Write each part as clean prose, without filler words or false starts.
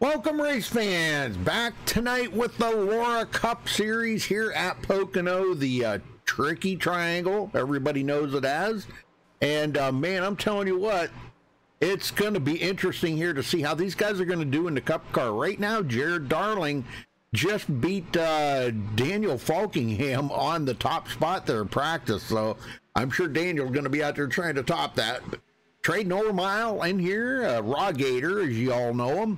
Welcome, race fans, back tonight with the Laura Cup Series here at Pocono, the Tricky Triangle, everybody knows it as. And man, I'm telling you what, it's going to be interesting here to see how these guys are going to do in the Cup car. Right now, Jared Darling just beat Daniel Falkingham on the top spot there in practice, so I'm sure Daniel's going to be out there trying to top that. But Trey Normile in here, Raw Gator, as you all know him.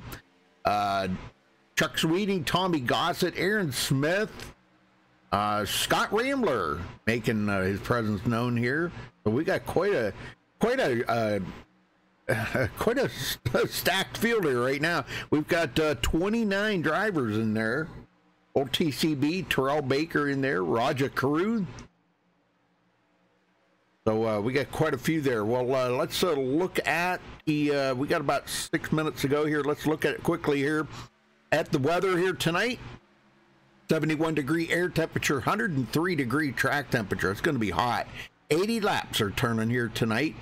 Chuck Sweeting, Tommy Gossett, Aaron Smith, Scott Rambler making his presence known here. So we got quite a stacked field here right now. We've got 29 drivers in there. Old TCB, Terrell Baker in there, Raja Carew. So we got quite a few there. Well, let's look at the, we got about 6 minutes to go here. Let's look at it quickly here at the weather here tonight. 71-degree air temperature, 103-degree track temperature. It's going to be hot. 80 laps are turning here tonight.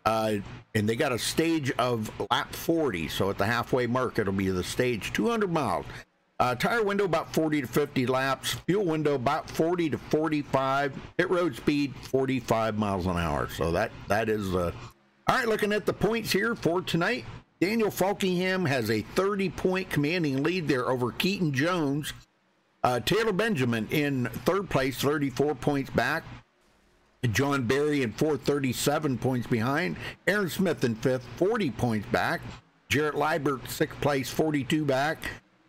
And they got a stage of lap 40. So at the halfway mark, it'll be the stage 200 miles. Tire window about 40 to 50 laps. Fuel window about 40 to 45. Pit road speed 45 miles an hour. So that is all right. Looking at the points here for tonight, Daniel Falkingham has a 30-point commanding lead there over Keaton Jones. Taylor Benjamin in third place, 34 points back. John Berry in fourth, 37 points behind. Aaron Smith in fifth, 40 points back. Jarrett Liebert, sixth place, 42 back.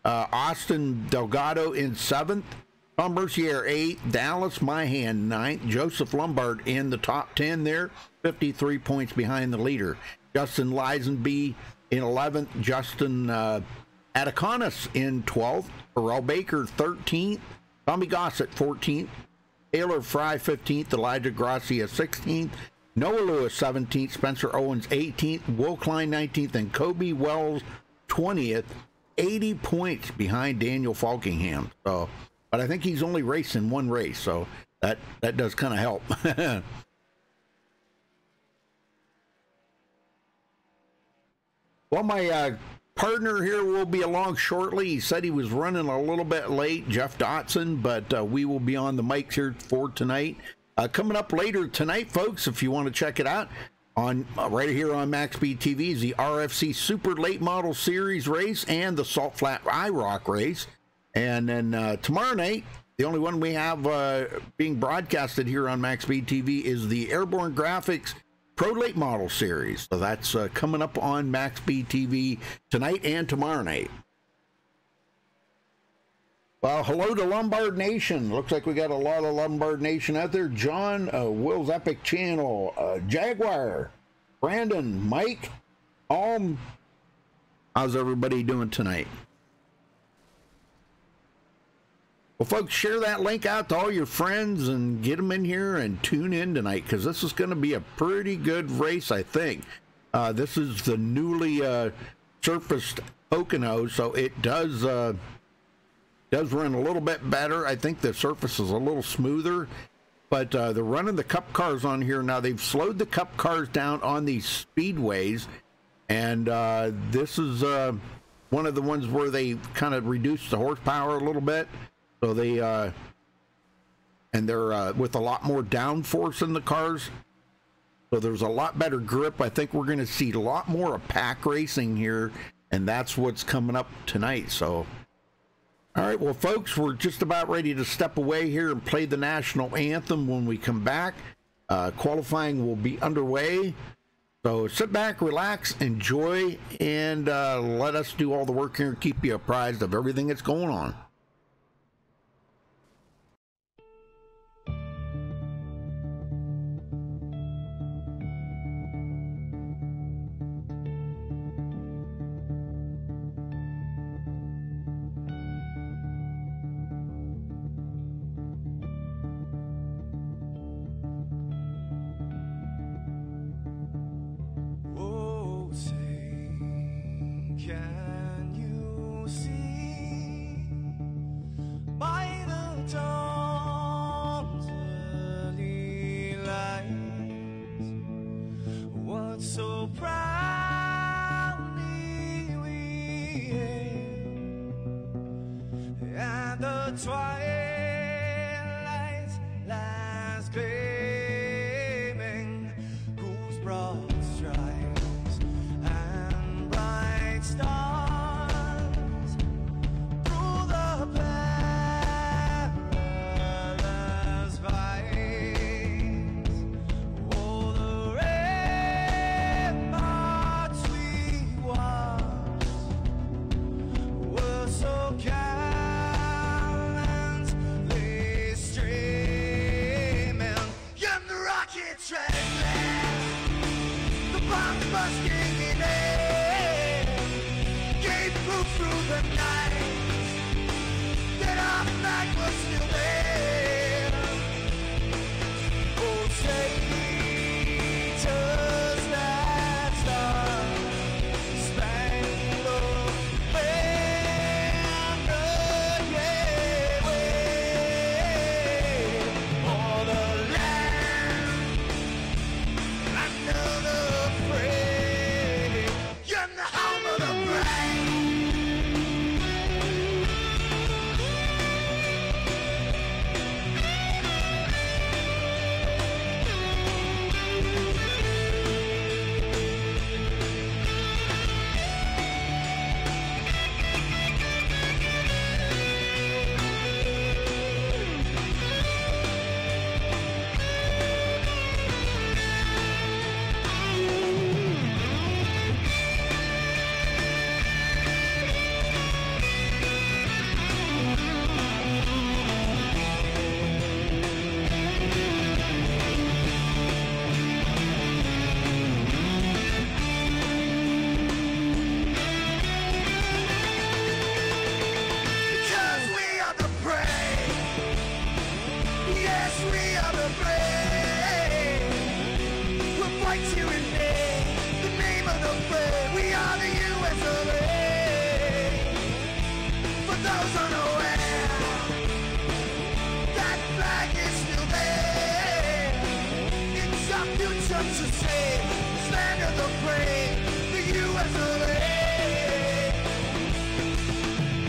Austin Delgado in seventh. Tom Mercier, eighth. Dallas Myhan, ninth. Joseph Lombard in the top 10 there, 53 points behind the leader. Justin Lisenby in 11th. Justin Ataconis in 12th. Terrell Baker, 13th. Tommy Gossett, 14th. Taylor Fry, 15th. Elijah Gracia, 16th. Noah Lewis, 17th. Spencer Owens, 18th. Will Klein, 19th. And Kobe Wells, 20th. 80 points behind Daniel Falkingham. So, but I think he's only racing one race, so that does kind of help. Well, my partner here will be along shortly. He said he was running a little bit late, Jeff Dotson, but we will be on the mics here for tonight. Coming up later tonight, folks, if you want to check it out, on right here on MaxSpeedTV is the RFC Super Late Model Series race and the Salt Flat IROC race. And then tomorrow night, the only one we have being broadcasted here on MaxSpeedTV is the Airborne Graphics Pro Late Model Series. So that's coming up on MaxSpeedTV tonight and tomorrow night. Well, hello to Lombard Nation. Looks like we got a lot of Lombard Nation out there. John, Will's Epic Channel, Jaguar, Brandon, Mike, how's everybody doing tonight? Well, folks, share that link out to all your friends and get them in here and tune in tonight, because this is going to be a pretty good race, I think. This is the newly surfaced Pocono, so it does run a little bit better. I think the surface is a little smoother, but they're running the Cup cars on here now. They've slowed the Cup cars down on these speedways, and this is one of the ones where they kind of reduced the horsepower a little bit. So they and they're with a lot more downforce in the cars, so there's a lot better grip. I think we're going to see a lot more of pack racing here, and that's what's coming up tonight. So all right, well, folks, we're just about ready to step away here and play the national anthem when we come back. Qualifying will be underway. So sit back, relax, enjoy, and let us do all the work here and keep you apprised of everything that's going on. Can you see and the twilight lies gleaming, whose broad stripes and bright stars through the perilous fights. Oh, the ramparts we watched were so gallantly streaming, and the rockets red, the bombs bursting in air, gave proof through the night that our flag was still there. Oh, traitors that star-spangled banner, yeah, wave for the land under the fray, and the home of the brave. Because we are the brave. Yes, we are the brave. We'll fight to invade the name of the brave. We are the US of A. For those unaware, that flag is still there. It's our future to save this land of the brave, the US of A.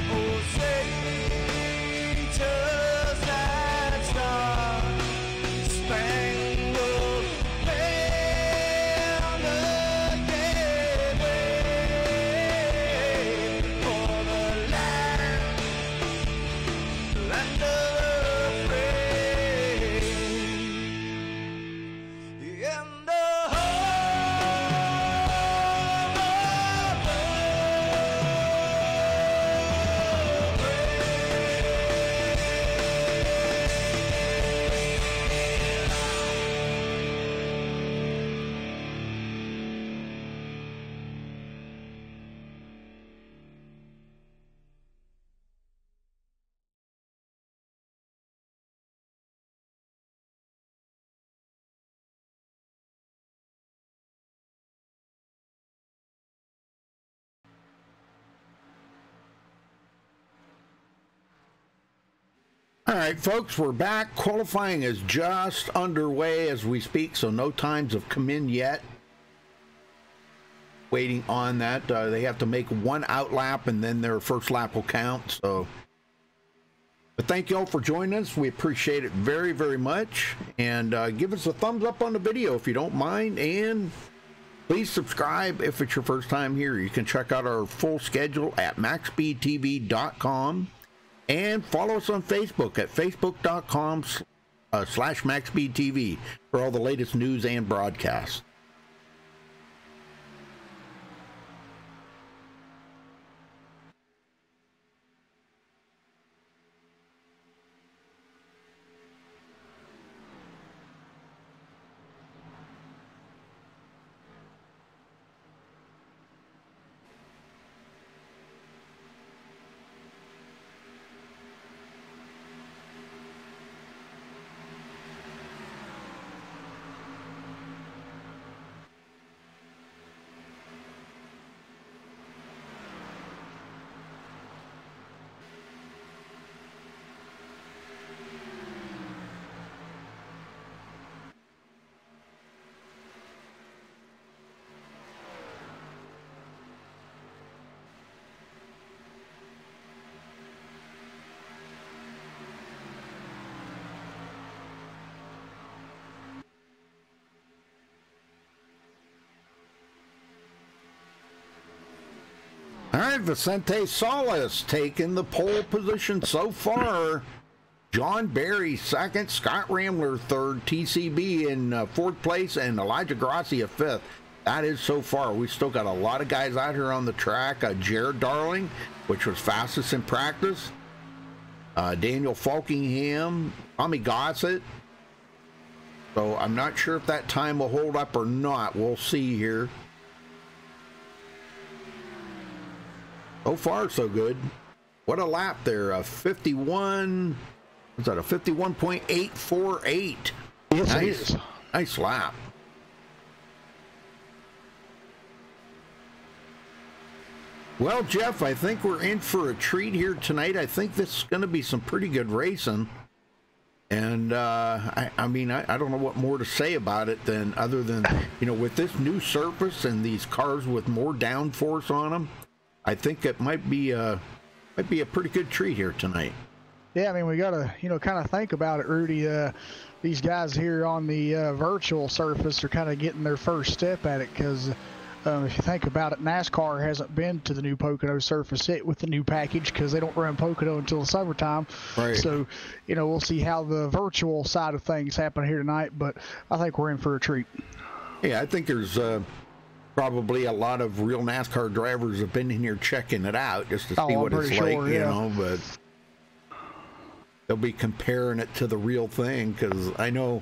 Oh, traitors that star-spangled banner, yeah, wave for the land of the brave, and the All right, folks, we're back. Qualifying is just underway as we speak, so no times have come in yet. Waiting on that. They have to make one out lap, and then their first lap will count. So, but thank you all for joining us. We appreciate it very, very much. And give us a thumbs up on the video if you don't mind. And please subscribe if it's your first time here. You can check out our full schedule at MaxSpeedTV.com. And follow us on Facebook at facebook.com/MaxSpeedTV for all the latest news and broadcasts. right, Vicente Salas taking the pole position so far. John Barry second, Scott Rambler third, TCB in fourth place, and Elijah Gracia fifth. That is so far. We still got a lot of guys out here on the track. Jared Darling, which was fastest in practice. Daniel Falkingham, Tommy Gossett. So I'm not sure if that time will hold up or not. We'll see here. So far, so good. What a lap there. 51... Was that a 51.848? Yes, nice, it is. Nice lap. Well, Jeff, I think we're in for a treat here tonight. I think this is going to be some pretty good racing. And, I mean, I don't know what more to say about it than other than, you know, with this new surface and these cars with more downforce on them, I think it might be a pretty good treat here tonight. Yeah, I mean, we got to, you know, kind of think about it, Rudy. These guys here on the virtual surface are kind of getting their first step at it because if you think about it, NASCAR hasn't been to the new Pocono surface yet with the new package because they don't run Pocono until the summertime. Right. So, you know, we'll see how the virtual side of things happen here tonight, but I think we're in for a treat. Yeah, I think there's probably a lot of real NASCAR drivers have been in here checking it out just to see what it's like, you know, but they'll be comparing it to the real thing because I know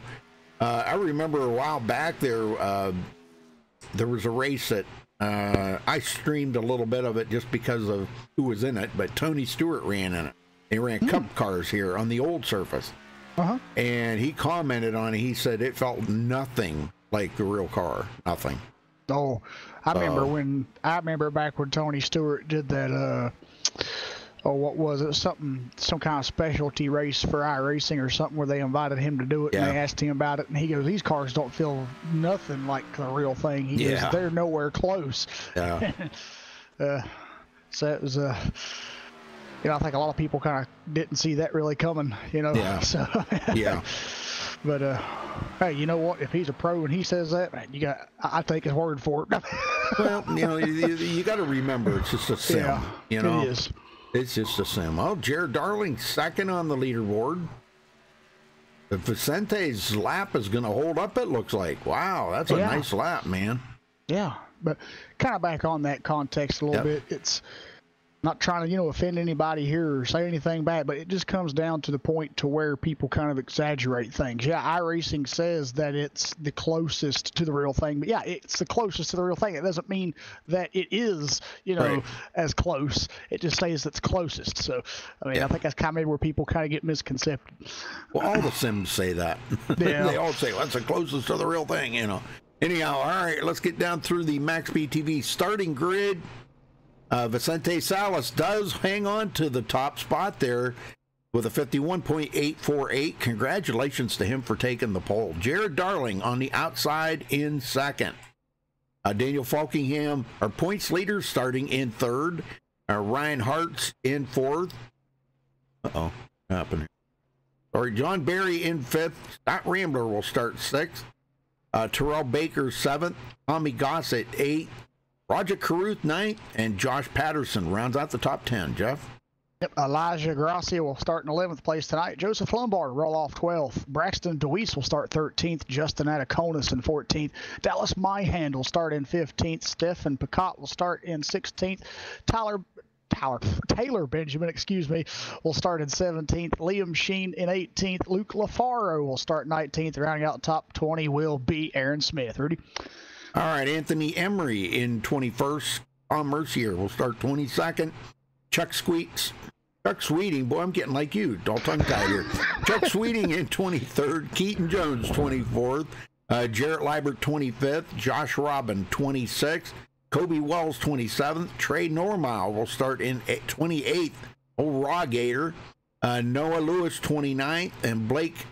I remember a while back there was a race that I streamed a little bit of it just because of who was in it, but Tony Stewart ran in it. They ran Cup cars here on the old surface. And he commented on it. He said it felt nothing like the real car. Nothing. Oh, I remember back when Tony Stewart did that what was it? Some kind of specialty race for iRacing or something where they invited him to do it and they asked him about it and he goes, these cars don't feel nothing like the real thing. He goes, they're nowhere close. Yeah. So it was you know, I think a lot of people kind of didn't see that really coming, you know. Yeah. So but hey, you know what? If he's a pro and he says that, I take his word for it. Well, you know, you got to remember it's just a sim. Yeah, you know, it is. It's just a sim. Oh, Jared Darling second on the leaderboard. But Vicente's lap is going to hold up, it looks like. Wow, that's a nice lap, man. Yeah, but kind of back on that context a little bit, it's not trying to, you know, offend anybody here or say anything bad, but it just comes down to the point to where people kind of exaggerate things. Yeah, iRacing says that it's the closest to the real thing, but yeah, it's the closest to the real thing. It doesn't mean that it is, you know, as close. It just says it's closest. So, I mean, I think that's kind of maybe where people kind of get misconceived. Well, all the sims say that. Yeah. They all say, well, that's the closest to the real thing, you know. Anyhow, all right, let's get down through the MaxSpeedTV starting grid. Vicente Salas does hang on to the top spot there with a 51.848. Congratulations to him for taking the pole. Jared Darling on the outside in second. Daniel Falkingham, our points leader, starting in third. Ryan Hart's in fourth. Uh-oh, what happened? Sorry, John Barry in fifth. Scott Rambler will start sixth. Terrell Baker seventh. Tommy Gossett eighth. Roger Caruth ninth, and Josh Patterson rounds out the top 10. Jeff? Yep, Elijah Gracia will start in 11th place tonight. Joseph Lombard roll off 12th. Braxton DeWeese will start 13th. Justin Ataconis in 14th. Dallas Myhand will start in 15th. Stephen Picott will start in 16th. Taylor Benjamin, will start in 17th. Liam Sheen in 18th. Luke LaFaro will start 19th. Rounding out the top 20 will be Aaron Smith. Rudy? All right, Anthony Emery in 21st. Tom Mercier will start 22nd. Chuck Sweeting, boy, I'm getting like you, all tongue-tied here. Chuck Sweeting in 23rd. Keaton Jones, 24th. Jarrett Liebert, 25th. Josh Robin, 26th. Kobe Wells, 27th. Trey Normile will start in 28th. Old Raw Gator. Noah Lewis, 29th. And Blake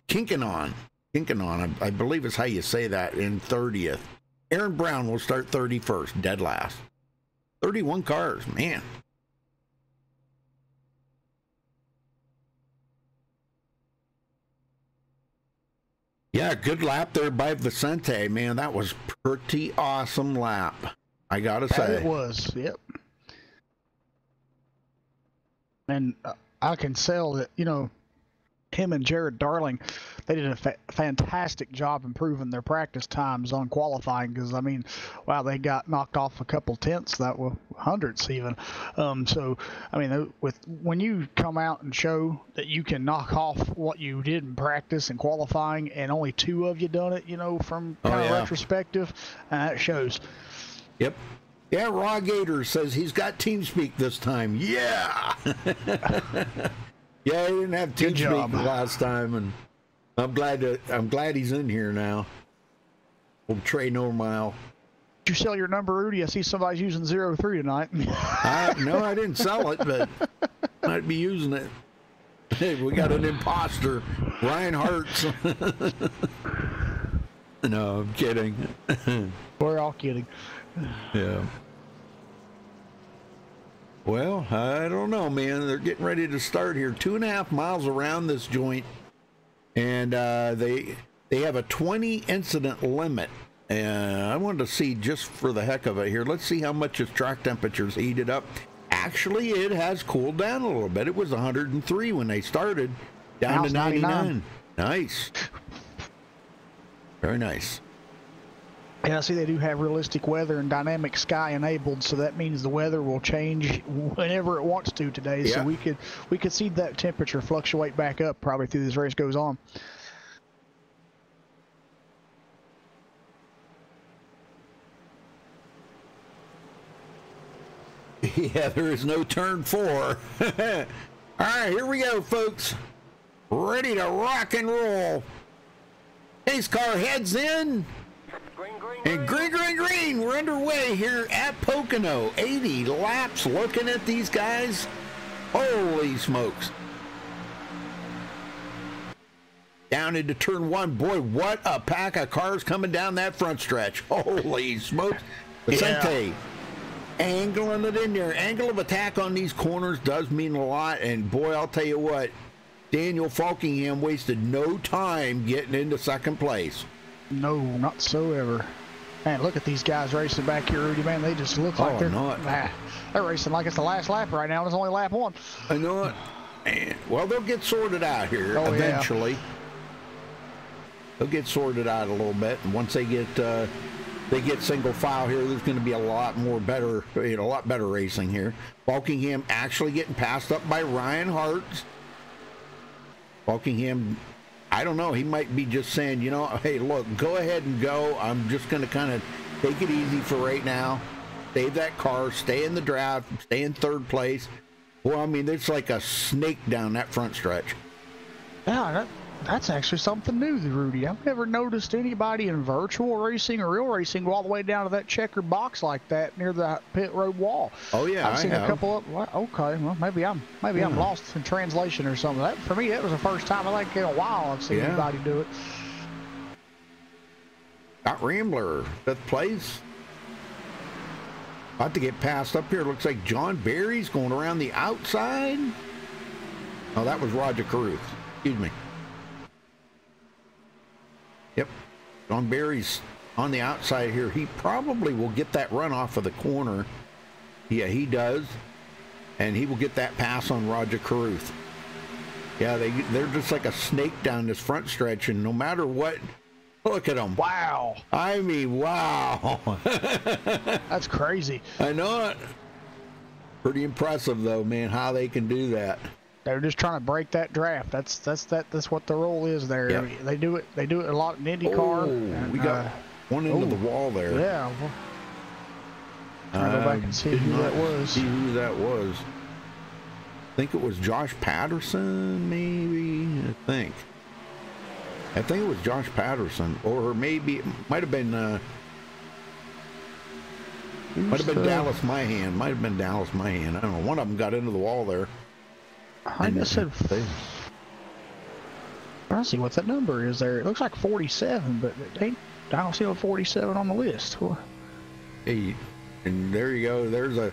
Kinkanon, I believe is how you say that, in 30th. Aaron Brown will start 31st, dead last. 31 cars, man. Yeah, good lap there by Vicente, man. That was pretty awesome lap. I gotta say. It was, yep. And I can tell that, you know, him and Jared Darling, they did a fantastic job improving their practice times on qualifying, because, I mean, wow, they got knocked off a couple tenths, that were hundredths even. So, I mean, when you come out and show that you can knock off what you did in practice and qualifying, and only 2 of you done it, you know, from kind of retrospective, that shows. Yep. Yeah, Raw Gator says he's got TeamSpeak this time. Yeah. Yeah, he didn't have TeamSpeak last time, and I'm glad he's in here now. Old Trey Normile. Did you sell your number, Rudy? I see somebody's using 03 tonight. No, I didn't sell it, but might be using it. Hey, we got an imposter, Ryan Hartz. No, I'm kidding. We're all kidding. Yeah. Well, I don't know, man. They're getting ready to start here. 2.5 miles around this joint, and they have a 20 incident limit. And I wanted to see, just for the heck of it here, let's see how much its track temperature's heated up. Actually, it has cooled down a little bit. It was 103 when they started, down to 99. Nice. Very nice. And I see they do have realistic weather and dynamic sky enabled, so that means the weather will change whenever it wants to today. Yeah. So we could see that temperature fluctuate back up probably through this race goes on. Yeah, there is no turn 4. All right, here we go, folks. Ready to rock and roll. Pace car heads in. And green, we're underway here at Pocono. 80 laps looking at these guys. Holy smokes. Down into turn 1. Boy, what a pack of cars coming down that front stretch. Holy smokes. Vicente, angling it in there. Angle of attack on these corners does mean a lot. And boy, I'll tell you what, Daniel Falkingham wasted no time getting into second place. No, not so ever. Man, look at these guys racing back here, Rudy. Man, they just look like they're racing like it's the last lap right now. It's only lap 1. I know it. Man, well, they'll get sorted out here eventually. Yeah. They'll get sorted out a little bit, and once they get single file here, there's going to be a lot better racing here. Falkingham actually getting passed up by Ryan Hartz. Falkingham, I don't know, he might be just saying, you know, hey, look, go ahead and go. I'm just going to kind of take it easy for right now. Save that car, stay in the draft, stay in third place. Well, I mean, it's like a snake down that front stretch. Yeah, that's actually something new, Rudy. I've never noticed anybody in virtual racing or real racing go all the way down to that checkered box like that near the pit road wall. Oh yeah, I've seen a couple of. Okay, well maybe I'm lost in translation or something. That for me, that was the first time I think in a while I've seen anybody do it. Got Rambler, 5th place. About to get passed up here. Looks like John Barry's going around the outside. Oh, that was Roger Caruth. Excuse me. Yep, John Barry's on the outside here. He probably will get that run off of the corner. Yeah, he does. And he will get that pass on Roger Caruth. Yeah, they're just like a snake down this front stretch, and no matter what, look at them. Wow. I mean, wow. That's crazy. I know it. Pretty impressive, though, man, how they can do that. They're just trying to break that draft. That's what the role is there. Yep. They do it a lot in IndyCar. And, we got one into the wall there. Yeah. I'll go back and see who that was. I think it was Josh Patterson, maybe. I think it was Josh Patterson, or maybe it might have been Dallas Mahan. Might have been Dallas Mahan. I don't know. One of them got into the wall there. I just said, I don't see what that number is there. It looks like 47, but I don't see no 47 on the list. Hey, and there you go. There's a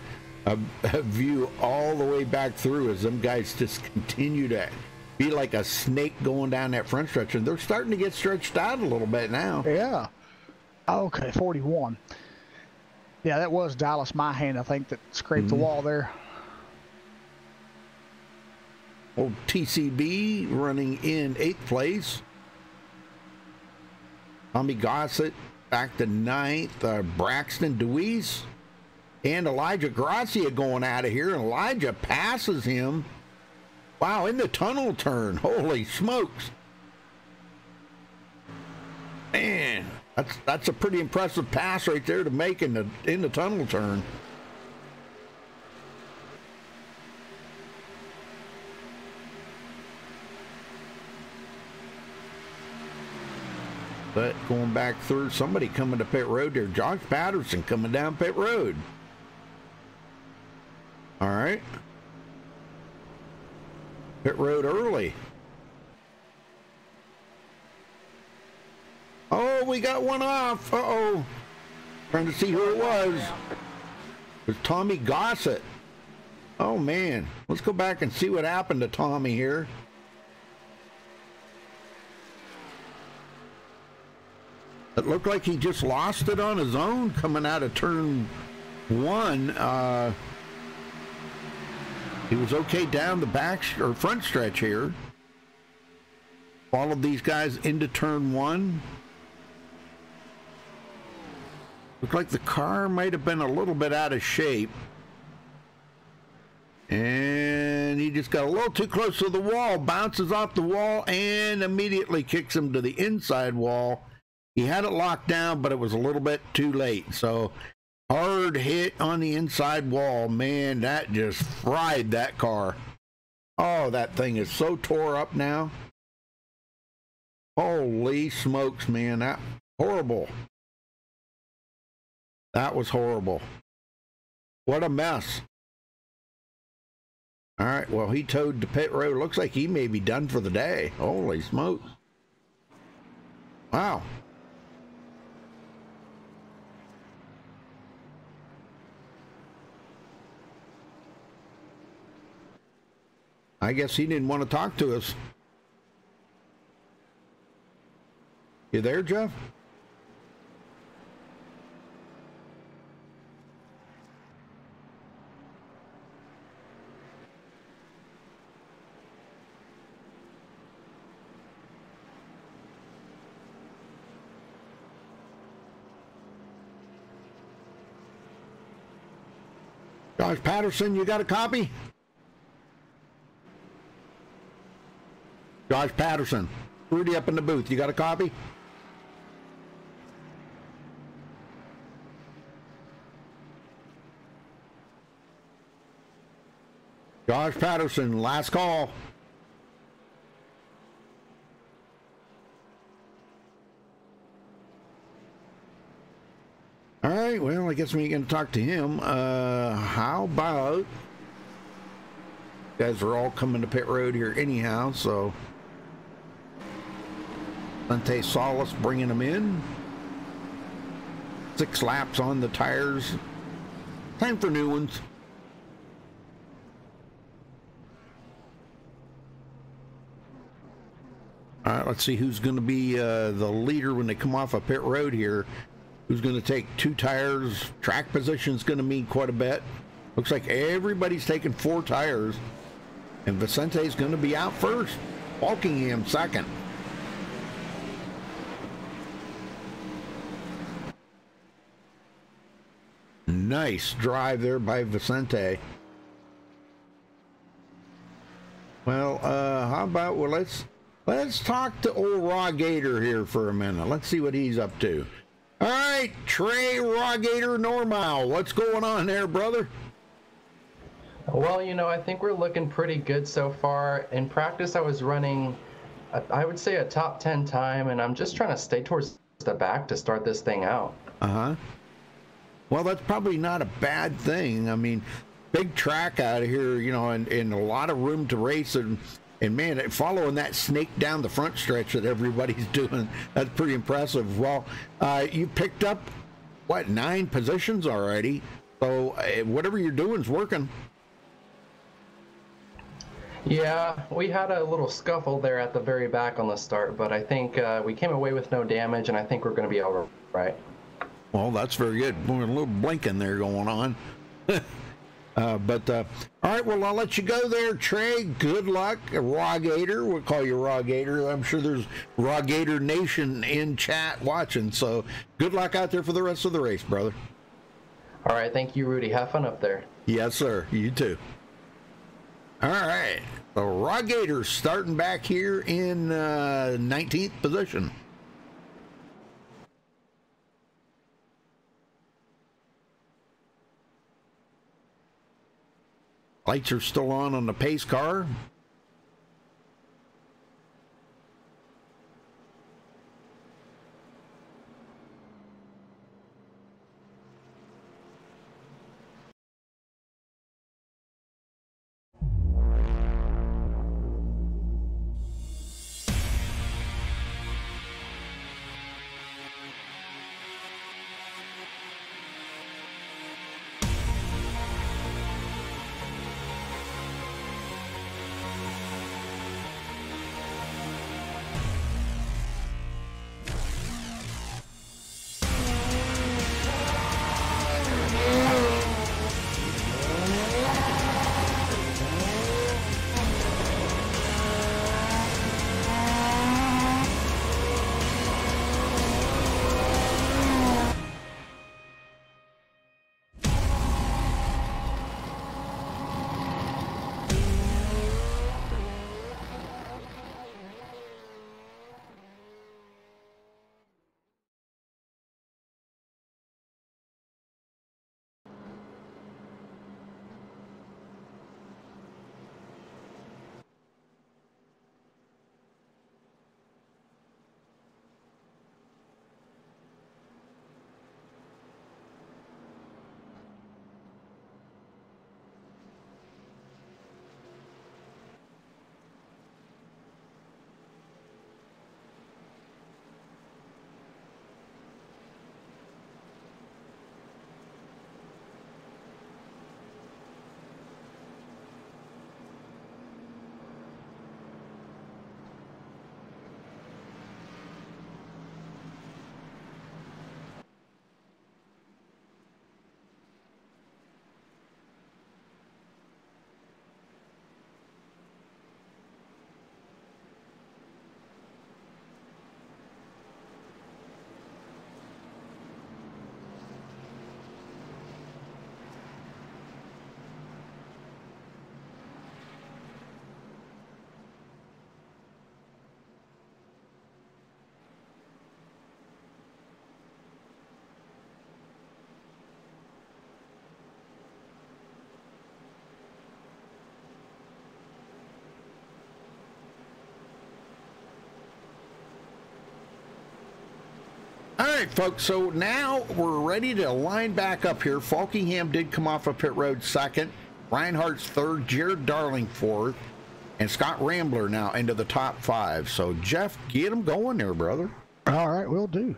view all the way back through as them guys just continue to be like a snake going down that front stretch, and they're starting to get stretched out a little bit now. Yeah. Okay, 41. Yeah, that was Dallas Myhan, I think, that scraped the wall there. Old TCB running in 8th place. Tommy Gossett back to 9th. Braxton Deweese and Elijah Gracia going out of here. Elijah passes him. Wow, in the tunnel turn. Holy smokes. Man, that's a pretty impressive pass right there to make in the tunnel turn. But going back through, somebody coming to pit road there. Josh Patterson coming down pit road. All right. Pit road early. Oh, we got one off. Uh-oh. Trying to see who it was. It was Tommy Gossett. Oh, man. Let's go back and see what happened to Tommy here. It looked like he just lost it on his own coming out of turn 1. He was okay down the back or front stretch here. Followed these guys into turn 1. Looked like the car might have been a little bit out of shape. And he just got a little too close to the wall, bounces off the wall, and immediately kicks him to the inside wall. He had it locked down, but it was a little bit too late. So hard hit on the inside wall. Man, that just fried that car. Oh, that thing is so tore up now. Holy smokes, man. That horrible. That was horrible. What a mess. All right, well, he towed the pit road. Looks like he may be done for the day. Holy smokes. Wow. I guess he didn't want to talk to us. You there, Jeff? Josh Patterson, you got a copy? Josh Patterson, Rudy up in the booth. You got a copy? Josh Patterson, last call. All right, well, I guess we ain't going to talk to him. How about... Guys are all coming to pit road here anyhow, so... Dante Salas bringing them in. 6 laps on the tires. Time for new ones. All right, let's see who's going to be the leader when they come off a pit road here. Who's going to take 2 tires? Track position's going to mean quite a bit. Looks like everybody's taking 4 tires. And Vicente's going to be out first. Walkingham second. Nice drive there by Vicente. Well, how about, well, let's talk to old Raw Gator here for a minute. Let's see what he's up to. All right, Trey Raw Gator Normal, what's going on there, brother? Well, you know, I think we're looking pretty good so far. In practice, I was running, I would say, a top 10 time, and I'm just trying to stay towards the back to start this thing out. Uh-huh. Well, that's probably not a bad thing. I mean, big track out of here, you know, and a lot of room to race. And man, following that snake down the front stretch that everybody's doing, that's pretty impressive. Well, you picked up, what, 9 positions already? So whatever you're doing is working. Yeah, we had a little scuffle there at the very back on the start, but I think we came away with no damage, and I think we're going to be all right. Well, that's very good. A little blinking there going on. All right, well, I'll let you go there, Trey. Good luck. Raw Gator. We'll call you Raw Gator. I'm sure there's Raw Gator Nation in chat watching. So good luck out there for the rest of the race, brother. All right. Thank you, Rudy. Have fun up there. Yes, sir. You too. All right. The Raw Gator starting back here in 19th position. Lights are still on the pace car. All right, folks, so now we're ready to line back up here. Falkingham did come off of pit road second. Reinhardt's third, Jared Darling fourth, and Scott Rambler now into the top five. So, Jeff, get them going there, brother. All right, will do.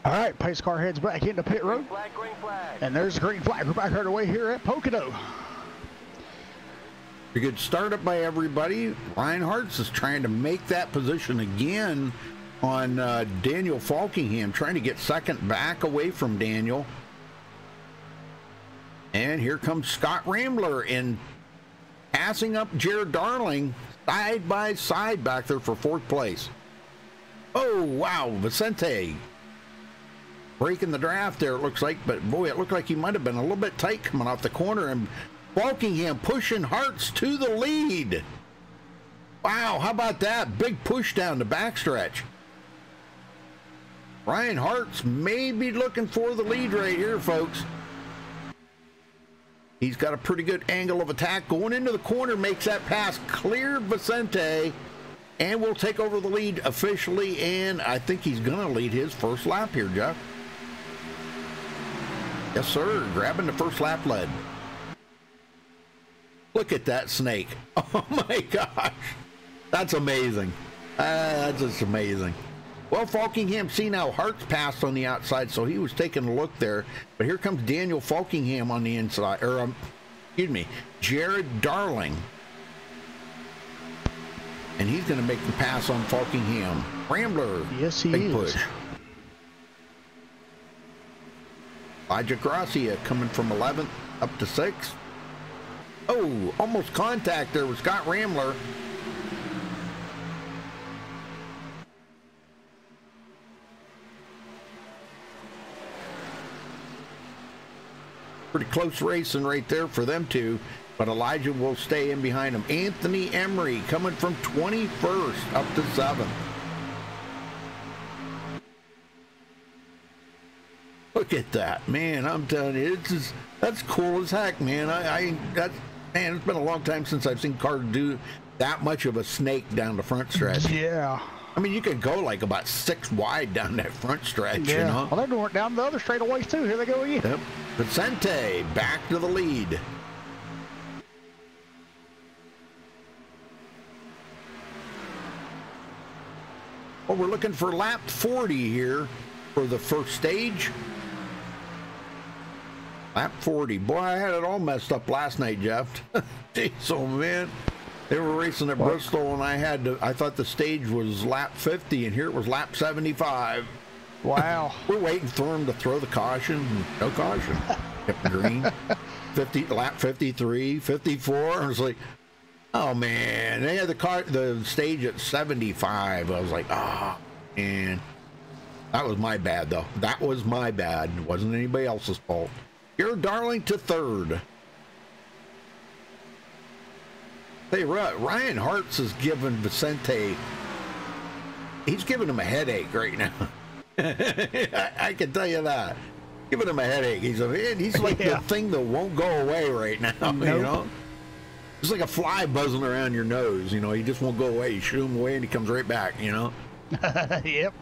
All right, pace car heads back into pit road. Green flag. And there's a green flag. We're back our way here at Pocono. A good startup by everybody. Reinhardt's is trying to make that position again on Daniel Falkingham, trying to get second back away from Daniel. And here comes Scott Rambler in passing up Jared Darling side by side back there for fourth place. Oh, wow, Vicente breaking the draft there, it looks like, but boy, it looked like he might have been a little bit tight coming off the corner, and Falkingham pushing Hartz to the lead. Wow, how about that? Big push down the backstretch. Ryan Hartz may be looking for the lead right here, folks. He's got a pretty good angle of attack. Going into the corner, makes that pass. Clear Vicente. And will take over the lead officially. And I think he's going to lead his first lap here, Jeff. Yes, sir. Grabbing the first lap lead. Look at that snake. Oh, my gosh. That's amazing. That's just amazing. Well, Falkingham see now Hart's passed on the outside, so he was taking a look there. But here comes Daniel Falkingham on the inside. Or, excuse me, Jared Darling. And he's going to make the pass on Falkingham. Rambler. Yes, he big is. Push. Elijah Gracia coming from 11th up to 6th. Oh, almost contact there with Scott Rambler. Pretty close racing right there for them two, but Elijah will stay in behind him. Anthony Emery coming from 21st up to 7th. Look at that, man! I'm telling you, it's just, that's cool as heck, man. Man, it's been a long time since I've seen cars do that much of a snake down the front stretch. Yeah. I mean, you could go like about 6 wide down that front stretch, Yeah. you know? Well, they're going down the other straightaways, too. Here they go again. Yep. Vicente back to the lead. Well, we're looking for lap 40 here for the first stage. Lap 40. Boy, I had it all messed up last night, Jeff. Jeez, oh man. They were racing at Bristol, and I thought the stage was lap 50, and here it was lap 75. Wow. We're waiting for him to throw the caution. No caution. Kept the green. Lap 53, 54. I was like, oh man. They had the stage at 75. I was like, oh man. That was my bad, though. That was my bad. It wasn't anybody else's fault. You're Darling to 3rd. Hey, Ryan Hartz is giving Vicente, he's giving him a headache right now. I can tell you that. Giving him a headache. He's like the thing that won't go away right now. Nope. You know, it's like a fly buzzing around your nose. You know, he just won't go away. You shoot him away, and he comes right back. You know. Yep.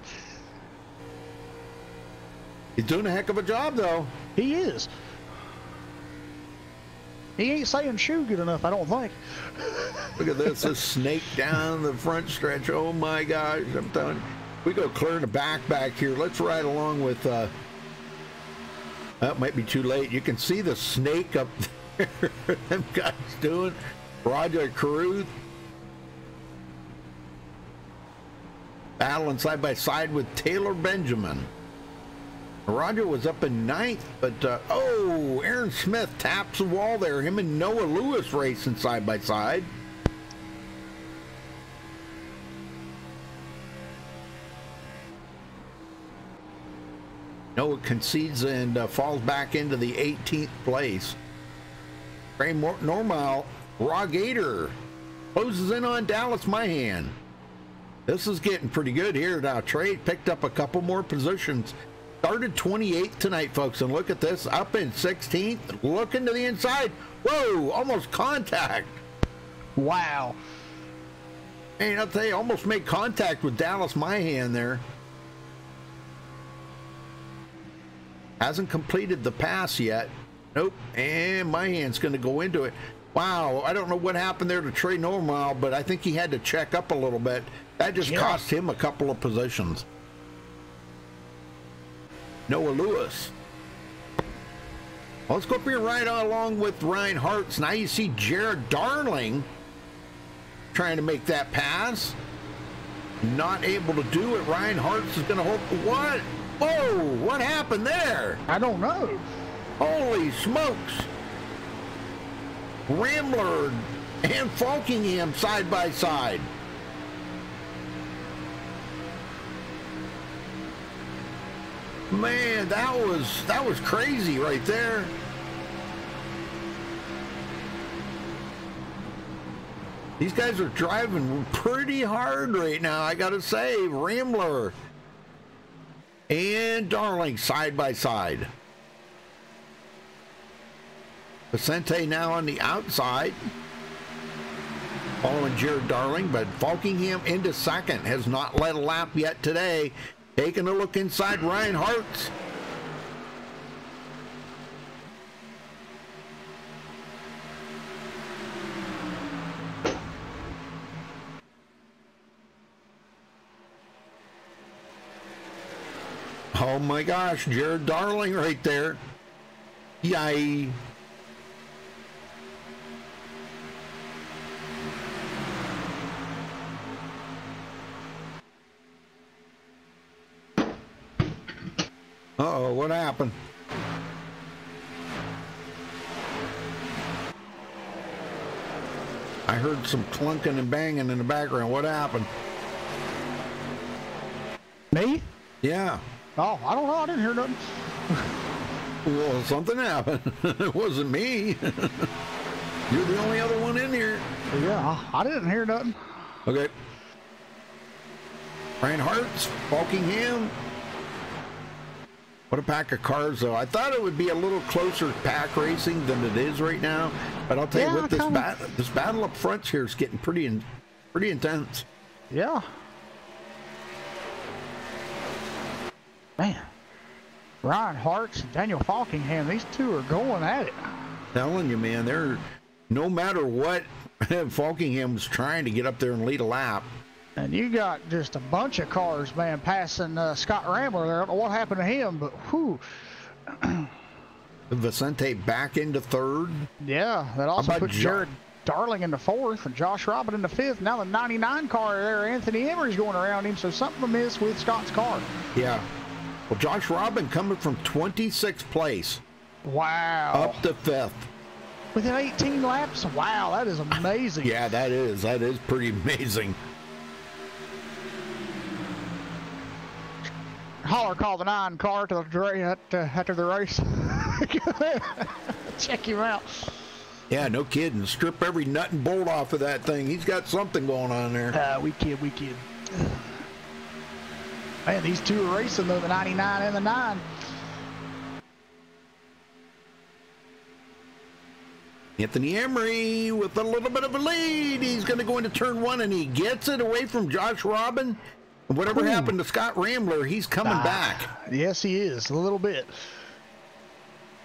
He's doing a heck of a job, though. He is. He ain't saying shoe good enough, I don't think. Look at this snake down the front stretch. Oh my gosh, I'm telling you. We go clear in the back here. Let's ride along with, that might be too late. You can see the snake up there. Them guys doing. Roger Caruth battling side by side with Taylor Benjamin. Roger was up in 9th, but Aaron Smith taps the wall there. Him and Noah Lewis racing side by side. Noah concedes and falls back into the 18th place. Ray Normal, Raw Gator closes in on Dallas Myhan. This is getting pretty good here now. Trey picked up a couple more positions. Started 28th tonight, folks, and look at this, up in 16th, looking to the inside. Whoa, almost contact. Wow. Man, I'll tell you, almost made contact with Dallas Myhan there. Hasn't completed the pass yet. Nope, and Myhan's going to go into it. Wow, I don't know what happened there to Trey Normal, but I think he had to check up a little bit. That just cost him a couple of positions. Noah Lewis. Well, let's go up here right along with Ryan Hartz. Now you see Jared Darling trying to make that pass. Not able to do it. Ryan Hartz is going to hold. What? Whoa, what happened there? I don't know. Holy smokes. Rambler and Falkingham side by side. Man, that was crazy right there. These guys are driving pretty hard right now, I gotta say. Rambler and Darling side by side. Vicente now on the outside, following Jared Darling, but Falkingham into second. Has not led a lap yet today. Taking a look inside, Ryan Hartz. Oh my gosh, Jared Darling right there. Yay. Uh-oh, what happened? I heard some clunking and banging in the background. What happened? Me? Yeah. Oh, I don't know. I didn't hear nothing. Well, something happened. It wasn't me. You're the only other one in here. Yeah, I didn't hear nothing. Okay. Ryan Hartz, Falkingham. What a pack of cars, though. I thought it would be a little closer pack racing than it is right now. But I'll tell you what, this battle up front here is getting pretty intense. Yeah. Man. Ryan Hartz and Daniel Falkingham, these two are going at it. Telling you, man, they're no matter what, Falkingham's trying to get up there and lead a lap. And you got just a bunch of cars, man, passing Scott Rambler there. I don't know what happened to him, but whew. Vicente back into third. Yeah, that also put Jared Darling into fourth and Josh Robin into fifth. Now the 99 car there, Anthony Emery's going around him, so something amiss with Scott's car. Yeah. Well, Josh Robin coming from 26th place. Wow. Up to fifth. Within 18 laps? Wow, that is amazing. Yeah, that is. That is pretty amazing. Holler called the 9 car to the after the race. Check him out. Yeah, no kidding. Strip every nut and bolt off of that thing. He's got something going on there. We kid. Man, these two are racing, though, the 99 and the 9. Anthony Emery with a little bit of a lead. He's going to go into turn 1, and he gets it away from Josh Robin. And whatever happened to Scott Rambler, he's coming back. Yes, he is, a little bit.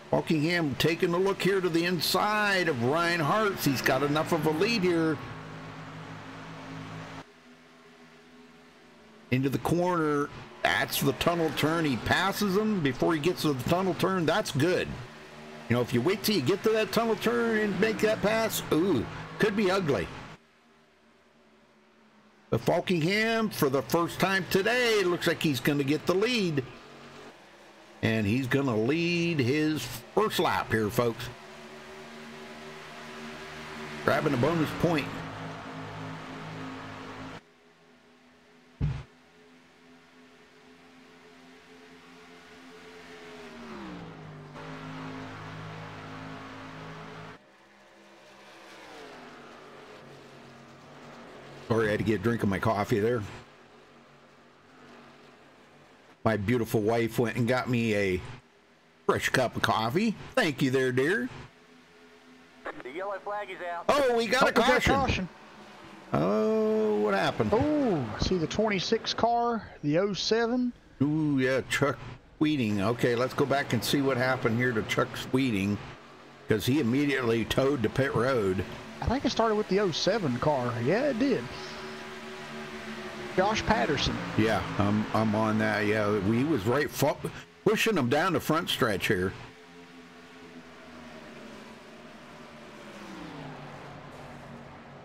Falkingham taking a look here to the inside of Ryan Hartz. He's got enough of a lead here. Into the corner. That's the tunnel turn. He passes him before he gets to the tunnel turn. That's good. You know, if you wait till you get to that tunnel turn and make that pass, ooh, could be ugly. But Falkingham, for the first time today, looks like he's going to get the lead. And he's going to lead his first lap here, folks. Grabbing a bonus point. Sorry, I had to get a drink of my coffee there. My beautiful wife went and got me a fresh cup of coffee. Thank you there, dear. The yellow flag is out. Oh, we got a caution. Oh, what happened? Oh, see the 26 car, the 07. Ooh, yeah, Chuck Sweeting. Okay, let's go back and see what happened here to Chuck Sweeting, because he immediately towed to pit road. I think it started with the 07 car. Yeah, it did. Josh Patterson. Yeah, I'm on that. Yeah, he was right pushing him down the front stretch here.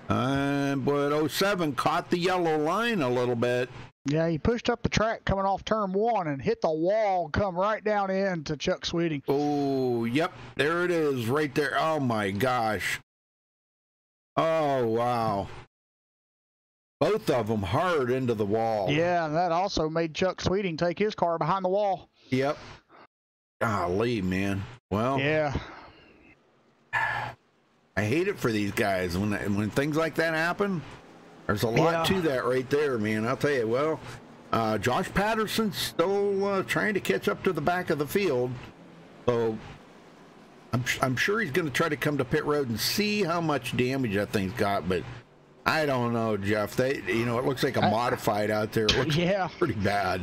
But 07 caught the yellow line a little bit. Yeah, he pushed up the track coming off turn 1 and hit the wall, come right down into Chuck Sweeting. Oh, yep, there it is right there. Oh, my gosh. Oh, wow. Both of them hard into the wall. Yeah, and that also made Chuck Sweeting take his car behind the wall. Yep. Golly, man. Well. Yeah. I hate it for these guys. When things like that happen, there's a lot to that right there, man. I'll tell you. Well, Josh Patterson's still trying to catch up to the back of the field. So I'm sure he's going to try to come to pit road and see how much damage that thing's got, but I don't know, Jeff. It looks like a modified out there. It looks pretty bad.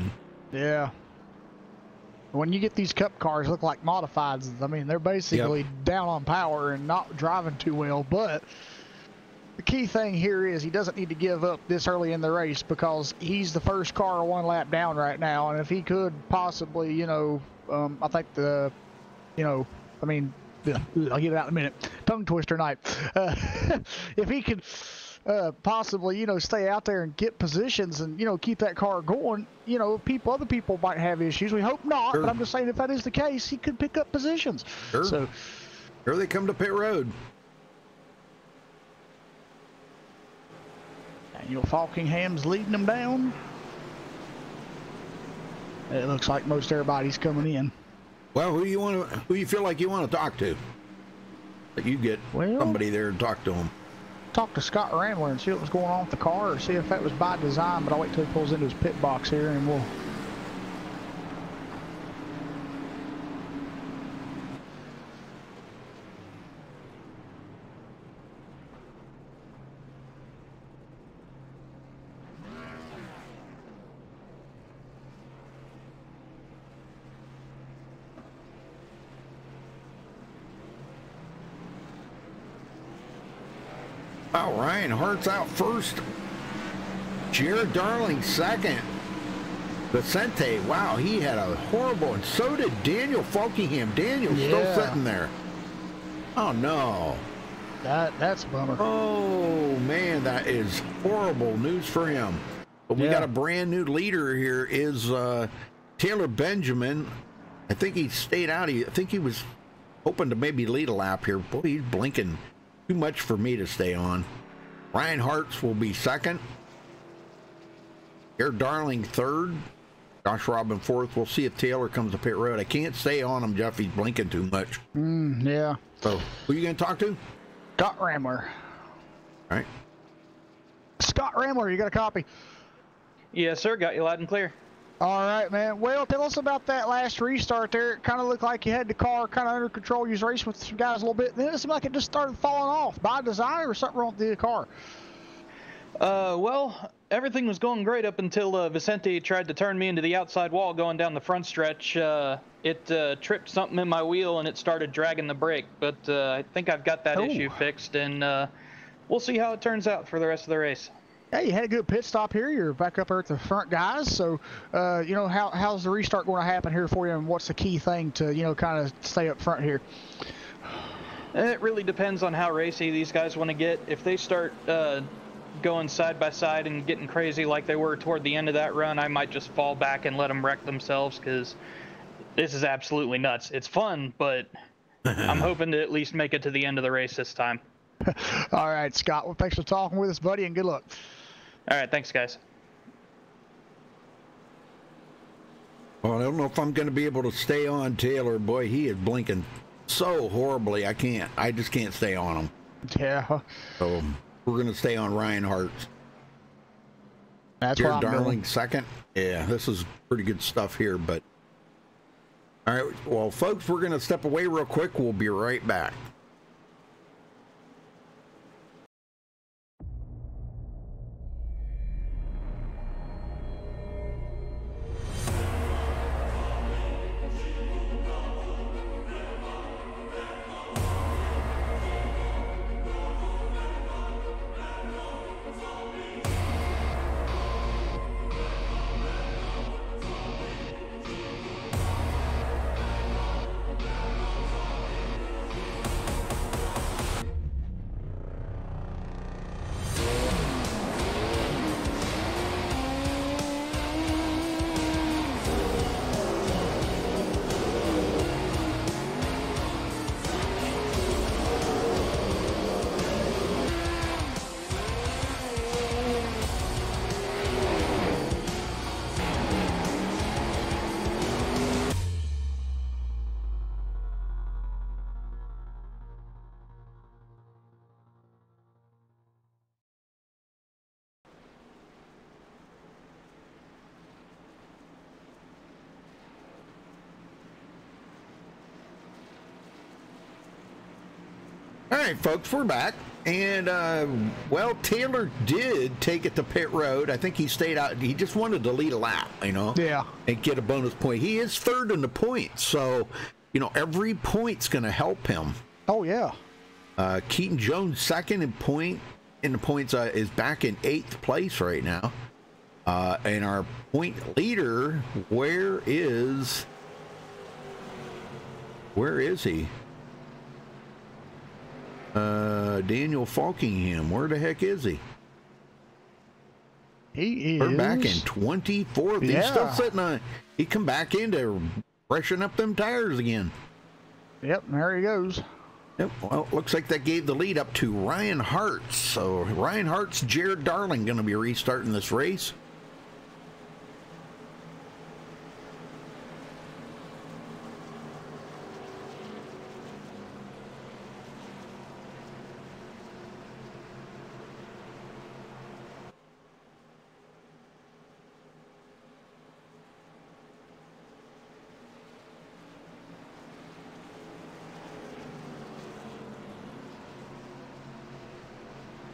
Yeah. When you get these cup cars look like modifieds, I mean, they're basically down on power and not driving too well, but the key thing here is he doesn't need to give up this early in the race because he's the first car one lap down right now, and if he could possibly, I think I'll get it out in a minute. Tongue twister night. If he could possibly, stay out there and get positions and, keep that car going, other people might have issues. We hope not, but I'm just saying if that is the case, he could pick up positions. Sure. So here they come to pit road. Daniel Falkingham's leading them down. It looks like most everybody's coming in. Well, who you feel like you want to talk to? That you get somebody there and talk to him. Talk to Scott Rambler and see what was going on with the car, or see if that was by design, but I'll wait till he pulls into his pit box here and we'll... Oh, Ryan Hart's out first. Jared Darling second. Vicente, wow, he had a horrible, and so did Daniel Falkingham. Daniel's still sitting there. Oh, no. That's a bummer. Oh, man, that is horrible news for him. But we got a brand new leader here is Taylor Benjamin. I think he stayed out. I think he was hoping to maybe lead a lap here. Boy, he's blinking. Too much for me to stay on. Ryan Hartz will be second. Jared Darling third. Josh Robin fourth. We'll see if Taylor comes to pit road. I can't stay on him, Jeff. He's blinking too much. Yeah. So, who are you going to talk to? Scott Rambler. All right. Scott Rambler, you got a copy? Yes, sir. Got you loud and clear. All right, man. Well, tell us about that last restart there. It kind of looked like you had the car kind of under control. You was racing with some guys a little bit. Then it seemed like it just started falling off. By design or something wrong with the car? Well, everything was going great up until Vicente tried to turn me into the outside wall going down the front stretch. It tripped something in my wheel and it started dragging the brake. But I think I've got that issue fixed, and we'll see how it turns out for the rest of the race. Hey, you had a good pit stop here. You're back up there at the front, guys. So, how's the restart going to happen here for you, and what's the key thing to, kind of stay up front here? It really depends on how racy these guys want to get. If they start going side by side and getting crazy like they were toward the end of that run, I might just fall back and let them wreck themselves, because this is absolutely nuts. It's fun, but I'm hoping to at least make it to the end of the race this time. All right, Scott. Well, thanks for talking with us, buddy, and good luck. All right, thanks, guys. Well, I don't know if I'm going to be able to stay on Taylor. Boy, he is blinking so horribly. I just can't stay on him. Yeah. So we're going to stay on Ryan Hart. That's Jared what I'm Darling doing. second. Yeah, this is pretty good stuff here. But all right, well, folks, we're going to step away real quick. We'll be right back. All right, folks, we're back. And, well, Taylor did take it to pit road. I think he stayed out. He just wanted to lead a lap, you know? Yeah. And get a bonus point. He is third in the points. So, you know, every point's going to help him. Oh, yeah. Keaton Jones, second in the points, is back in 8th place right now. And our point leader, where is he? Daniel Falkingham. Where the heck is he? He is. We're back in 24th. Yeah. He's still sitting on. He come back in to freshen up them tires again. Yep, there he goes. Yep. Well, looks like that gave the lead up to Ryan Hartz. So Ryan Hartz, Jared Darling going to be restarting this race.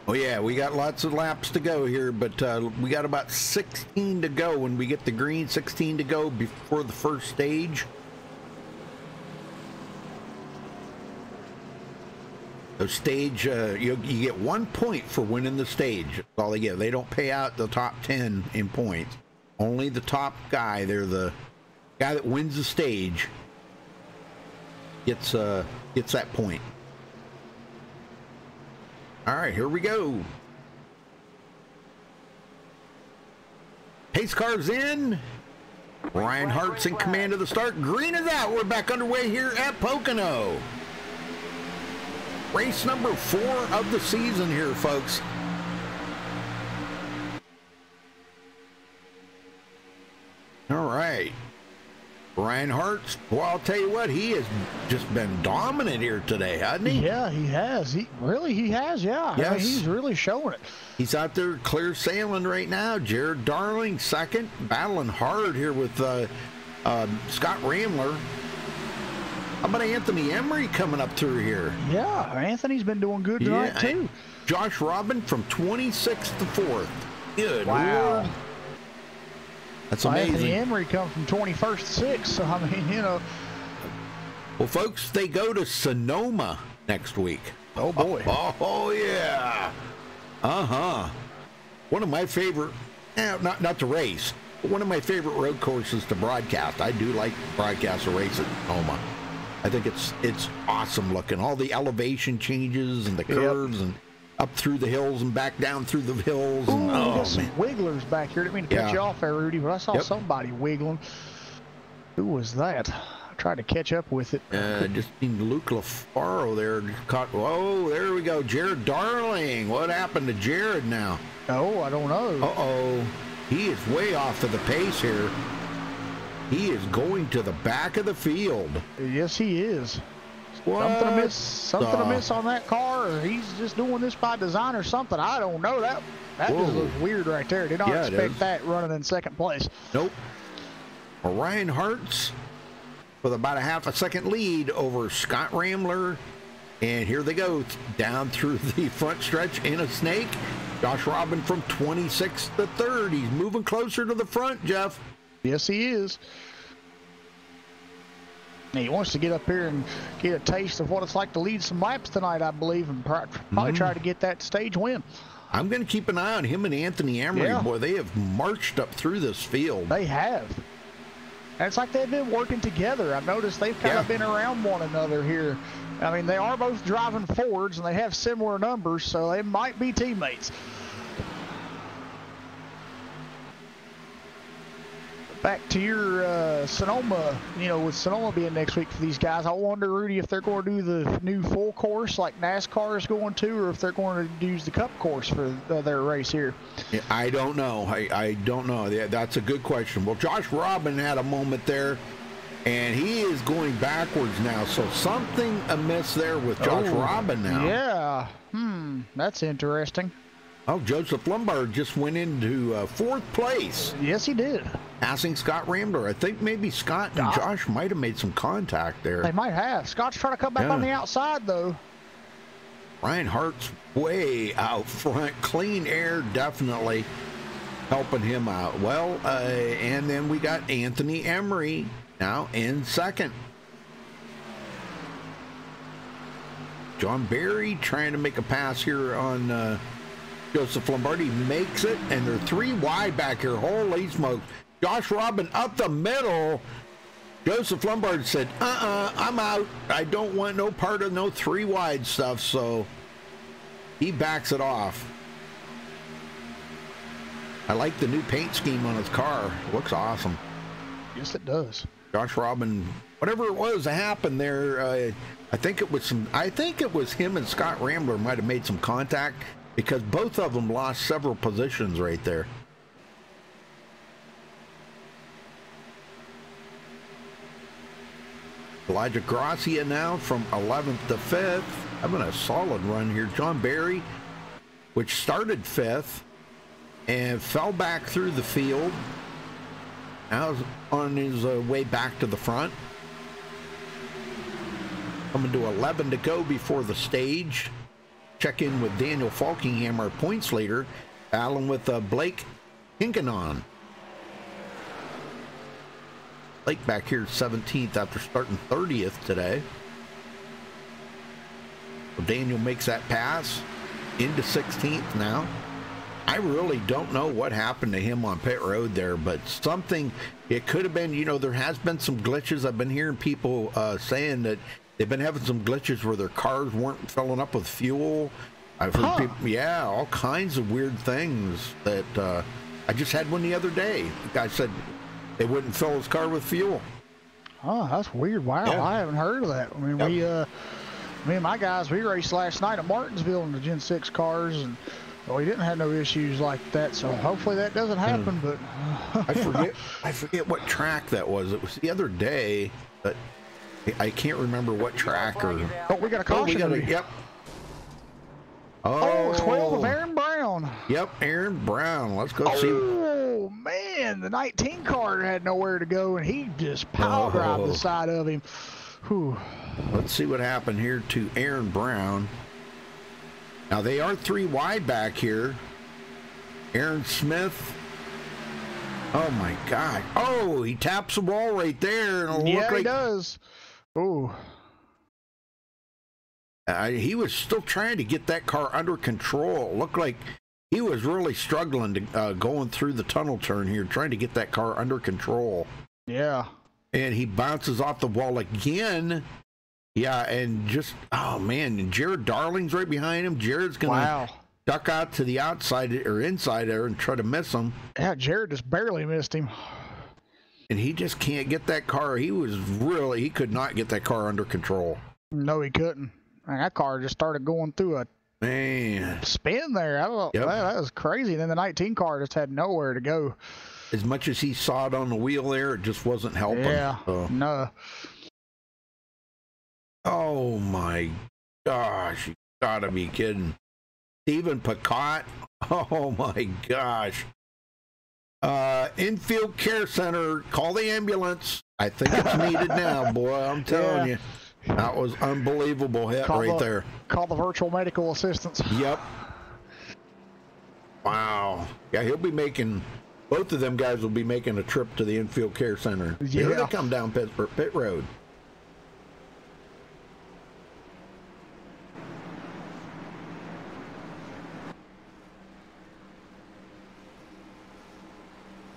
Oh, yeah, we got lots of laps to go here, but we got about 16 to go when we get the green, 16 to go before the first stage. The stage, you get 1 point for winning the stage. That's all they get. They don't pay out the top 10 in points. Only the top guy, they're the guy that wins the stage, gets that point. All right, here we go. Pace car's in. Ryan Hart's in command of the start. Green is out. We're back underway here at Pocono. Race number 4 of the season here, folks. All right. Ryan Hartz, well, I'll tell you what, he has just been dominant here today, hasn't he? Yeah, he has. He has, yeah. Yes. I mean, he's really showing it. He's out there clear sailing right now. Jared Darling, second, battling hard here with Scott Ramler. How about Anthony Emery coming up through here? Yeah, Anthony's been doing good tonight, too. Josh Robin from 26th to 4th. Good Wow. Lord. That's amazing. Anthony Emery come from 21st to 6th, so I mean, you know. Well, folks, they go to Sonoma next week. Oh, boy. Oh yeah. Uh-huh. One of my favorite, not to race, but one of my favorite road courses to broadcast. I do like broadcast a race at Sonoma. I think it's awesome looking. All the elevation changes and the curves and up through the hills and back down through the hills. And, we got some wigglers back here. Didn't mean to cut you off there, Rudy, but I saw somebody wiggling. Who was that? I tried to catch up with it. Just seen Luke LaFaro there. Caught. Whoa, there we go. Jared Darling. What happened to Jared now? Oh, I don't know. Uh-oh. He is way off of the pace here. He is going to the back of the field. Yes, he is. What? Something amiss on that car, or he's just doing this by design or something. I don't know. That just looks weird right there. Did not expect that running in second place. Nope. Ryan Hartz with about a half a second lead over Scott Ramler. And here they go down through the front stretch in a snake. Josh Robin from 26th to 3rd. He's moving closer to the front, Jeff. Yes, he is. He wants to get up here and get a taste of what it's like to lead some laps tonight, I believe, and probably try to get that stage win. I'm going to keep an eye on him and Anthony Emery. Yeah. Boy, they have marched up through this field. They have. And it's like they've been working together. I've noticed they've kind of been around one another here. I mean, they are both driving Fords, and they have similar numbers, so they might be teammates. Back to your Sonoma, you know, with Sonoma being next week for these guys, I wonder, Rudy, if they're going to do the new full course like NASCAR is going to, or if they're going to use the Cup course for their race here. Yeah, I don't know. I don't know. That's a good question. Well, Josh Robin had a moment there, and he is going backwards now. So something amiss there with Josh Robin now. Yeah. That's interesting. Oh, Joseph Lombard just went into 4th place. Yes, he did. Passing Scott Ramler. I think maybe Scott and Josh might have made some contact there. They might have. Scott's trying to come back on the outside, though. Reinhardt's way out front. Clean Air definitely helping him out. Well, and then we got Anthony Emery now in second. John Barry trying to make a pass here on Joseph Lombardi. Makes it, and they're 3 wide back here. Holy smokes. Josh Robin up the middle. Joseph Lombardi said, I'm out. I don't want no part of no 3 wide stuff, so he backs it off. I like the new paint scheme on his car. It looks awesome. Yes, it does. Josh Robin, whatever it was that happened there, I think it was him and Scott Rambler might have made some contact, because both of them lost several positions right there. Elijah Gracia now from 11th to 5th, having a solid run here. John Barry, which started 5th and fell back through the field, now is on his way back to the front. Coming to 11 to go before the stage. Check in with Daniel Falkingham, our points leader, battling with Blake Hinkenon. Blake back here 17th after starting 30th today. So Daniel makes that pass into 16th now. I really don't know what happened to him on pit road there, but something, it could have been, you know, there has been some glitches. I've been hearing people saying that they've been having some glitches where their cars weren't filling up with fuel. I've heard people, yeah, all kinds of weird things that I just had one the other day. The guy said they wouldn't fill his car with fuel. Oh, that's weird. Wow, yeah. I haven't heard of that. I mean, me and my guys, we raced last night at Martinsville in the Gen 6 cars, and we didn't have no issues like that, so hopefully that doesn't happen. But I forget what track that was. It was the other day, but I can't remember what track or. Oh, we got a caution. Yep. Oh, 12 of Aaron Brown. Yep, Aaron Brown. Let's go see. Oh man, the 19 car had nowhere to go, and he just power drive the side of him. Whew. Let's see what happened here to Aaron Brown. Now they are 3 wide back here. Aaron Smith. Oh my God! Oh, he taps the wall right there, and yeah, he does. Oh. He was still trying to get that car under control. It looked like he was really struggling to going through the tunnel turn here, trying to get that car under control. Yeah. And he bounces off the wall again. Yeah, and just, oh man, and Jared Darling's right behind him. Jared's going to duck out to the outside or inside there and try to miss him. Yeah, Jared just barely missed him. And he just can't get that car. He could not get that car under control. No, he couldn't. Man, that car just started going through a spin there. I don't know. Yep. That was crazy. And then the 19 car just had nowhere to go. As much as he saw it on the wheel there, it just wasn't helping. Yeah, no. Oh, my gosh. You gotta be kidding. Stephen Picott. Oh, my gosh. Infield Care Center. Call the ambulance. I think it's needed now, boy. I'm telling you. That was unbelievable hit there. Call the virtual medical assistance. Yep. Wow. Yeah, he'll be making, both of them guys will be making a trip to the Infield Care Center. Yeah. Here they come down pit road.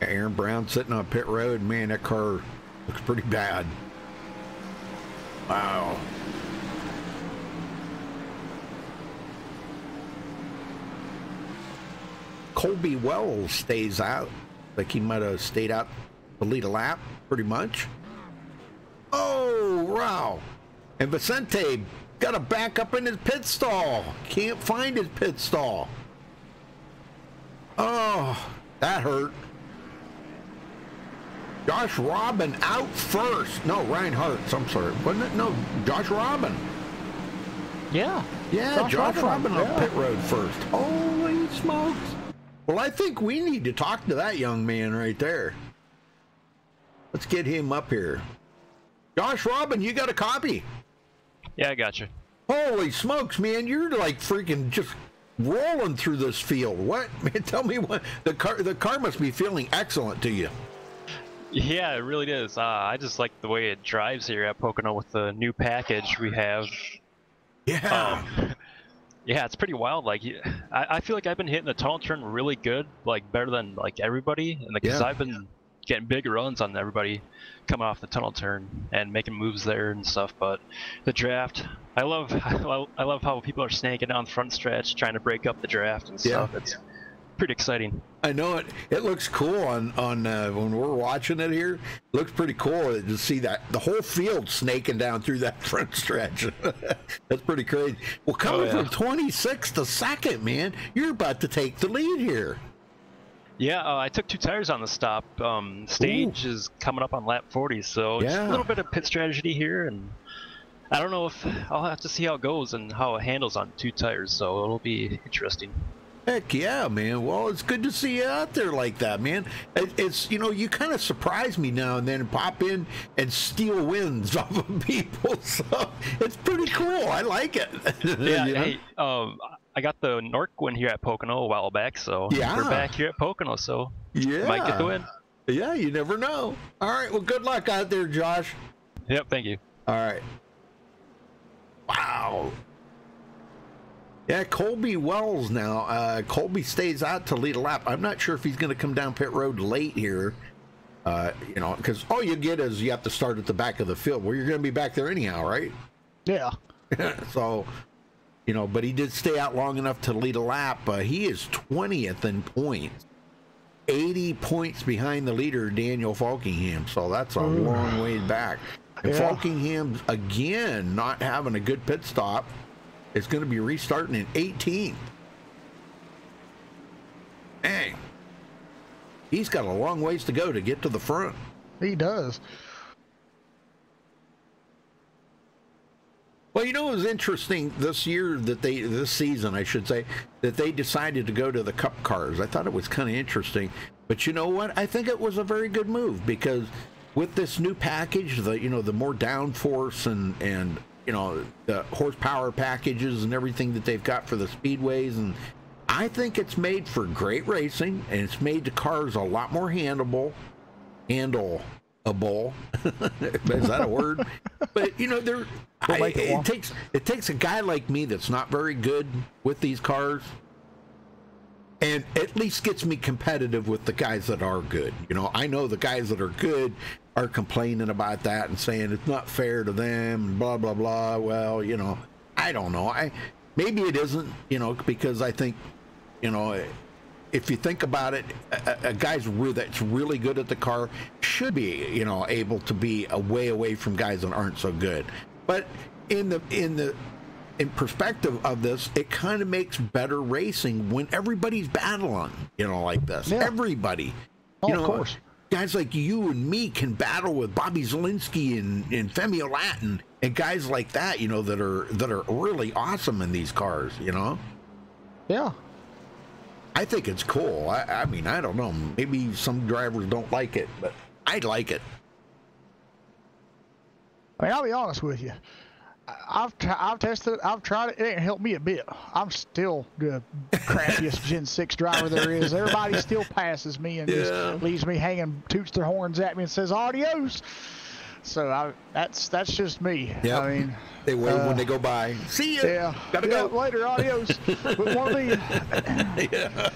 Aaron Brown sitting on pit road. Man, that car looks pretty bad. Wow. Colby Wells stays out. Like he might have stayed out to lead a lap, pretty much. Oh, wow. And Vicente got to back up in his pit stall. Can't find his pit stall. Oh, that hurt. Josh Robin out first. No, Reinhardt. I'm sorry. Wasn't it? No, Josh Robin. Yeah. Yeah, Josh Robin on pit road first. Holy smokes. Well, I think we need to talk to that young man right there. Let's get him up here. Josh Robin, you got a copy? Yeah, I got you. Holy smokes, man! You're like freaking just rolling through this field. What, man? Tell me what the car must be feeling excellent to you. Yeah, it really is. I just like the way it drives here at Pocono with the new package we have. Yeah. Yeah, it's pretty wild. Like, I feel like I've been hitting the tunnel turn really good, like better than like everybody, and because I've been getting big runs on everybody coming off the tunnel turn and making moves there and stuff. But the draft, I love how people are snaking down the front stretch trying to break up the draft and stuff. It's pretty exciting. I know it. It looks cool on when we're watching it here. It looks pretty cool to see that the whole field snaking down through that front stretch. That's pretty crazy. Well, coming from 26th to 2nd, man, you're about to take the lead here. Yeah, I took 2 tires on the stop. Stage is coming up on lap 40, so just a little bit of pit strategy here, and I don't know if I'll have to see how it goes and how it handles on 2 tires, so it'll be interesting. Heck yeah, man. Well, it's good to see you out there like that, man. It's, you know, you kind of surprise me now and then, pop in and steal wins off of people, so it's pretty cool. I like it. Yeah, you know? hey, I got the Nork win here at Pocono a while back, so we're back here at Pocono, so might get the win. Yeah, you never know. All right, well, good luck out there, Josh. Yep, thank you. All right. Wow. Yeah, Colby Wells now. Colby stays out to lead a lap. I'm not sure if he's going to come down pit road late here. You know, because all you get is you have to start at the back of the field. Well, you're going to be back there anyhow, right? Yeah. So, you know, but he did stay out long enough to lead a lap. He is 20th in points. 80 points behind the leader, Daniel Falkingham. So that's a long way back. And Falkingham's, again, not having a good pit stop. It's going to be restarting in 18th. Dang. He's got a long ways to go to get to the front. He does. Well, you know, it was interesting this season, I should say, that they decided to go to the Cup cars. I thought it was kind of interesting. But you know what? I think it was a very good move because with this new package, the more downforce and you know, the horsepower packages and everything that they've got for the speedways, and I think it's made for great racing, and it's made the cars a lot more handleable. Is that a word? But you know, it takes a guy like me that's not very good with these cars, and at least gets me competitive with the guys that are good. You know, I know the guys that are good are complaining about that and saying it's not fair to them and blah blah blah. Well, you know, I don't know. Maybe it isn't, you know, because I think, you know, if you think about it, a guy's that's really good at the car should be, you know, able to be way away from guys that aren't so good. But in perspective of this, it kind of makes better racing when everybody's battling, you know, like this. Yeah. Everybody, you know, of course. Guys like you and me can battle with Bobby Zielinski and Femi Latin and guys like that, you know, that are really awesome in these cars, you know? Yeah. I think it's cool. I mean, I don't know. Maybe some drivers don't like it, but I like it. I mean, I'll be honest with you. I've tested it. I've tried it. It ain't helped me a bit. I'm still the crappiest Gen 6 driver there is. Everybody still passes me and just leaves me hanging, toots their horns at me and says adios. So that's just me. Yep. I mean, they wave when they go by. See ya. Yeah. Gotta go. Later. Adios. Wouldn't want to be you. Yeah.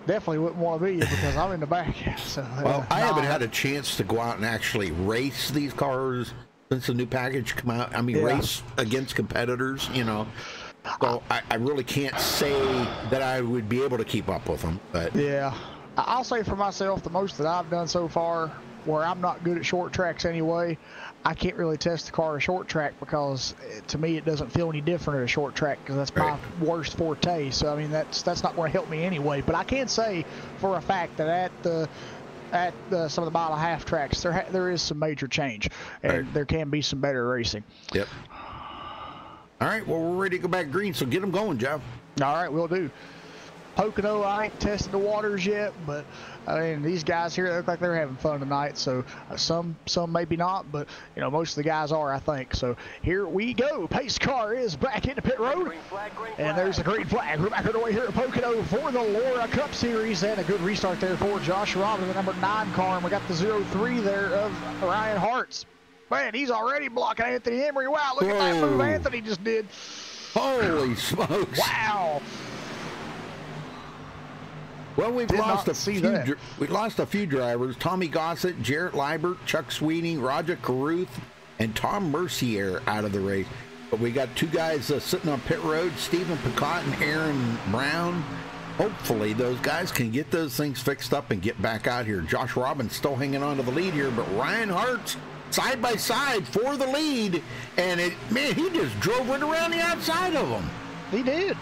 Definitely wouldn't want to be you because I'm in the back. So, well, I haven't had a chance to go out and actually race these cars since the new package come out. I mean, race against competitors, you know. So I really can't say that I would be able to keep up with them. But yeah, I'll say for myself, the most that I've done so far, where I'm not good at short tracks anyway, I can't really test the car at a short track because to me it doesn't feel any different at a short track because that's my worst forte. So I mean that's not going to help me anyway. But I can say for a fact that at some of the mile and a half tracks, there is some major change, and there can be some better racing. Yep. All right, well, we're ready to go back green, so get them going, Jeff. All right, we'll do. Pocono, I ain't tested the waters yet, but I mean, these guys here look like they're having fun tonight. So some maybe not, but you know, most of the guys are, I think. So here we go. Pace car is back into pit road, Green flag, green and flag. there's the green flag. We're back on the way here at Pocono for the Laura Cup Series, and a good restart there for Josh Robin, the number 9 car, and we got the 03 there of Ryan Hartz. Man, he's already blocking Anthony Emery. Wow, look at that move Anthony just did. Holy smokes! Wow. Well, we've Did lost not see that. we lost a few drivers: Tommy Gossett, Jarrett Liebert, Chuck Sweeney, Roger Caruth, and Tom Mercier out of the race. But we got 2 guys sitting on pit road: Stephen Picott and Aaron Brown. Hopefully, those guys can get those things fixed up and get back out here. Josh Robbins still hanging on to the lead here, but Ryan Hartz side by side for the lead, and man, he just drove right around the outside of them. He did.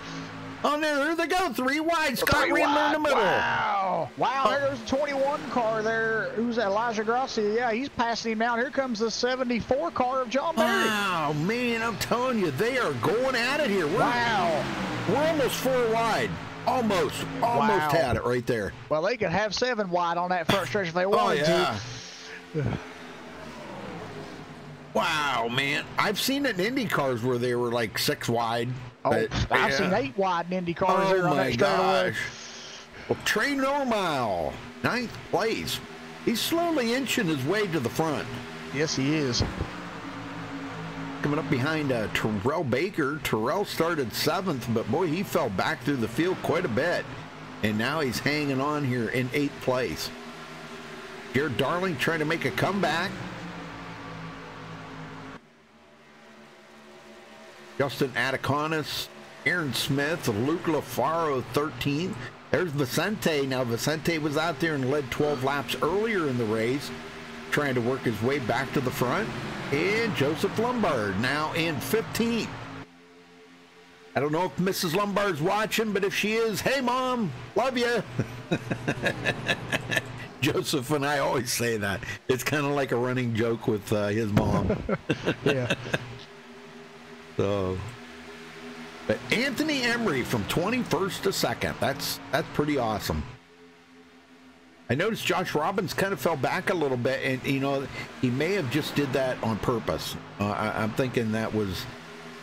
Oh, there they go. 3 wide. Scott Randler in the middle. Wow. Wow, there goes the 21 car there. Who's that? Elijah Grassi. Yeah, he's passing him out. Here comes the 74 car of John Berry. Wow, man, I'm telling you, they are going at it here. We're almost 4 wide. Almost had it right there. Well, they could have 7 wide on that front stretch if they wanted to. Wow, man. I've seen it in Indy cars where they were like 6 wide. Oh, I've seen 8 wide in Indy cars there on that straightaway. Well, Trey Normile, 9th place. He's slowly inching his way to the front. Yes, he is. Coming up behind Terrell Baker. Terrell started 7th, but boy, he fell back through the field quite a bit. And now he's hanging on here in 8th place. Jared Darling trying to make a comeback. Justin Ataconis, Aaron Smith, Luke LaFaro, 13th. There's Vicente. Now, Vicente was out there and led 12 laps earlier in the race, trying to work his way back to the front. And Joseph Lombard now in 15th. I don't know if Mrs. Lombard's watching, but if she is, hey, Mom, love you. Joseph and I always say that. It's kind of like a running joke with his mom. Yeah. So, but Anthony Emery from 21st to 2nd. That's pretty awesome. I noticed Josh Robbins kind of fell back a little bit, and you know, he may have just did that on purpose. I'm thinking that was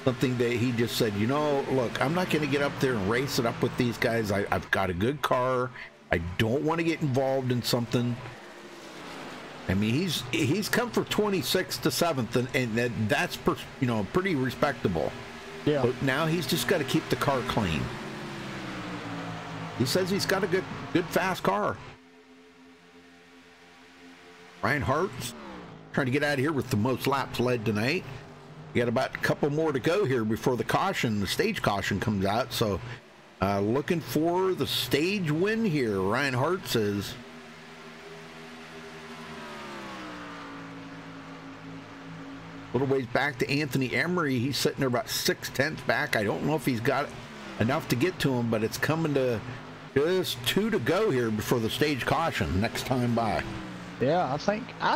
something that he just said, you know, look, I'm not going to get up there and race it up with these guys. I've got a good car. I don't want to get involved in something. I mean, he's come from 26th to 7th, and that's pretty respectable. Yeah. But now he's just got to keep the car clean. He says he's got a good fast car. Ryan Hartz trying to get out of here with the most laps led tonight. We got about a couple more to go here before the stage caution comes out. So looking for the stage win here. Ryan Hartz is. A little ways back to Anthony Emery. He's sitting there about 6/10 back. I don't know if he's got enough to get to him, but it's coming to just 2 to go here before the stage caution next time by. Yeah, I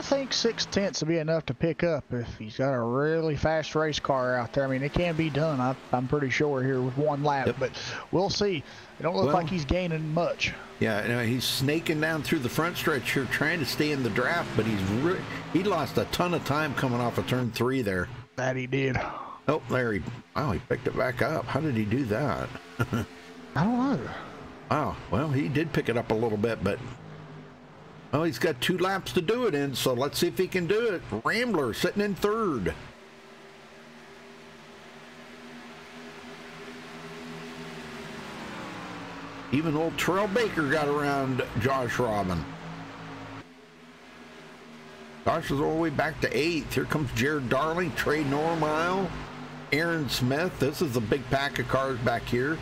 think 6/10 will be enough to pick up if he's got a really fast race car out there. I mean, it can be done, I'm pretty sure, here with 1 lap, Yep. but we'll see. It don't look like he's gaining much. Yeah, you know, he's snaking down through the front stretch here, trying to stay in the draft, but he lost a ton of time coming off of turn 3 there. That he did. Oh, there he picked it back up. How did he do that? I don't know. Wow, well, he did pick it up a little bit, but oh, he's got 2 laps to do it in, so let's see if he can do it. Rambler sitting in 3rd. Even old Terrell Baker got around Josh Robin. Josh is all the way back to 8th. Here comes Jared Darling, Trey Normile, Aaron Smith. This is a big pack of cars back here.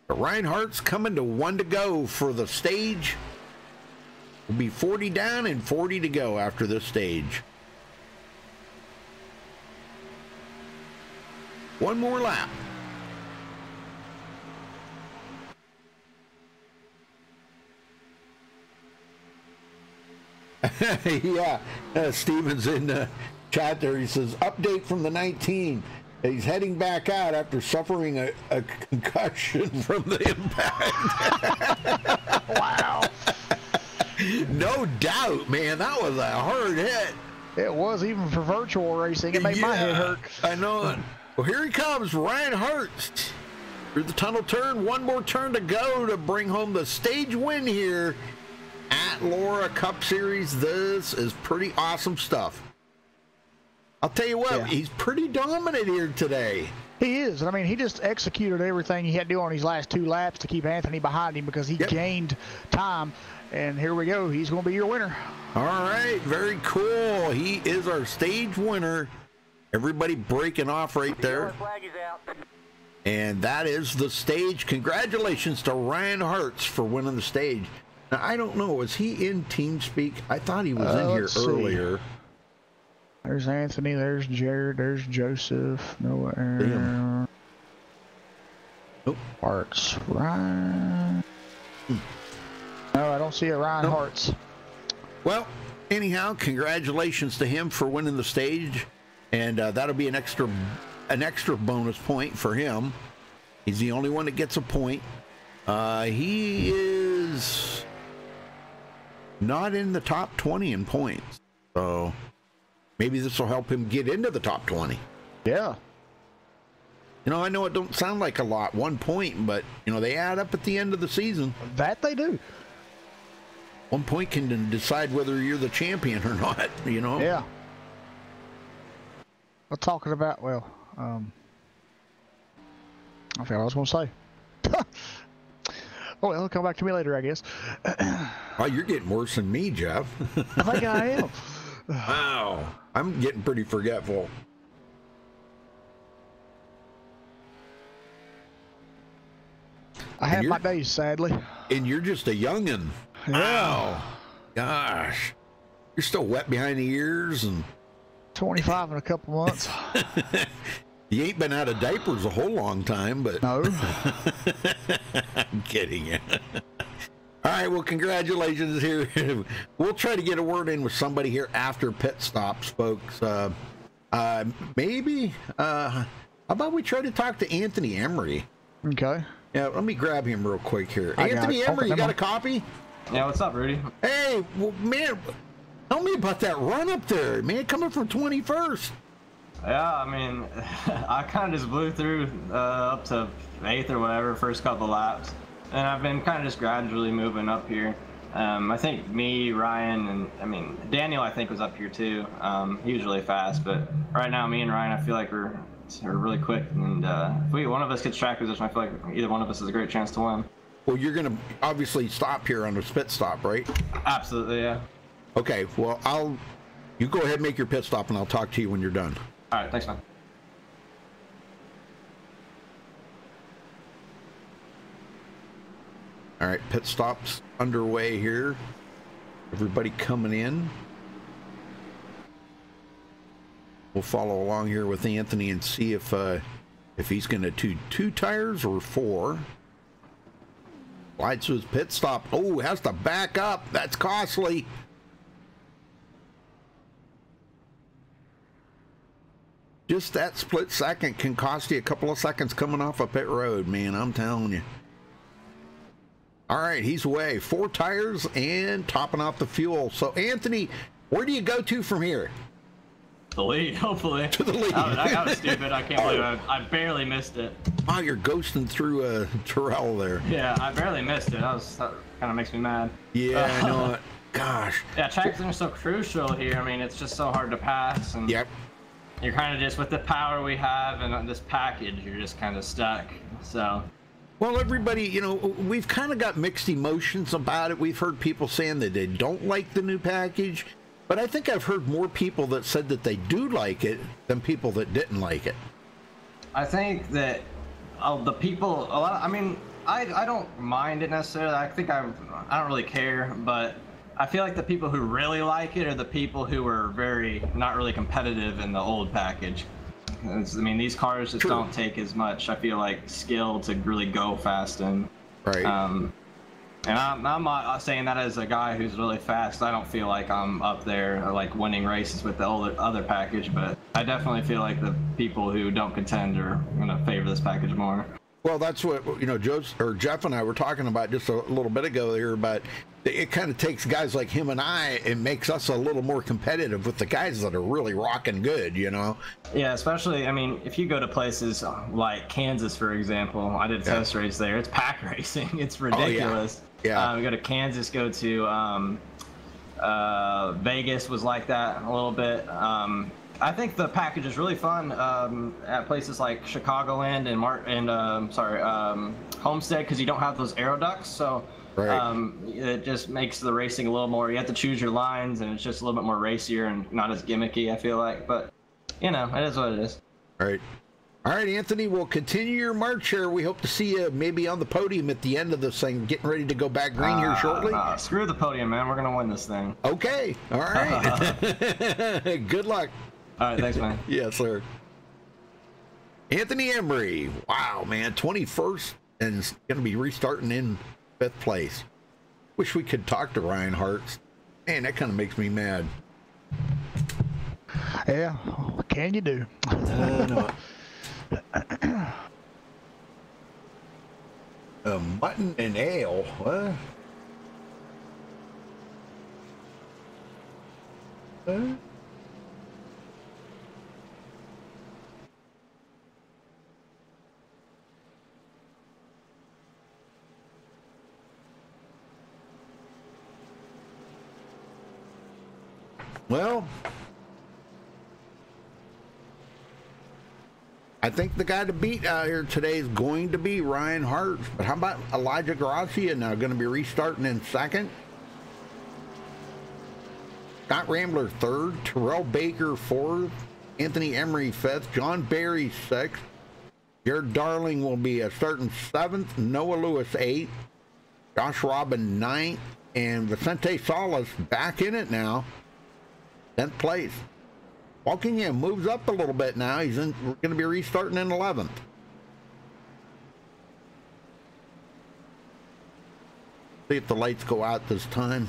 But Ryan Hart's coming to 1 to go for the stage. Will be 40 down and 40 to go after this stage. 1 more lap. Yeah, Steven's in the chat there. He says, update from the 19. He's heading back out after suffering a concussion from the impact. Wow. No doubt, man. That was a hard hit. It was, even for virtual racing. It made my head hurt. I know it. Well, here he comes, Ryan Hartz. Through the tunnel turn. One more turn to go to bring home the stage win here at Laura Cup Series. This is pretty awesome stuff. I'll tell you what, he's pretty dominant here today. He is. I mean, he just executed everything he had to do on these last 2 laps to keep Anthony behind him because he gained time. And here we go. He's going to be your winner. All right. Very cool. He is our stage winner. Everybody breaking off right there. And that is the stage. Congratulations to Ryan Hartz for winning the stage. Now, I don't know. Was he in TeamSpeak? I thought he was in here earlier. There's Anthony, there's Jared, there's Joseph, Noah, Nope. Hartz, Ryan. No, I don't see a Ryan Hartz. Well, anyhow, congratulations to him for winning the stage, and that'll be an extra bonus point for him. He's the only one that gets a point. He is not in the top 20 in points, so maybe this will help him get into the top 20. Yeah. You know, I know it don't sound like a lot, 1 point, but, you know, they add up at the end of the season. That they do. 1 point can decide whether you're the champion or not, you know? Yeah. We're talking about, well, I forgot what I was going to say. Oh, well, it'll come back to me later, I guess. Oh, you're getting worse than me, Jeff. I think I am. Wow. I'm getting pretty forgetful. I have my days, sadly. And you're just a youngin'. Yeah. Wow. Gosh. You're still wet behind the ears and 25 in a couple months. You ain't been out of diapers a whole long time, but no. I'm kidding you. All right, well, congratulations here. We'll try to get a word in with somebody here after pit stops, folks. Maybe, how about we try to talk to Anthony Emery? Okay. Yeah, let me grab him real quick here. Anthony Emery, you got a copy? Yeah, what's up, Rudy? Hey, well, man, tell me about that run up there, man, coming from 21st. Yeah, I mean, I kind of just blew through up to 8th or whatever, first couple laps. And I've been kind of just gradually moving up here. I think me, Ryan, and I mean, Daniel, I think was up here too. He was really fast, but right now, me and Ryan, I feel like we're really quick. And if one of us gets track position, I feel like either one of us has a great chance to win. Well, you're going to obviously stop here on the pit stop, right? Absolutely, yeah. Okay, well, you go ahead and make your pit stop, and I'll talk to you when you're done. All right, thanks, man. All right, pit stop's underway here. Everybody coming in. We'll follow along here with Anthony and see if he's going to do 2 tires or 4. Slides to his pit stop. Oh, has to back up. That's costly. Just that split second can cost you a couple of seconds coming off a pit road, man. I'm telling you. All right, he's away. 4 tires and topping off the fuel. So, Anthony, where do you go to from here? The lead, hopefully. To the lead. That was stupid. I can't believe I barely missed it. Wow, you're ghosting through Terrell there. Yeah, I barely missed it. That kind of makes me mad. Yeah, I know it. Gosh. Yeah, tracking is so crucial here. I mean, it's just so hard to pass. And yep. You're kind of just, with the power we have and on this package, you're just kind of stuck. So. Well, everybody, you know, we've kind of got mixed emotions about it. We've heard people saying that they don't like the new package, but I think I've heard more people that said that they do like it than people that didn't like it. I think that the people, I mean, I don't mind it necessarily. I think I don't really care, but I feel like the people who really like it are the people who are not really competitive in the old package. I mean, these cars just don't take as much, I feel like, skill to really go fast in. Right. And I'm not saying that as a guy who's really fast. I don't feel like I'm up there like winning races with the other package, but I definitely feel like the people who don't contend are going to favor this package more. Well, that's what, you know, Jeff and I were talking about just a little bit ago there, but it kind of takes guys like him and I, it makes us a little more competitive with the guys that are really rocking good, you know? Yeah, especially, I mean, if you go to places like Kansas, for example, I did a test race there. It's pack racing. It's ridiculous. Oh, yeah. We go to Kansas, go to Vegas was like that a little bit. I think the package is really fun at places like Chicagoland and Homestead, because you don't have those aero ducts, so it just makes the racing a little more. You have to choose your lines, and it's just a little bit more racier and not as gimmicky, I feel like. But you know, it is what it is. All right, Anthony, we'll continue your march here. We hope to see you maybe on the podium at the end of this thing, getting ready to go back green here shortly. Screw the podium, man. We're gonna win this thing. Okay. All right. Good luck. All right, thanks, man. Yes, sir. Anthony Emery. Wow, man. 21st and is going to be restarting in 5th place. Wish we could talk to Ryan Hart. Man, that kind of makes me mad. Yeah, what can you do? No. Mutton and ale. What? Well, I think the guy to beat out here today is going to be Ryan Hart. But how about Elijah Gracia now going to be restarting in 2nd? Scott Rambler 3rd, Terrell Baker 4th, Anthony Emery 5th, John Barry 6th, Jared Darling will be starting 7th, Noah Lewis 8th, Josh Robin 9th, and Vicente Salas back in it now, 10th place. Walkingham moves up a little bit now. We're going to be restarting in 11th. See if the lights go out this time.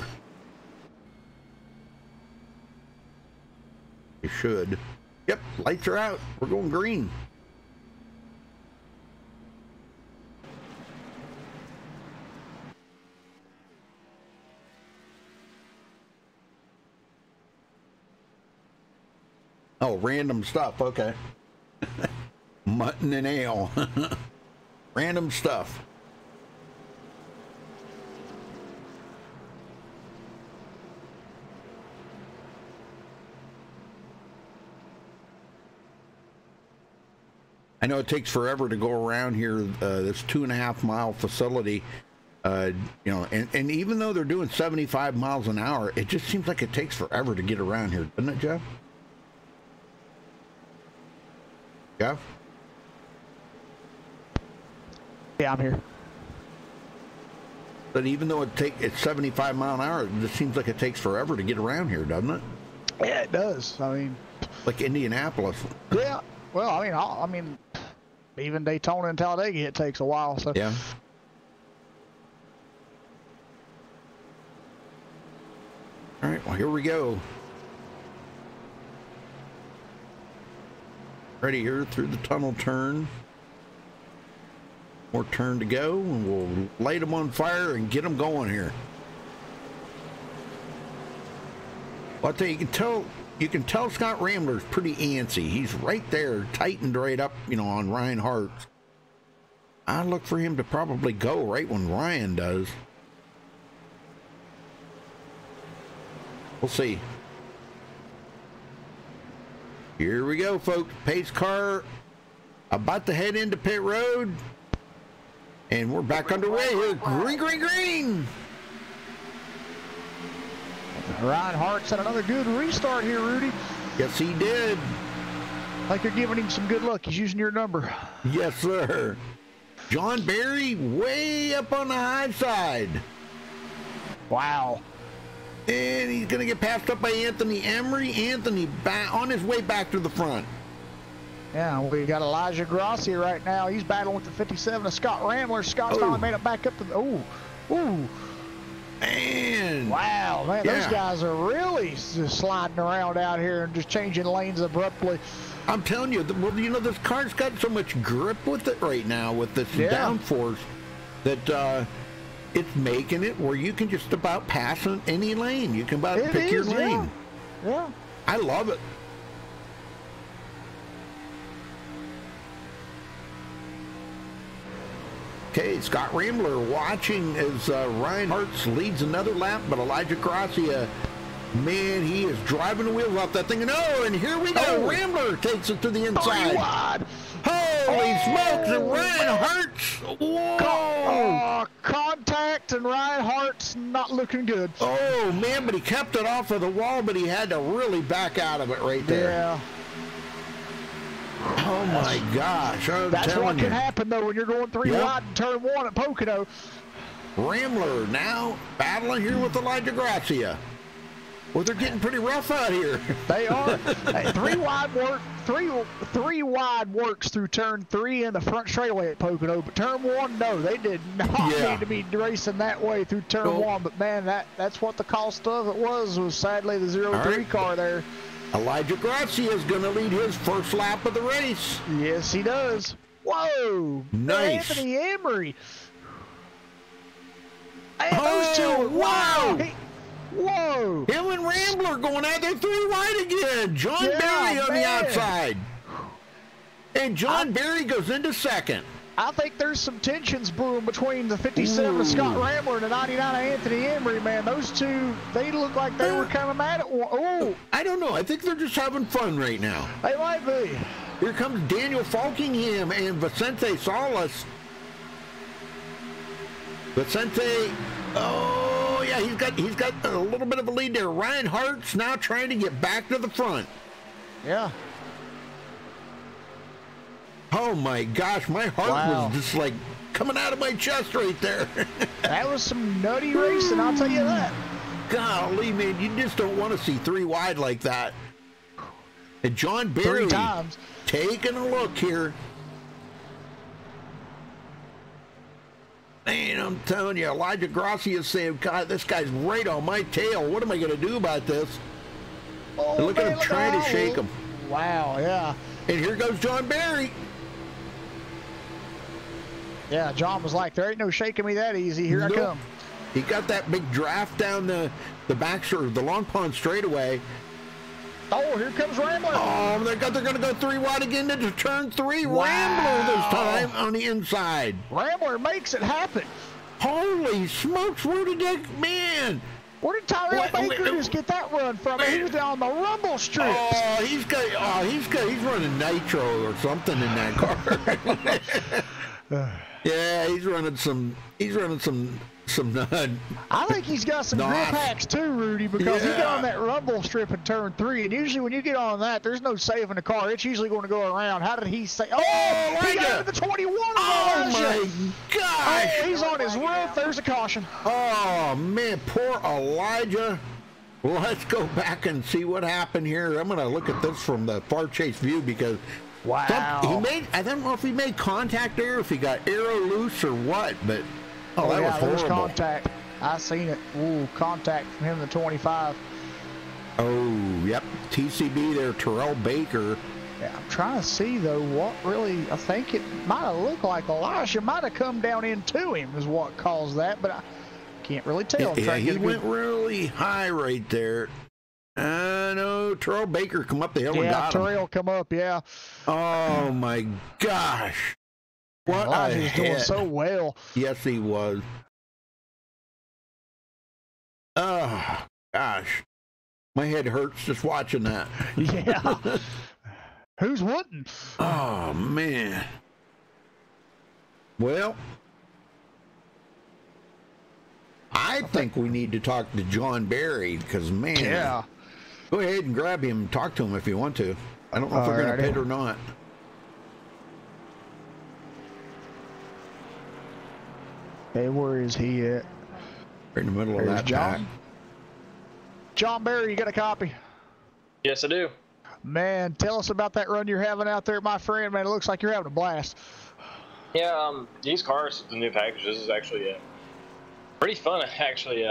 They should. Yep, lights are out. We're going green. Oh, random stuff. Okay. Mutton and ale. Random stuff. I know it takes forever to go around here, this 2.5 mile facility, you know, and even though they're doing 75 miles an hour, it just seems like it takes forever to get around here, doesn't it, Jeff? Jeff? Yeah, I'm here. But even though it's 75 mile an hour, it just seems like it takes forever to get around here, doesn't it? Yeah, it does. I mean, like Indianapolis. Yeah. Well, I mean, even Daytona and Talladega, it takes a while. So yeah. All right. Well, here we go. Ready here through the tunnel turn. More turn to go, and we'll light them on fire and get them going here. Well, I'll tell you, you can tell Scott Rambler's pretty antsy. He's right there, tightened right up, you know, on Ryan Hart. I look for him to probably go right when Ryan does. We'll see. Here we go, folks. Pace car about to head into pit road. And we're back underway here. Green, green, green. Ryan Hart set another good restart here, Rudy. Yes, he did. Like you're giving him some good luck. He's using your number. Yes, sir. John Barry way up on the high side. Wow. And he's going to get passed up by Anthony Emery. Anthony back on his way back to the front. Yeah, we got Elijah Gracia right now. He's battling with the 57 of Scott Rambler. Scott's finally made it back up to the... Oh, Ooh. Man. Wow, man, Yeah. those guys are really just sliding around out here and just changing lanes abruptly. I'm telling you, well, you know, this car's got so much grip with it right now with this downforce that it's making it where you can just about pass in any lane. You can about pick your lane. Yeah. I love it. Okay, Scott Rambler watching as Ryan Hartz leads another lap, but Elijah Gracia, man, he is driving the wheels off that thing. And here we go. Rambler takes it to the inside. Wide. Holy smokes, and Ryan Hartz. Whoa. Contact, and Ryan Hart's not looking good. Oh, man, but he kept it off of the wall, but he had to really back out of it right there. Yeah. Oh, my gosh. That's what can happen, though, when you're going 3 wide in turn 1 at Pocono. Rambler now battling here with Elijah Gracia. Well, they're getting pretty rough out here. They are. Hey, 3 wide work. Three wide works through turn 3 in the front straightaway at Pocono, but turn 1, no, they did not need to be racing that way through turn 1. But man, that's what the cost of it was sadly the 0-3 car there. Elijah Gracia is going to lead his first lap of the race. Yes, he does. Whoa! Nice. Anthony Emery. And those two. Wow! Whoa! Him and Rambler going out there 3 wide again. John Berry on the outside. And John Berry goes into second. I think there's some tensions brewing between the 57 of Scott Rambler and the 99 of Anthony Emery, man. Those two, they look like they were kind of mad at one. Oh! I don't know. I think they're just having fun right now. They might be. Here comes Daniel Falkingham and Vicente Salas. Vicente, oh yeah, he's got a little bit of a lead there. Ryan Hart's now trying to get back to the front. Yeah. Oh my gosh, my heart was just like coming out of my chest right there. That was some nutty racing, I'll tell you that. Golly, man, you just don't want to see 3 wide like that. And John Berry 3 times taking a look here. Man, I'm telling you, Elijah Gracia is saying, God, this guy's right on my tail. What am I going to do about this? Oh, and look at him trying to shake him. Wow, yeah. And here goes John Berry. Yeah, John was like, there ain't no shaking me that easy. Here I come. He got that big draft down the back shore, the Long Pond straightaway. Oh, here comes Rambler. Oh, they're going to go 3 wide again into turn 3. Wow. Rambler this time on the inside. Rambler makes it happen. Holy smokes, where did that, man? Where did Tyrell Baker just get that run from? He was down the rumble strip. Oh, he's running nitro or something in that car. Yeah, he's running some I think he's got some grip hacks too, Rudy, because he got on that rumble strip in turn 3, and usually when you get on that, there's no saving the car. It's usually going to go around. How did he say? Oh, he got into the 21. Oh my gosh! Oh, he's on his roof. There's a caution. Oh man, poor Elijah. Well, let's go back and see what happened here. I'm going to look at this from the far chase view because I don't know if he made contact there, if he got arrow loose or what, but that was horrible. There's contact. I seen it. Ooh, contact from him, the 25. Oh, yep. TCB there, Terrell Baker. Yeah, I'm trying to see, though, what really, I think it might have looked like Elijah might have come down into him is what caused that, but I can't really tell. Yeah, he went really high right there. I know Terrell Baker come up the hill and got him. Yeah, Terrell come up, yeah. Oh, my gosh. What Elijah was doing so well. Yes, he was. Oh, gosh. My head hurts just watching that. Yeah. Who's wouldn't? Oh, man. Well, I think we need to talk to John Berry because, man. Yeah. Go ahead and grab him and talk to him if you want to. I don't know if we're going to pit or not. Hey, where is he at? Right in the middle of that pack. John Berry, you got a copy? Yes, I do. Man, tell us about that run you're having out there, my friend. Man, it looks like you're having a blast. Yeah, these cars, the new package, this is actually a Pretty fun, actually.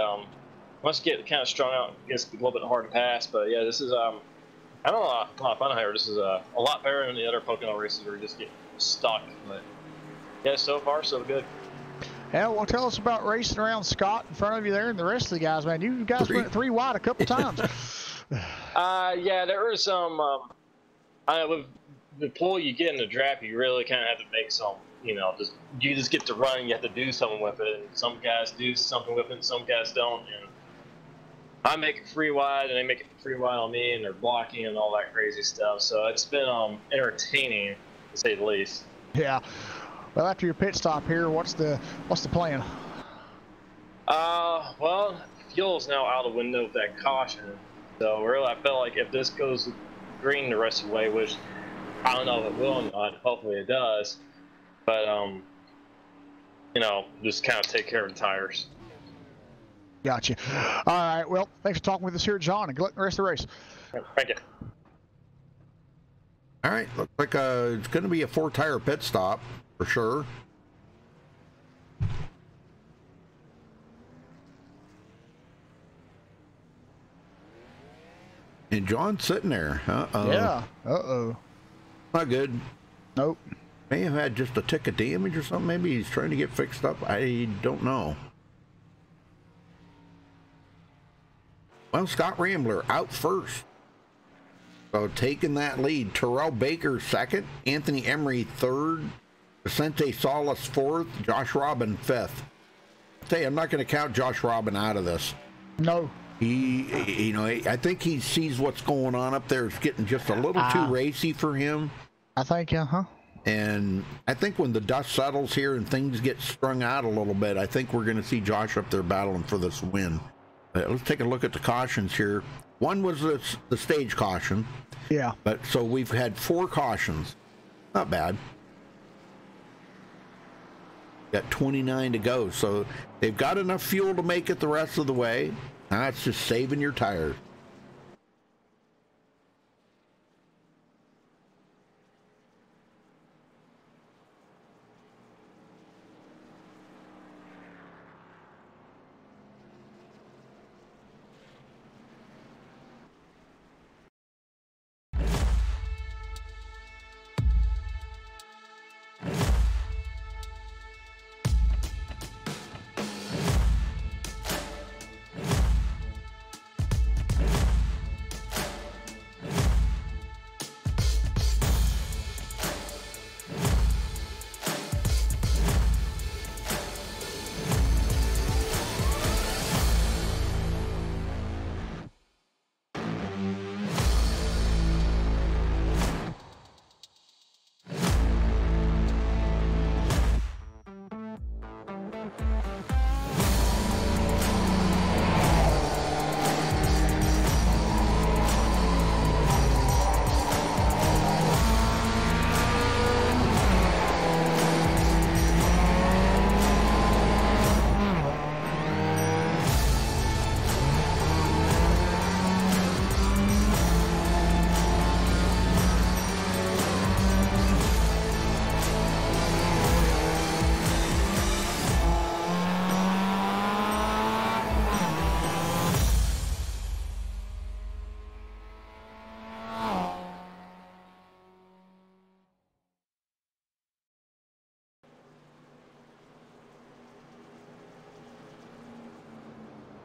Once you get kind of strung out, it gets a little bit hard to pass. But yeah, this is I don't know, a lot of fun here. This is a lot better than the other Pocono races where you just get stuck. But yeah, so far so good. Yeah, well, tell us about racing around Scott in front of you there and the rest of the guys, man. You guys went 3 wide a couple times. Yeah, there was some. With the pull you get in the draft, you really kind of have to make some. You know, you just get to run and you have to do something with it. And some guys do something with it, and some guys don't. And I make it 3 wide, and they make it 3 wide on me, and they're blocking and all that crazy stuff. So it's been entertaining, to say the least. Yeah. Well, after your pit stop here, what's the plan? Well, fuel's now out the window with that caution. So really, I feel like if this goes green the rest of the way, which I don't know if it will or not, hopefully it does. But you know, just kind of take care of the tires. Gotcha. All right. Well, thanks for talking with us here, John, and good luck in the rest of the race. Thank you. All right. Looks like it's going to be a 4-tire pit stop for sure. And John's sitting there. Uh-oh. Yeah. Uh-oh. Not good. Nope. May have had just a tick of damage or something. Maybe he's trying to get fixed up. I don't know. Well, Scott Rambler out first. So taking that lead. Terrell Baker second. Anthony Emery third. Vicente Salas fourth. Josh Robin fifth. I'll tell you, I'm not going to count Josh Robin out of this. No. He, you know, I think he sees what's going on up there. It's getting just a little too racy for him. I think, And I think when the dust settles here and things get strung out a little bit, I think we're going to see Josh up there battling for this win. Let's take a look at the cautions here. One was the stage caution. Yeah. But so we've had 4 cautions. Not bad. Got 29 to go. So they've got enough fuel to make it the rest of the way. Now it's just saving your tires.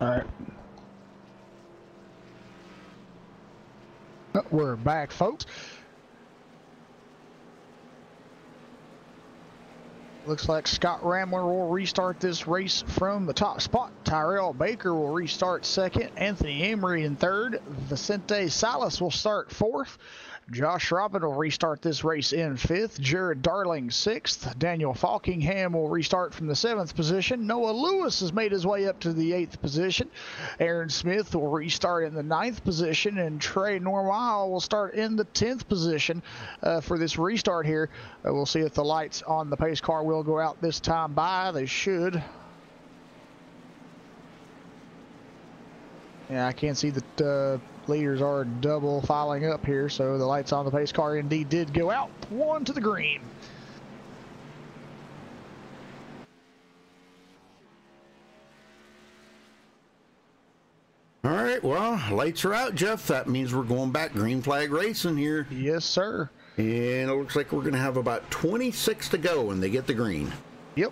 All right. We're back, folks. Looks like Scott Rambler will restart this race from the top spot. Tyrell Baker will restart second. Anthony Emery in third. Vicente Salas will start fourth. Josh Robin will restart this race in fifth. Jared Darling sixth. Daniel Falkingham will restart from the 7th position. Noah Lewis has made his way up to the 8th position. Aaron Smith will restart in the 9th position, and Trey Normal will start in the 10th position for this restart here. We'll see if the lights on the pace car will go out this time by. They should. Yeah, I can't see that leaders are double filing up here, so the lights on the pace car indeed did go out. 1 to the green. All right, well, lights are out, Jeff. That means we're going back green flag racing here. Yes, sir. And it looks like we're going to have about 26 to go when they get the green. Yep.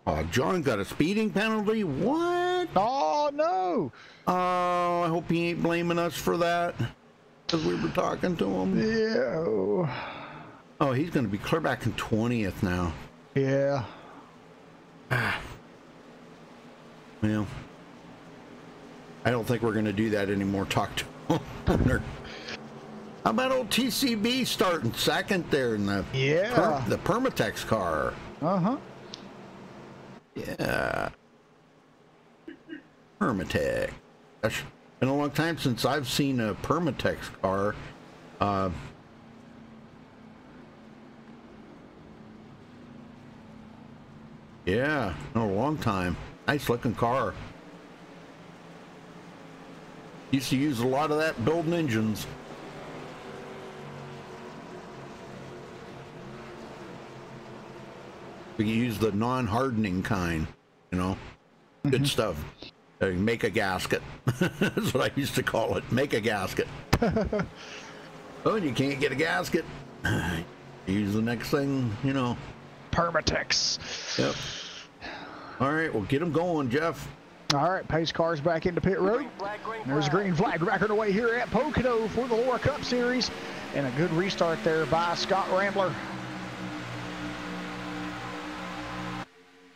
Oh, John got a speeding penalty? What? Oh, no. Oh, I hope he ain't blaming us for that. Because we were talking to him. Yeah. Oh, he's going to be clear back in 20th now. Yeah. Well, I don't think we're going to do that anymore. Talk to owner. How about old TCB starting second there in the the Permatex car? Uh-huh. Yeah. Permatex. Gosh, been a long time since I've seen a Permatex car. Yeah, been a long time. Nice looking car. Used to use a lot of that building engines. We use the non-hardening kind, you know. Good stuff. Make a gasket. That's what I used to call it. Make a gasket. Oh, and you can't get a gasket. Use the next thing, you know. Permatex. Yep. All right, well, get them going, Jeff. All right, pace cars back into pit road. There's a green flag back on the way here at Pocono for the Laura Cup Series. And a good restart there by Scott Rambler.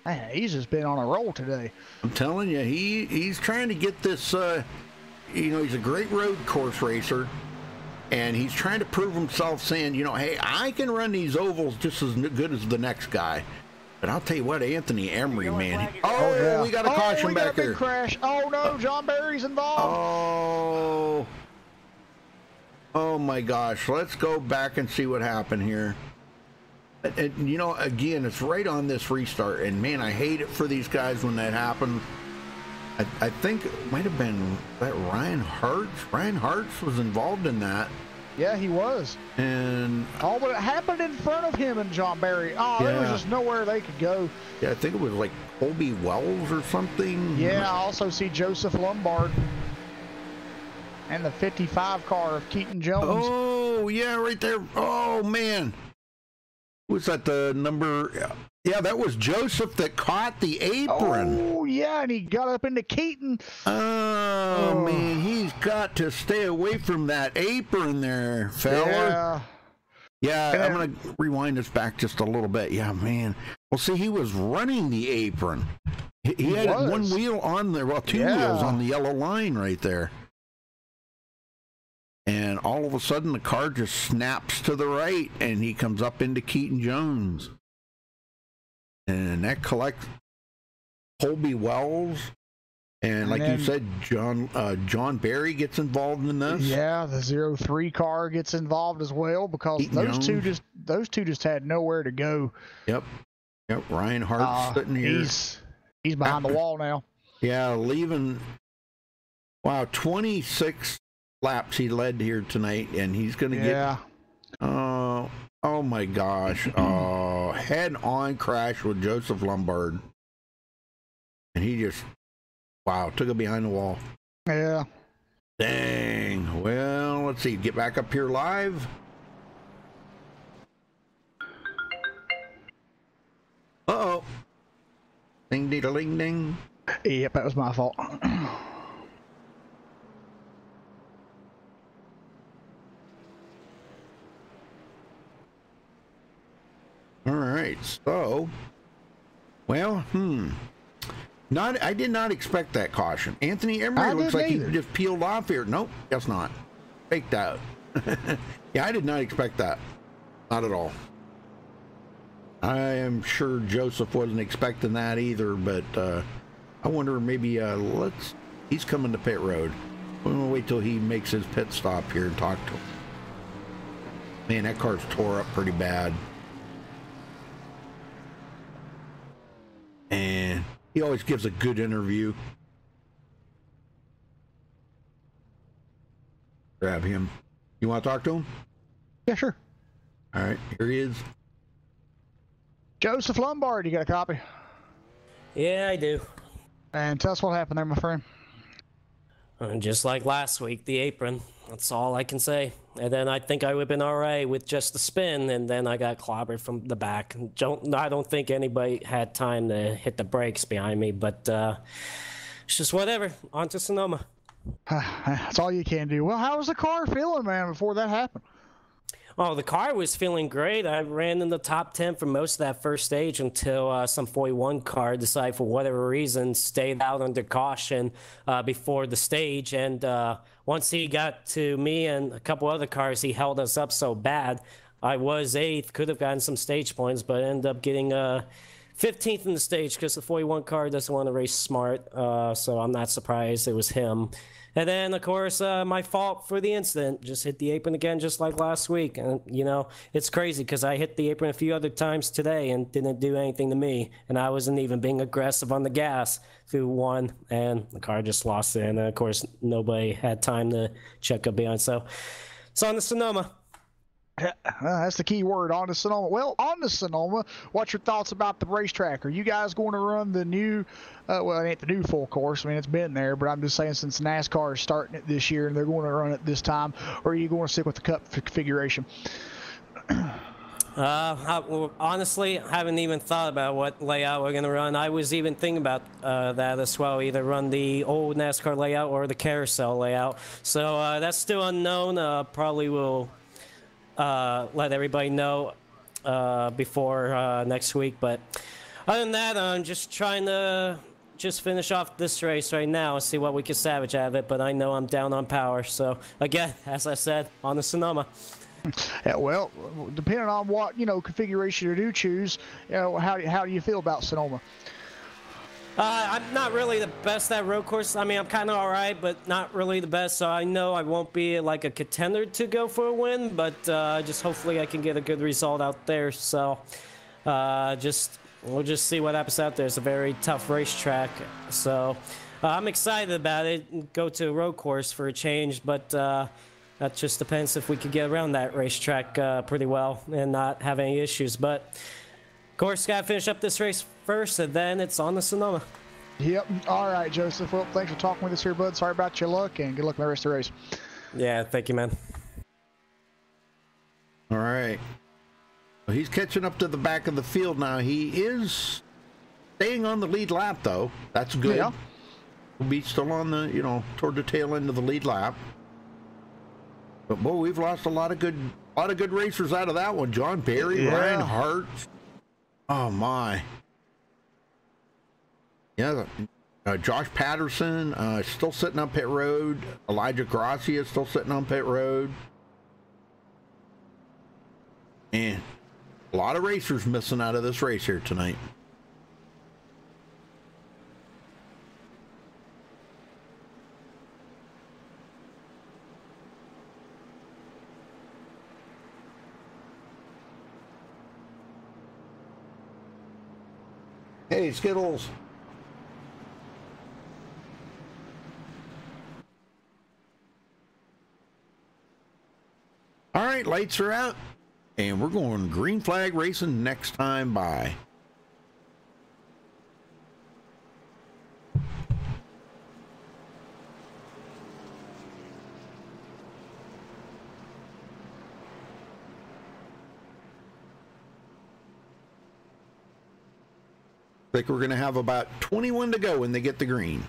Man, he's just been on a roll today. I'm telling you, he's trying to get this, you know, he's a great road course racer. And he's trying to prove himself saying, you know, hey, I can run these ovals just as good as the next guy. But I'll tell you what, Anthony Emery, man. Yeah. We got a caution back there. here. Crash. Oh, no, John Barry's involved. Oh, my gosh. Let's go back and see what happened here. And, you know, again, it's right on this restart. And, man, I hate it for these guys when that happens. I think it might have been that Ryan Hartz. Ryan Hartz was involved in that. Yeah, he was. And but it happened in front of him and John Barry. Oh, there was just nowhere they could go. Yeah, I think it was like Colby Wells or something. Yeah, I also see Joseph Lombard and the 55 car of Keaton Jones. Oh, yeah, right there. Oh, man. Was that the number? Yeah, that was Joseph that caught the apron. Oh, yeah, and he got up into Keaton. Oh, man, he's got to stay away from that apron there, fella. Yeah, I'm going to rewind this back just a little bit. Yeah, man. Well, see, he was running the apron. He had one wheel on there, well, two wheels on the yellow line right there. And all of a sudden, the car just snaps to the right, and he comes up into Keaton Jones. And that collects Colby Wells. And like you said, John Barry gets involved in this. Yeah, the 03 car gets involved as well because Keaton Jones. those two just had nowhere to go. Yep. Ryan Hart's sitting here. He's behind the wall now. Yeah, leaving. Wow, 26 laps he led here tonight, and he's going to get. Oh my gosh! Head-on crash with Joseph Lombard, and he just took it behind the wall. Yeah. Dang. Well, let's see. Get back up here live. Uh-oh. Ding, ding, ding, ding. Yep, that was my fault. All right, so, well, I did not expect that caution. Anthony Emery looks like he just peeled off here. Nope, guess not. Faked out. Yeah, I did not expect that. Not at all. I am sure Joseph wasn't expecting that either, but I wonder maybe he's coming to pit road. We'll wait till he makes his pit stop here and talk to him. Man, that car's tore up pretty bad. And he always gives a good interview. Grab him. You want to talk to him? Yeah, sure. All right, here he is. Joseph Lombard, you got a copy? Yeah, I do. And tell us what happened there, my friend. Just like last week, the apron. That's all I can say. And then I think I would have been all right with just the spin, and then I got clobbered from the back. I don't think anybody had time to hit the brakes behind me, but it's just whatever. On to Sonoma. That's all you can do. Well, how was the car feeling, man, before that happened? Oh, the car was feeling great. I ran in the top 10 for most of that first stage until some 41 car decided, for whatever reason, stayed out under caution before the stage. And once he got to me and a couple other cars, he held us up so bad. I was 8th, could have gotten some stage points, but ended up getting 15th in the stage because the 41 car doesn't want to race smart. So I'm not surprised it was him. And then, of course, my fault for the incident. Just hit the apron again, just like last week. And, you know, it's crazy because I hit the apron a few other times today and didn't do anything to me. And I wasn't even being aggressive on the gas through one. And the car just lost it. And, of course, nobody had time to check up beyond. So it's on to Sonoma. That's the key word, on to Sonoma. Well, on to Sonoma, what's your thoughts about the racetrack? Are you guys going to run the new, well, it ain't the new full course. I mean, it's been there, but I'm just saying since NASCAR is starting it this year and they're going to run it this time, or are you going to stick with the Cup configuration? Honestly, I haven't even thought about what layout we're going to run. I was even thinking about that as well, either run the old NASCAR layout or the carousel layout. So that's still unknown. Probably will let everybody know before next week. But other than that, I'm just trying to finish off this race right now and see what we can salvage out of it. But I know I'm down on power. So, again, as I said, on the Sonoma. Yeah, well, depending on what, configuration you do choose, how do you feel about Sonoma? I'm not really the best at road course. I mean, I'm kind of all right, but not really the best. So I know I won't be like a contender to go for a win, but just hopefully I can get a good result out there. So we'll just see what happens out there. It's a very tough racetrack. So I'm excited about it. Go to a road course for a change, but that just depends if we could get around that racetrack pretty well and not have any issues. But of course, got to finish up this race first, and then it's on the Sonoma. Yep. All right, Joseph. Well, thanks for talking with us here, bud. Sorry about your luck, and good luck in the rest of the race. Yeah, thank you, man. All right. Well, he's catching up to the back of the field now. He is staying on the lead lap, though. That's good. Yeah. We'll be still on the, toward the tail end of the lead lap. But boy, we've lost a lot of good racers out of that one. John Barry, yeah. Ryan Hart. Oh my. Yeah, Josh Patterson still sitting on pit road. Elijah Gracia still sitting on pit road. And a lot of racers missing out of this race here tonight. Hey, Skittles. All right, lights are out, and we're going green flag racing next time by. I think we're going to have about 21 to go when they get the green.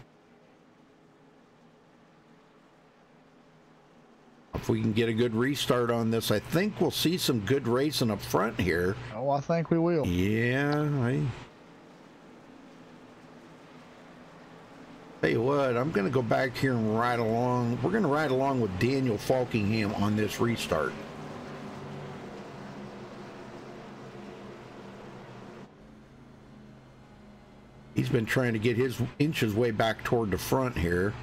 If we can get a good restart on this, I think we'll see some good racing up front here. Oh, I think we will. Yeah, tell you what, I'm going to go back here and ride along. We're going to ride along with Daniel Falkingham on this restart. He's been trying to get inch his way back toward the front here.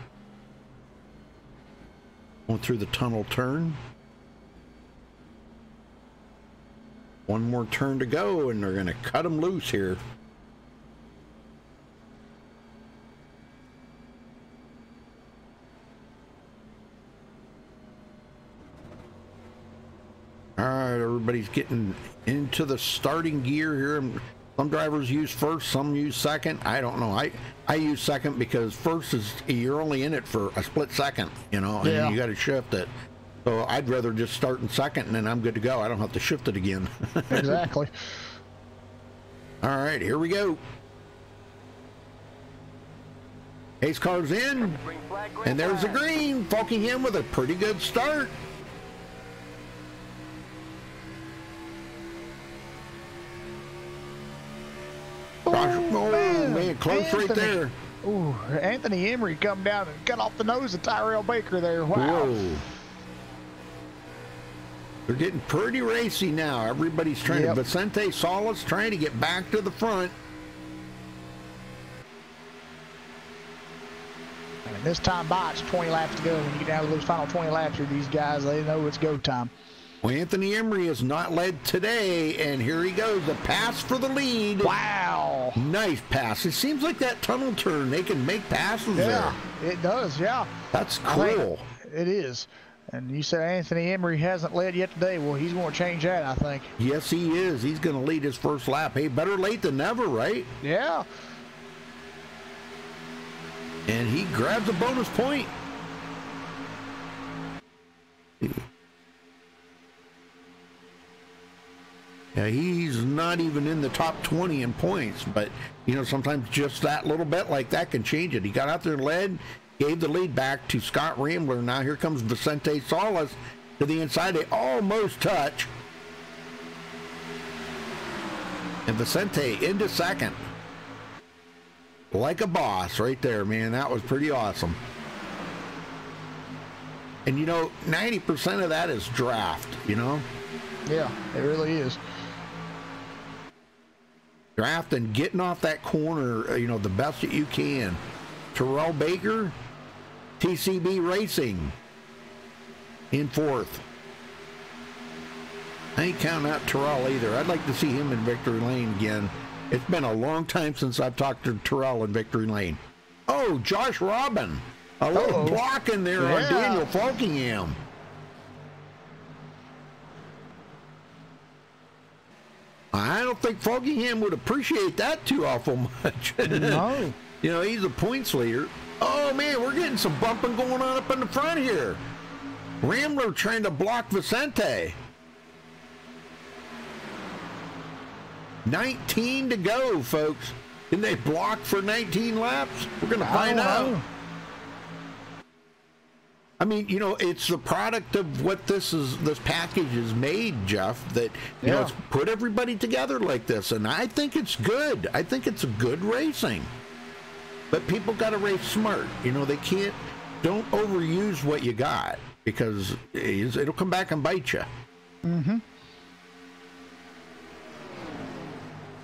Going through the tunnel turn. One more turn to go, and they're going to cut him loose here. All right, everybody. everybody's getting into the starting gear here. Some drivers use first, some use second. I don't know. I use second because first is you're only in it for a split second, you know, and Yeah. you got to shift it. So I'd rather just start in second and then I'm good to go. I don't have to shift it again. Exactly. All right, here we go. Ace car's in, and there's the green. Falkingham with a pretty good start. Oh, man, close Anthony. right there. Ooh, Anthony Emery come down and cut off the nose of Tyrell Baker there. Wow. Whoa. They're getting pretty racy now. Everybody's trying to. Vicente Salas trying to get back to the front. And this time by, it's 20 laps to go. When you get down to those final 20 laps with these guys, they know it's go time. Well, Anthony Emery has not led today, and here he goes. The pass for the lead. Wow. Nice pass. It seems like that tunnel turn, they can make passes there. Yeah, it does, yeah. That's cool. It is. And you said Anthony Emery hasn't led yet today. Well, he's going to change that, I think. Yes, he is. He's going to lead his first lap. Hey, better late than never, right? Yeah. And he grabs a bonus point. Yeah, he's not even in the top 20 in points, but, you know, sometimes just that little bit like that can change it. He got out there and led, gave the lead back to Scott Rambler. Now here comes Vicente Salas to the inside. They almost touch. And Vicente into second. Like a boss right there, man. That was pretty awesome. And, you know, 90% of that is draft, you know? Yeah, it really is. Draft and getting off that corner, you know, the best that you can. Terrell Baker, TCB Racing in fourth. I ain't counting out Terrell either. I'd like to see him in victory lane again. It's been a long time since I've talked to Terrell in victory lane. Oh, Josh Robin. A little block in there on Daniel Falkingham. I don't think Falkingham would appreciate that too awful much. No. You know, he's a points leader. Oh, man, we're getting some bumping going on up in the front here. Rambler trying to block Vicente. 19 to go, folks. Can they block for 19 laps? We're going to find out. I mean, you know, it's the product of what this package is made, Jeff, that, you know, it's put everybody together like this. And I think it's good. I think it's a good racing. But people got to race smart. You know, don't overuse what you got because it'll come back and bite you. Mm-hmm.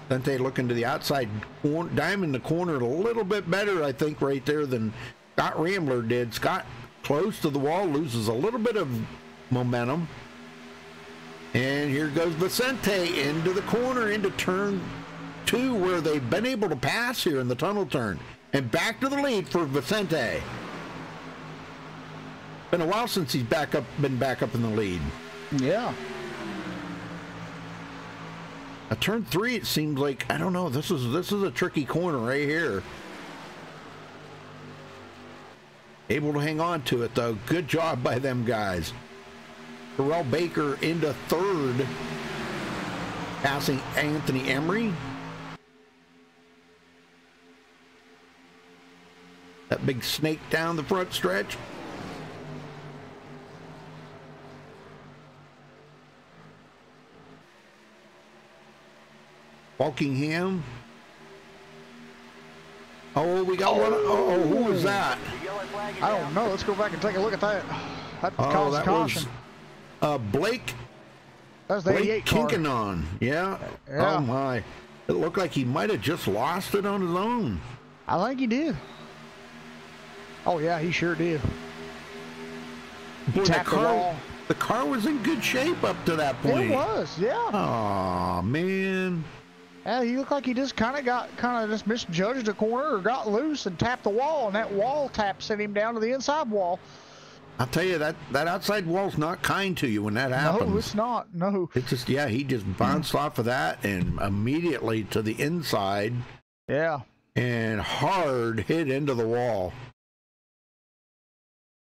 Dante looking to the outside, diming the corner a little bit better, I think, right there than Scott Rambler did. Scott close to the wall, loses a little bit of momentum. And here goes Vicente into the corner, into turn 2, where they've been able to pass here in the tunnel turn. And back to the lead for Vicente. Been a while since he's been back up in the lead. Yeah. Turn 3, it seems like, I don't know, this is a tricky corner right here. Able to hang on to it, though. Good job by them guys. Terrell Baker into third, passing Anthony Emery. That big snake down the front stretch. Falkingham. Oh, we got one. Oh, who was that? I don't know. Let's go back and take a look at that. That caused caution. Was Blake. That's the 88 car. Kinkanon. Yeah. Oh my! It looked like he might have just lost it on his own. I think he did. Oh yeah, he sure did. Boy, the car was in good shape up to that point. It was, yeah. Oh man. Yeah, he looked like he just kind of just misjudged the corner or got loose and tapped the wall, and that wall tap sent him down to the inside wall. I'll tell you, that outside wall's not kind to you when that happens. No, it's not. No. It's just, yeah, he just bounced off of that and immediately to the inside. Yeah. And hard hit into the wall.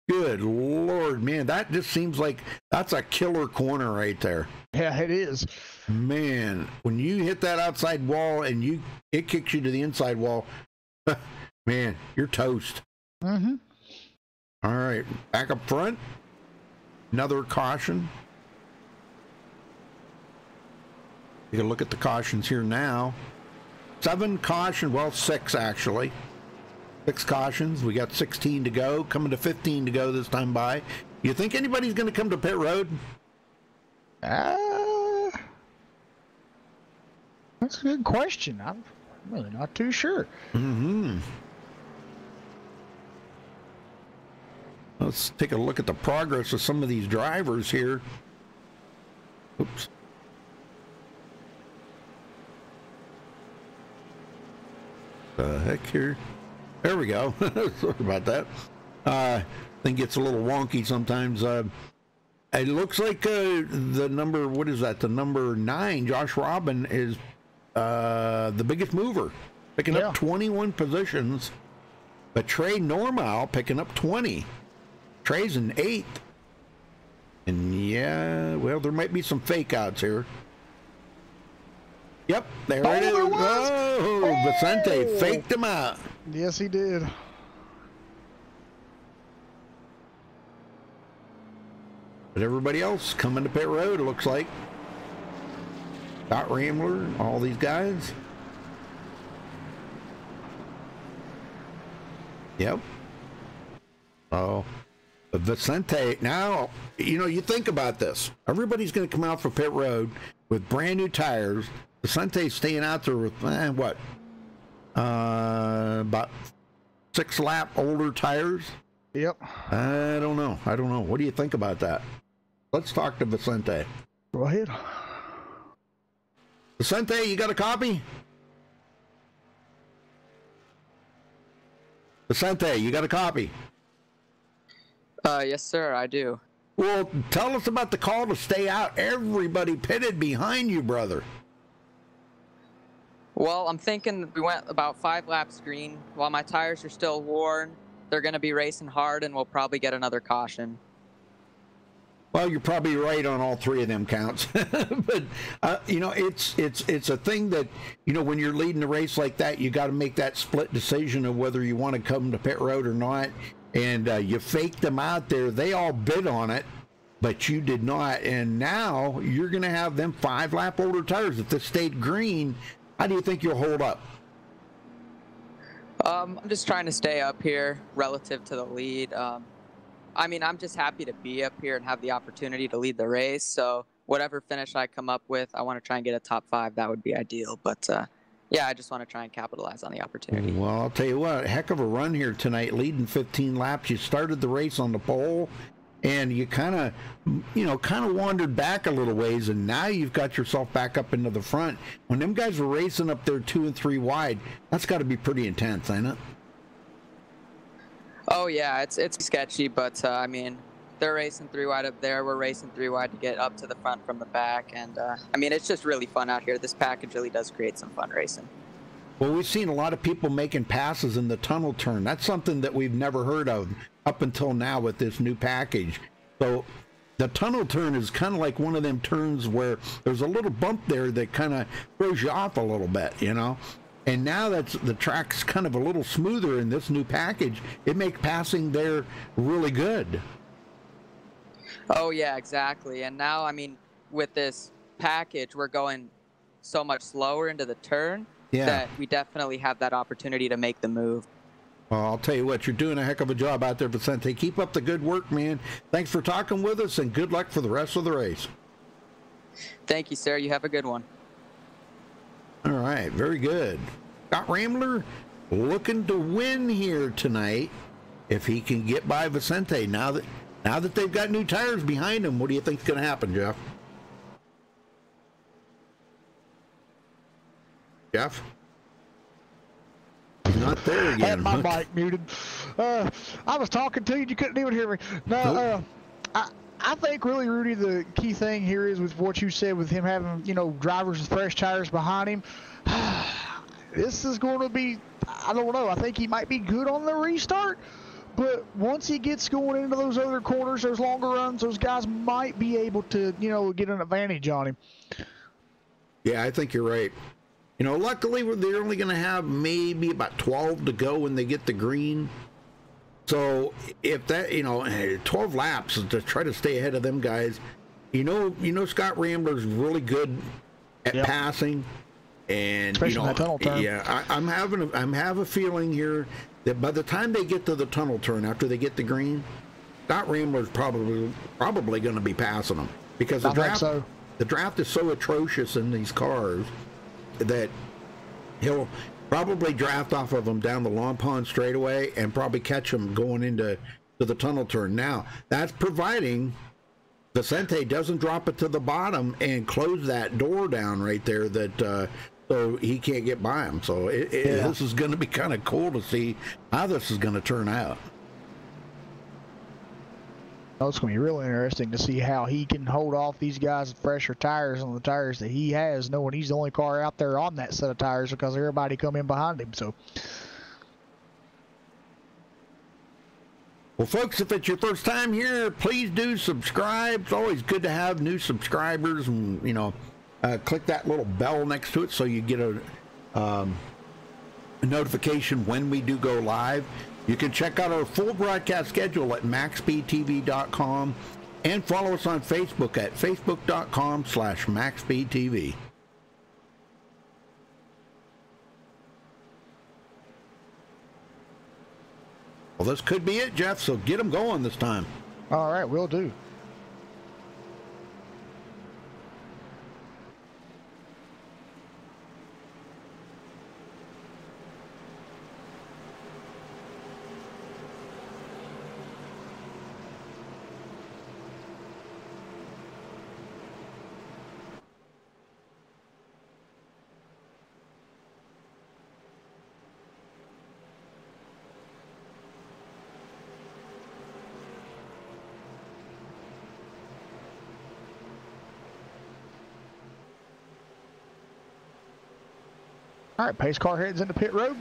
Good Lord, man, that just seems like that's a killer corner right there. Yeah, it is. Man, when you hit that outside wall and it kicks you to the inside wall, man, you're toast. Mm-hmm. All right, back up front. Another caution. You can look at the cautions here now. 7 caution, well, 6 actually. 6 cautions. We got 16 to go, coming to 15 to go this time by. You think anybody's going to come to pit road? That's a good question. I'm really not too sure. Mm-hmm. Let's take a look at the progress of some of these drivers here. Oops. The heck here? There we go. Sorry about that. Thing gets a little wonky sometimes. It looks like the number, what is that? The number 9, Josh Robin, is the biggest mover, picking up 21 positions. But Trey Normal picking up 20. Trey's in 8th. And yeah, well, there might be some fake outs here. Yep, there it is. Oh, Vicente faked him out. Yes, he did. But everybody else coming to pit road, it looks like. Scott Rambler, all these guys. Yep. Oh, but Vicente, now, you know, you think about this. Everybody's going to come out for pit road with brand new tires. Vicente's staying out there with, what? About 6 lap older tires. Yep. I don't know. What do you think about that? Let's talk to Vicente. Go ahead. Vicente, you got a copy? Vicente, you got a copy? Yes, sir, I do. Well, tell us about the call to stay out. Everybody pitted behind you, brother. Well, I'm thinking we went about 5 laps green. While my tires are still worn, they're going to be racing hard, and we'll probably get another caution. Well, you're probably right on all 3 of them counts. But, you know, it's a thing that, you know, when you're leading a race like that, you got to make that split decision of whether you want to come to pit road or not. And you faked them out there. They all bid on it, but you did not. And now you're going to have them 5 lap older tires. If this stayed green, how do you think you'll hold up? I'm just trying to stay up here relative to the lead. I mean, I'm just happy to be up here and have the opportunity to lead the race. So whatever finish I come up with, I want to try and get a top 5. That would be ideal. But yeah, I just want to try and capitalize on the opportunity. Well, I'll tell you what, heck of a run here tonight, leading 15 laps. You started the race on the pole, and you kind of wandered back a little ways, and now you've got yourself back up into the front. When them guys were racing up there 2 and 3 wide, that's got to be pretty intense, ain't it? Oh yeah, it's sketchy, but I mean, they're racing 3 wide up there. We're racing 3 wide to get up to the front from the back, and I mean, it's just really fun out here. This package really does create some fun racing. Well, we've seen a lot of people making passes in the tunnel turn. That's something that we've never heard of up until now with this new package. So the tunnel turn is kind of like one of them turns where there's a little bump there that kind of throws you off a little bit, you know. And now that the track's kind of a little smoother in this new package, it makes passing there really good. Oh yeah, exactly. And now, I mean, with this package, we're going so much slower into the turn that we definitely have that opportunity to make the move. Well, I'll tell you what, you're doing a heck of a job out there, Vicente. Keep up the good work, man. Thanks for talking with us, and good luck for the rest of the race. Thank you, sir. You have a good one. All right, very good. Scott Rambler looking to win here tonight if he can get by Vicente. Now that they've got new tires behind him, what do you think's going to happen, Jeff? Jeff? He's not there again. Had my mic muted. I was talking to you. You couldn't even hear me. No, nope. I think really, Rudy, the key thing here is with what you said with him having, you know, drivers with fresh tires behind him. This is going to be, I don't know. I think he might be good on the restart. But once he gets going into those other corners, those longer runs, those guys might be able to, you know, get an advantage on him. Yeah, I think you're right. You know, luckily they're only going to have maybe about 12 to go when they get the green. So if that, you know, 12 laps to try to stay ahead of them guys. You know, Scott Rambler's really good at passing, and especially you know, that tunnel turn. Yeah, I'm have a feeling here that by the time they get to the tunnel turn after they get the green, Scott Rambler's probably going to be passing them because the draft is so atrocious in these cars that he'll probably draft off of them down the Long Pond straightaway and probably catch them going into the tunnel turn. Now, that's providing Vicente doesn't drop it to the bottom and close that door down right there that so he can't get by him. So this is going to be kind of cool to see how this is going to turn out. Oh, it's going to be really interesting to see how he can hold off these guys with fresher tires on the tires that he has, knowing he's the only car out there on that set of tires because everybody come in behind him. So, well, folks, if it's your first time here, please do subscribe. It's always good to have new subscribers, and you know, click that little bell next to it so you get a notification when we do go live. You can check out our full broadcast schedule at MaxSpeedTV.com and follow us on Facebook at Facebook.com/MaxSpeedTV. Well, this could be it, Jeff, so get them going this time. All right, will do. All right, pace car heads into pit road.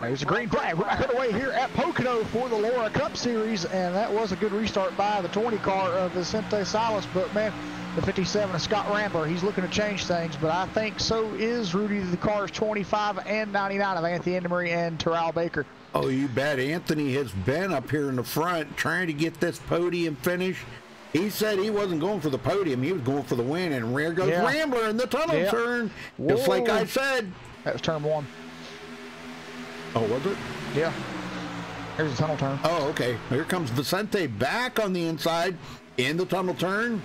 There's a green flag. We're back underway here at Pocono for the Laura Cup Series, and that was a good restart by the 20 car of Vicente Salas. But man, the 57 of Scott Rambler, he's looking to change things. But I think so is Rudy, the cars 25 and 99 of Anthony Emery and Terrell Baker. Oh, you bet. Anthony has been up here in the front trying to get this podium finish. He said he wasn't going for the podium. He was going for the win. And there goes Rambler in the tunnel turn. Just like I said. That was turn one. Oh, was it? Yeah. Here's the tunnel turn. Oh, okay. Here comes Vicente back on the inside in the tunnel turn.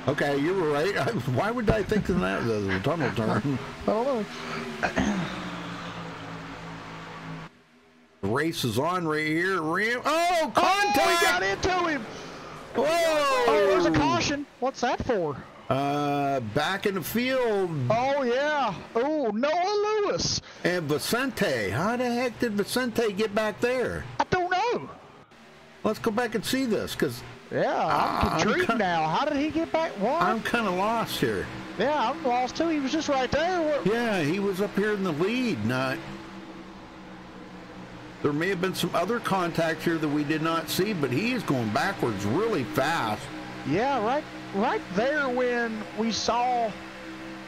Okay, you were right. Why would I think of that? The tunnel turn. I don't know. The race is on right here. Oh, contact! Oh, he got into him. Whoa! Oh, there's a caution. What's that for? Back in the field. Oh, yeah. Oh, Noah Lewis. And Vicente. How the heck did Vicente get back there? I don't know. Let's go back and see this, because... Yeah, I'm intrigued now. How did he get back? What? I'm kind of lost here. Yeah, I'm lost, too. He was just right there. Yeah, he was up here in the lead. Not... There may have been some other contact here that we did not see, but he is going backwards really fast. Yeah, right there when we saw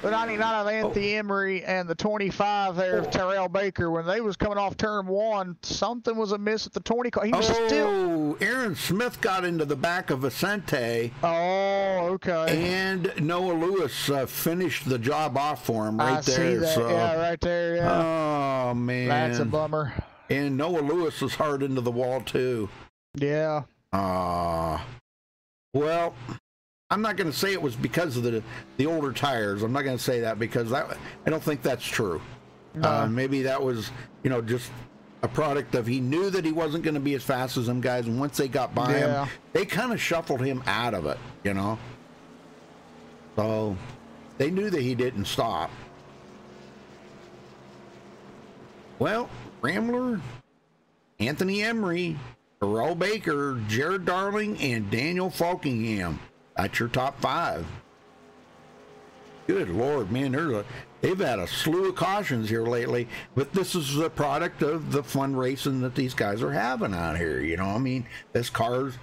the 99 of Anthony Emery and the 25 there of Terrell Baker, when they was coming off turn one, something was amiss at the 20 car. He was still... Aaron Smith got into the back of Vicente. Oh, okay. And Noah Lewis finished the job off for him right there. See that. So, yeah, right there, yeah. Oh, man. That's a bummer. And Noah Lewis was hard into the wall, too. Yeah. Well, I'm not going to say it was because of the older tires. I'm not going to say that because I don't think that's true. No. Maybe that was, just a product of he knew that he wasn't going to be as fast as them guys, and once they got by him, they kind of shuffled him out of it, So they knew that he didn't stop. Well, Rambler, Anthony Emery, Terrell Baker, Jared Darling, and Daniel Falkingham. That's your top 5. Good Lord, man, they've had a slew of cautions here lately, but this is a product of the fun racing that these guys are having out here. You know, I mean, this car's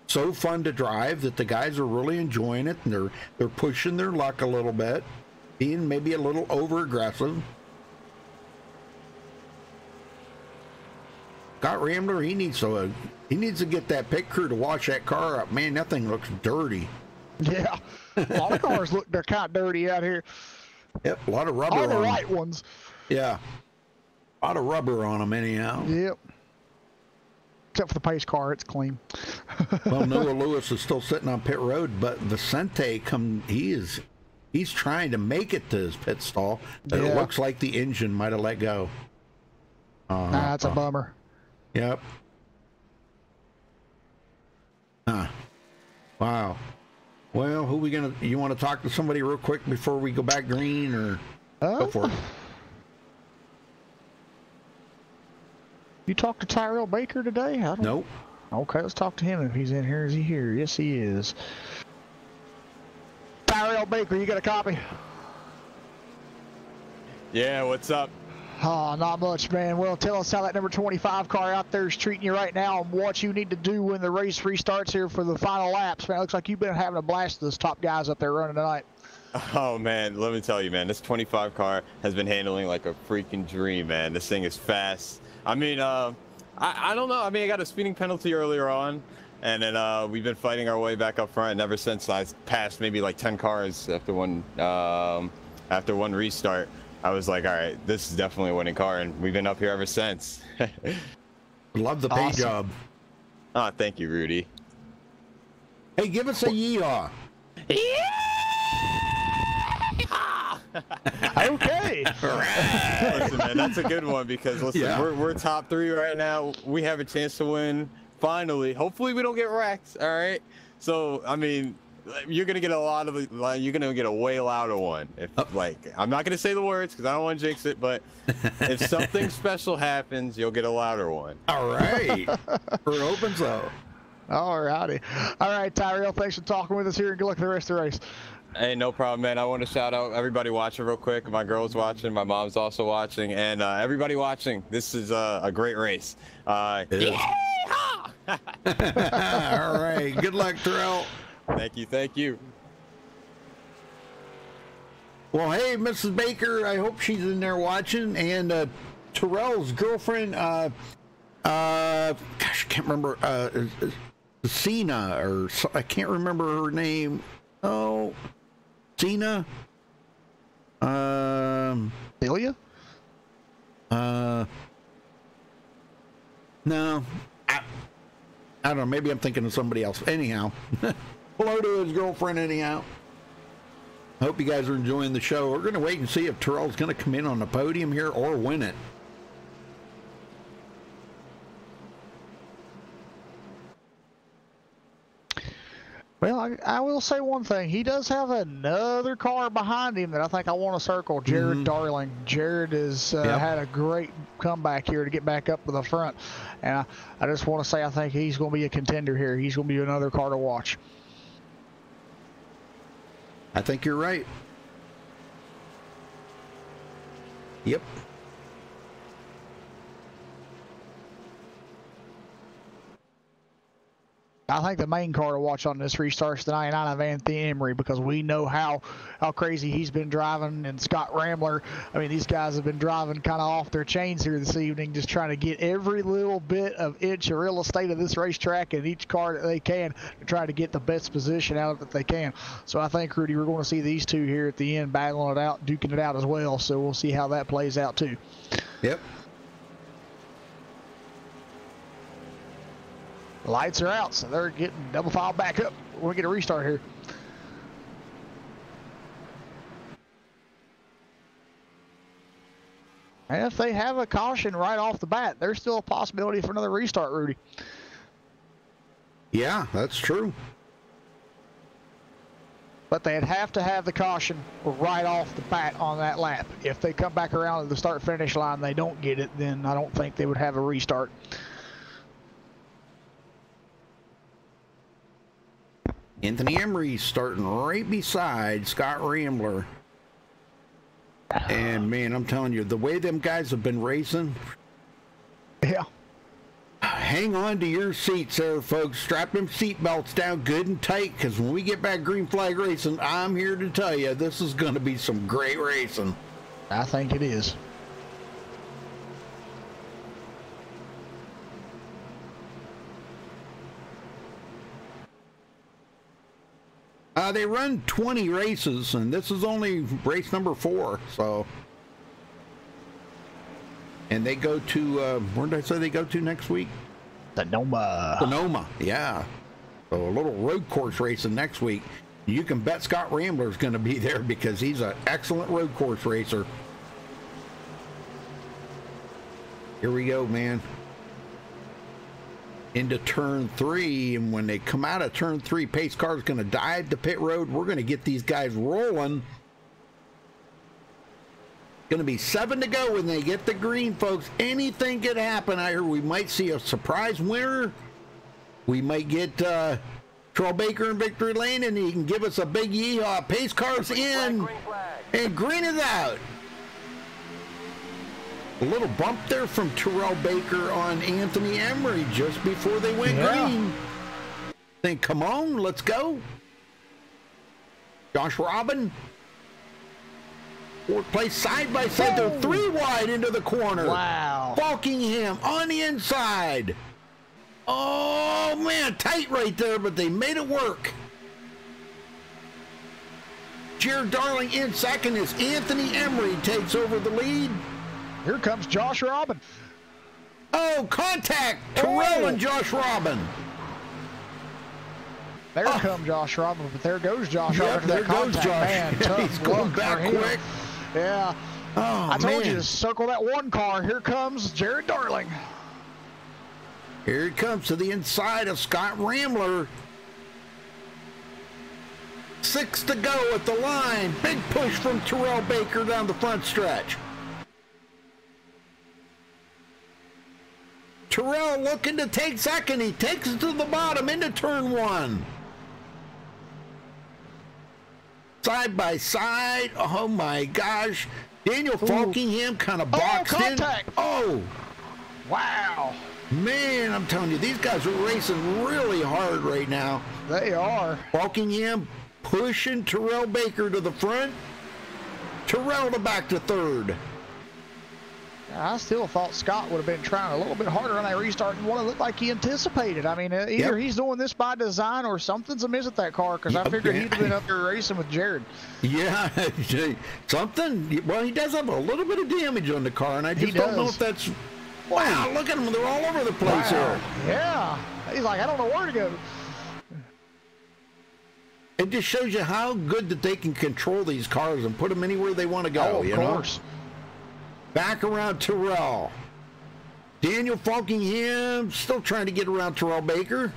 so fun to drive that the guys are really enjoying it, and they're pushing their luck a little bit, being maybe a little over aggressive. Scott Rambler, he needs to get that pit crew to wash that car up. Man, that thing looks dirty. Yeah, a lot of cars they're kind of dirty out here. Yep, a lot of rubber. All the on right them. ones. Yeah, a lot of rubber on them anyhow. Yep. Except for the pace car, it's clean. Well, Noah Lewis is still sitting on pit road, but Vicente he's trying to make it to his pit stall, but it looks like the engine might have let go. That's a bummer. Yep. Wow. Well, who we gonna? You want to talk to somebody real quick before we go back green, or go for it? You talked to Tyrell Baker today? Nope. Okay, let's talk to him if he's in here. Is he here? Yes, he is. Tyrell Baker, you got a copy? Yeah, what's up? Oh, not much, man. Well, tell us how that number 25 car out there is treating you right now and what you need to do when the race restarts here for the final laps. Man, it looks like you've been having a blast with those top guys up there running tonight. Oh, man, let me tell you, man, this 25 car has been handling like a freaking dream, man. This thing is fast. I mean, I don't know. I mean, I got a speeding penalty earlier on, and then we've been fighting our way back up front, and ever since I passed maybe like 10 cars after one restart, I was like, all right, this is definitely a winning car, and we've been up here ever since. Love the paint job. Oh, thank you, Rudy. Hey, give us a yeehaw. Okay. Listen, man, that's a good one because listen, we're top 3 right now. We have a chance to win finally. Hopefully, we don't get wrecked. All right. So, I mean, you're gonna get you're gonna get a way louder one. If I'm not gonna say the words because I don't want to jinx it, but if something special happens, you'll get a louder one. All right. For an open zone. All righty. All right, Tyrell, thanks for talking with us here, and good luck at the rest of the race. Hey, no problem, man. I want to shout out everybody watching real quick. My girl's watching, my mom's also watching, and everybody watching. This is a great race. Yeah! All right. Good luck, Terrell. Thank you. Thank you. Well, hey, Mrs. Baker, I hope she's in there watching. And Terrell's girlfriend, gosh, I can't remember, Cena, or I can't remember her name. Oh, Cena. Ilya? No. I don't know. Maybe I'm thinking of somebody else. Anyhow, hello to his girlfriend. Anyhow, I hope you guys are enjoying the show. We're going to wait and see if Terrell's going to come in on the podium here or win it. Well, I will say one thing. He does have another car behind him that I think I want to circle, Jared Darling. Jared has had a great comeback here to get back up to the front. And I just want to say I think he's going to be a contender here. He's going to be another car to watch. I think you're right. Yep. I think the main car to watch on this restart is the 99 of Anthony Emery, because we know how crazy he's been driving, and Scott Rambler. I mean, these guys have been driving kind of off their chains here this evening, just trying to get every little bit of inch of real estate of this racetrack in each car that they can to try to get the best position out of it that they can. So I think, Rudy, we're going to see these two here at the end battling it out, duking it out as well. So we'll see how that plays out too. Yep. Lights are out, so they're getting double file back up. We're going to get a restart here. And if they have a caution right off the bat, there's still a possibility for another restart, Rudy. Yeah, that's true. But they'd have to have the caution right off the bat on that lap. If they come back around to the start-finish line, they don't get it, then I don't think they would have a restart. Anthony Emery starting right beside Scott Rambler. And, man, I'm telling you, the way them guys have been racing. Yeah. Hang on to your seats there, folks. Strap them seat belts down good and tight, because when we get back green flag racing, I'm here to tell you, this is going to be some great racing. I think it is. They run 20 races, and this is only race number 4, so. And they go to, where did I say they go to next week? Sonoma. Sonoma, yeah. So a little road course racing next week. You can bet Scott Rambler's going to be there because he's an excellent road course racer. Here we go, man. Into turn 3, and when they come out of turn 3, pace car's going to dive to pit road. We're going to get these guys rolling. Going to be 7 to go when they get the green, folks. Anything could happen. I hear we might see a surprise winner. We might get Terrell Baker in victory lane, and he can give us a big yeehaw. Pace car's in, and green is out. A little bump there from Terrell Baker on Anthony Emery just before they went green. Think, come on, let's go. Josh Robin. 4th place side by side. They're 3 wide into the corner. Wow. Falkingham on the inside. Oh, man, tight right there, but they made it work. Jared Darling in second as Anthony Emery takes over the lead. Here comes Josh Robin. Oh, contact! Terrell and Josh Robin. There comes Josh Robin, but there goes Josh Robin. There goes Josh. Man, He's going back quick. Yeah. Oh, I told you to circle that one car. Here comes Jared Darling. Here he comes to the inside of Scott Rambler. 6 to go at the line. Big push from Terrell Baker down the front stretch. Terrell looking to take second. He takes it to the bottom into turn 1. Side by side. Oh my gosh. Daniel Falkingham kind of boxed in. Oh. Wow. Man, I'm telling you, these guys are racing really hard right now. They are. Falkingham pushing Terrell Baker to the front. Terrell to back to 3rd. I still thought Scott would have been trying a little bit harder on that restart than what it looked like he anticipated. I mean, either he's doing this by design or something's amiss at that car, because I figured he'd have been up there racing with Jared. Yeah, something. Well, he does have a little bit of damage on the car, and I just don't know if that's... Wow, look at them. They're all over the place here. Yeah. He's like, I don't know where to go. It just shows you how good that they can control these cars and put them anywhere they want to go. Oh, of course. Back around Terrell. Daniel Falkingham still trying to get around Terrell Baker.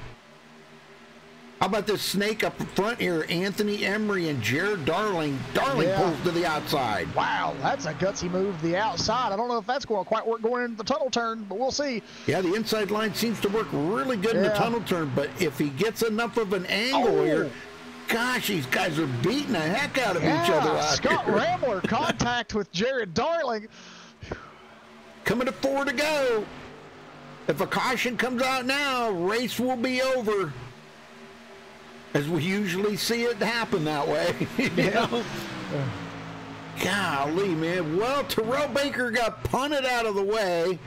How about this snake up front here? Anthony Emery and Jared Darling. Darling pulls to the outside. Wow, that's a gutsy move to the outside. I don't know if that's going to quite work going into the tunnel turn, but we'll see. Yeah, the inside line seems to work really good in the tunnel turn, but if he gets enough of an angle here, gosh, these guys are beating the heck out of each other out Scott here. Rambler contact with Jared Darling. Coming to 4 to go. If a caution comes out now, race will be over. As we usually see it happen that way. you know? Golly, man. Well, Terrell Baker got punted out of the way,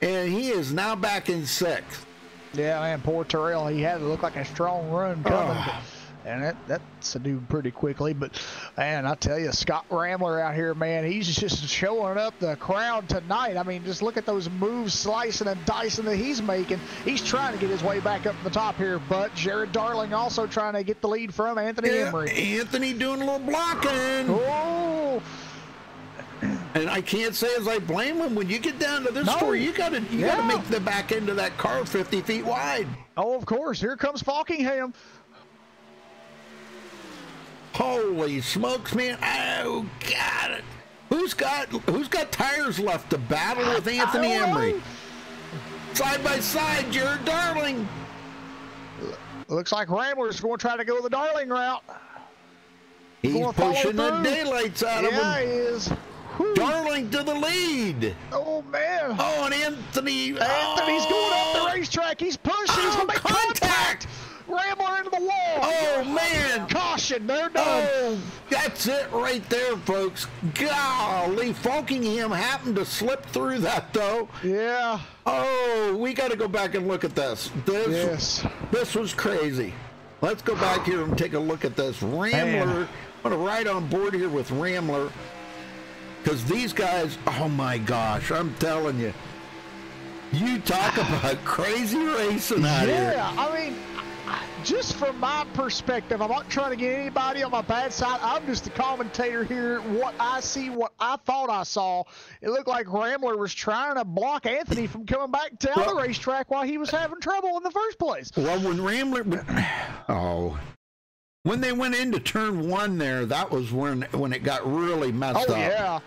and he is now back in 6th. Yeah, man, poor Terrell. He had to look like a strong run coming. And that's a dude pretty quickly. But, man, I tell you, Scott Rambler out here, man, he's just showing up the crowd tonight. I mean, just look at those moves, slicing and dicing that he's making. He's trying to get his way back up to the top here. But Jared Darling also trying to get the lead from Anthony Emery. Anthony doing a little blocking. Oh! And I can't say as I blame him. When you get down to this score, you gotta make the back end of that car 50 feet wide. Oh, of course. Here comes Falkingham. Holy smokes, man. Oh, God. Who's got tires left to battle with Anthony Emery? Side by side, Jared Darling. Looks like Rambler's going to try to go the Darling route. He's pushing the daylights out of him. Yeah, he is. Whew. Darling to the lead. Oh, man. Oh, and Anthony's going up the racetrack. He's pushing. He's going to make contact. Rambler into the wall. Oh, man. Caution. They're done. Oh, that's it right there, folks. Golly, Falkingham happened to slip through that, though. Yeah. Oh, we got to go back and look at this. This was crazy. Let's go back here and take a look at this. Rambler, I'm going to ride on board here with Rambler. Because these guys, oh my gosh, I'm telling you. You talk about crazy racing out here. Yeah, I mean, just from my perspective, I'm not trying to get anybody on my bad side. I'm just the commentator here. What I see, what I thought I saw, it looked like Rambler was trying to block Anthony from coming back down the racetrack while he was having trouble in the first place. Well, when Rambler, when they went into turn 1 there, that was when it got really messed up. Oh, yeah.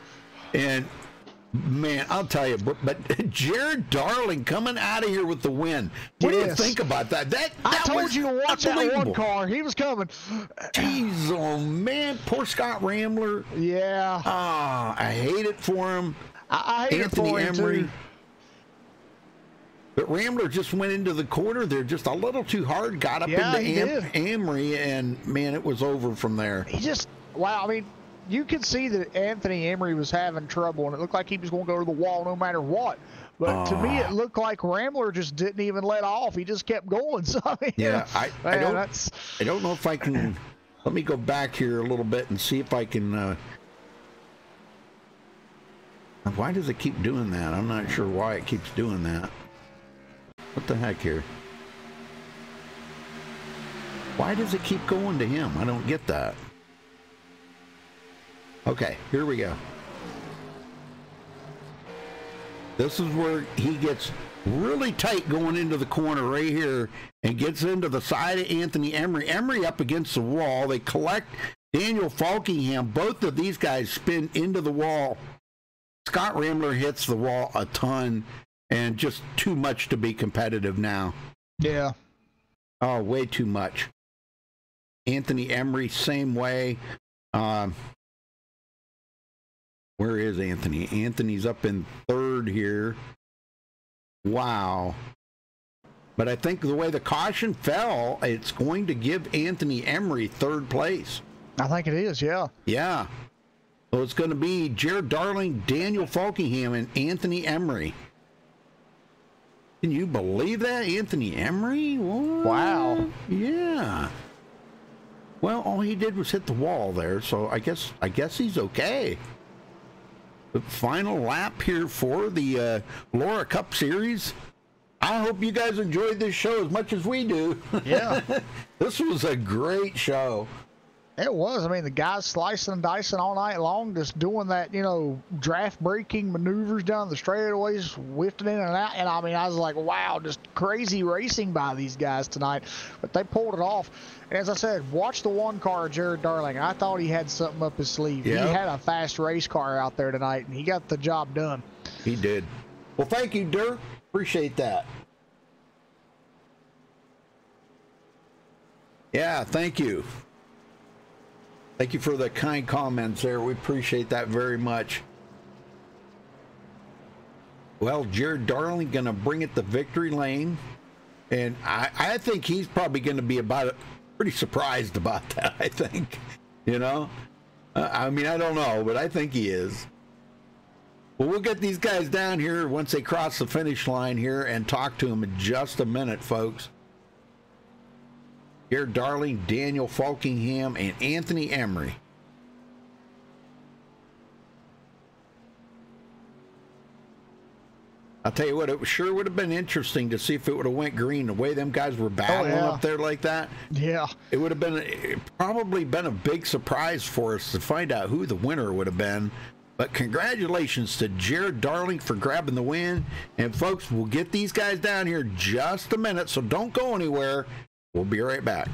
And man, I'll tell you, but Jared Darling coming out of here with the win. What do you think about that? I told you to watch that one car. He was coming. Jeez, oh man, poor Scott Rambler. Yeah. I hate it for him. I hate Anthony it for him Emery. too. But Rambler just went into the corner there just a little too hard, got up into Emery, and man, it was over from there. Wow, I mean, you could see that Anthony Emery was having trouble, and it looked like he was going to go to the wall no matter what. But to me, it looked like Rambler just didn't even let off. He just kept going. So, I mean, I don't know if I can. Let me go back here a little bit and see if I can. Why does it keep doing that? I'm not sure why it keeps doing that. What the heck here? Why does it keep going to him? I don't get that. Okay, here we go. This is where he gets really tight going into the corner right here and gets into the side of Anthony Emery. Emery up against the wall. They collect Daniel Falkingham. Both of these guys spin into the wall. Scott Rambler hits the wall a ton and just too much to be competitive now. Yeah. Oh, way too much. Anthony Emery, same way. Where is Anthony? Anthony's up in third here. Wow. But I think the way the caution fell, it's going to give Anthony Emery third place. I think it is, yeah. Yeah. So it's going to be Jared Darling, Daniel Falkingham, and Anthony Emery. Can you believe that? Anthony Emery? What? Wow. Yeah. Well, all he did was hit the wall there, so I guess he's okay. The final lap here for the Laura Cup Series. I hope you guys enjoyed this show as much as we do. Yeah. This was a great show. It was. I mean, the guys slicing and dicing all night long, just doing that, draft breaking maneuvers down the straightaways, whiffing in and out. And I mean, I was like, wow, just crazy racing by these guys tonight. But they pulled it off. And as I said, watch the one car, Jared Darling. I thought he had something up his sleeve. Yep. He had a fast race car out there tonight, and he got the job done. He did. Well, thank you, Dirk. Appreciate that. Yeah, thank you. Thank you for the kind comments there. We appreciate that very much. Well, Jared Darling going to bring it to victory lane. And I think he's probably going to be pretty surprised about that, I think. I mean, I don't know, but I think he is. Well, we'll get these guys down here once they cross the finish line here and talk to them in just a minute, folks. Jared Darling, Daniel Falkingham, and Anthony Emery. I'll tell you what, it sure would have been interesting to see if it would have went green the way them guys were battling up there like that. Yeah. It would have probably been a big surprise for us to find out who the winner would have been. But congratulations to Jared Darling for grabbing the win. And folks, we'll get these guys down here in just a minute, so don't go anywhere. We'll be right back.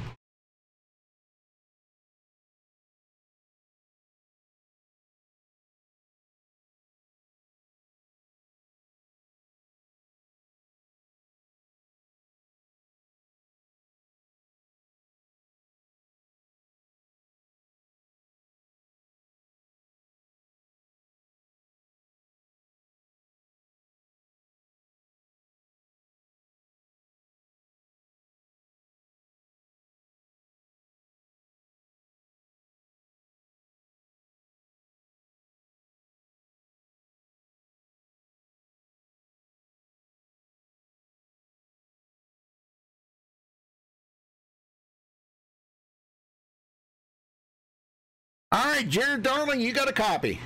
right, Jared Darling, you got a copy.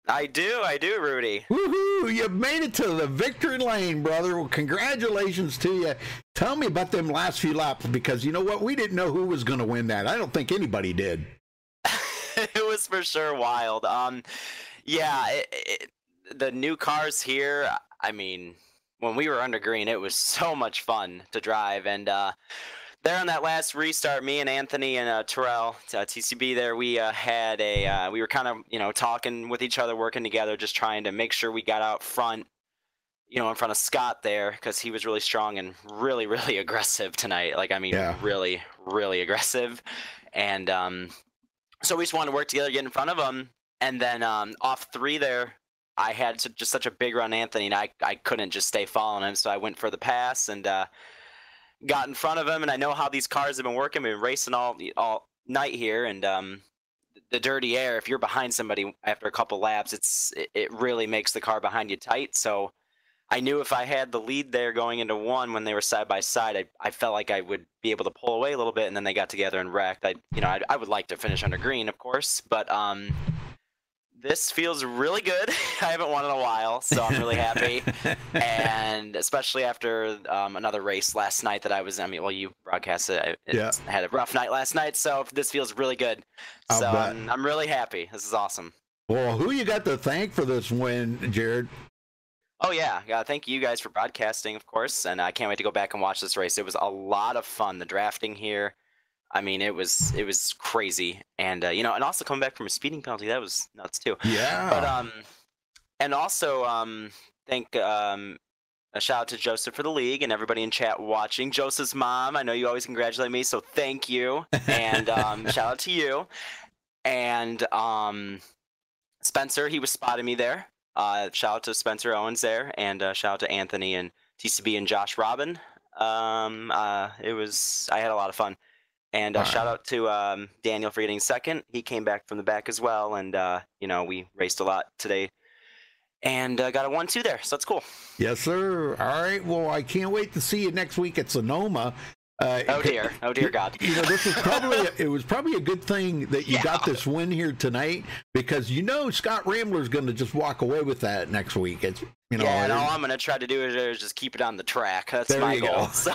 I do, Rudy. Woohoo! You made it to the victory lane, brother. Well, congratulations to you. Tell me about them last few laps, because you know what? We didn't know who was going to win that. I don't think anybody did. It was for sure wild. Yeah, the new cars here, I mean, when we were under green, it was so much fun to drive. And there on that last restart, me and Anthony and Terrell, TCB there, we had we were kind of, talking with each other, working together, just trying to make sure we got out front, in front of Scott there, because he was really strong and really, really aggressive tonight. Like, I mean, really, really aggressive. And so we just wanted to work together, get in front of him. And then off 3 there, I had just such a big run, Anthony, and I couldn't just stay following him. So I went for the pass and got in front of him. And I know how these cars have been working. We've been racing all night here. And the dirty air, if you're behind somebody after a couple laps, it really makes the car behind you tight. So I knew if I had the lead there going into 1 when they were side by side, I felt like I would be able to pull away a little bit, and then they got together and wrecked. I would like to finish under green, of course, but this feels really good. I haven't won in a while, so I'm really happy. And especially after another race last night that I was, well, you broadcasted it. I had a rough night last night, so this feels really good. So I'm really happy. This is awesome. Well, who you got to thank for this win, Jared? Oh, yeah. Thank you guys for broadcasting, of course. And I can't wait to go back and watch this race. It was a lot of fun. The drafting here, I mean, it was crazy. And, and also coming back from a speeding penalty, that was nuts, too. Yeah. But, and also, thank a shout out to Joseph for the league and everybody in chat watching. Joseph's mom, I know you always congratulate me, so thank you. And shout out to you. And Spencer, he was spotting me there. Shout out to Spencer Owens there, and shout out to Anthony and TCB and Josh Robin. I had a lot of fun. And shout out to Daniel for getting second. He came back from the back as well, and we raced a lot today. And got a 1-2 there, so that's cool. Yes, sir. All right. Well, I can't wait to see you next week at Sonoma. Oh dear God. This is it was probably a good thing that you got this win here tonight, because Scott Rambler's going to just walk away with that next week. It's all I'm going to try to do is just keep it on the track. That's my goal. So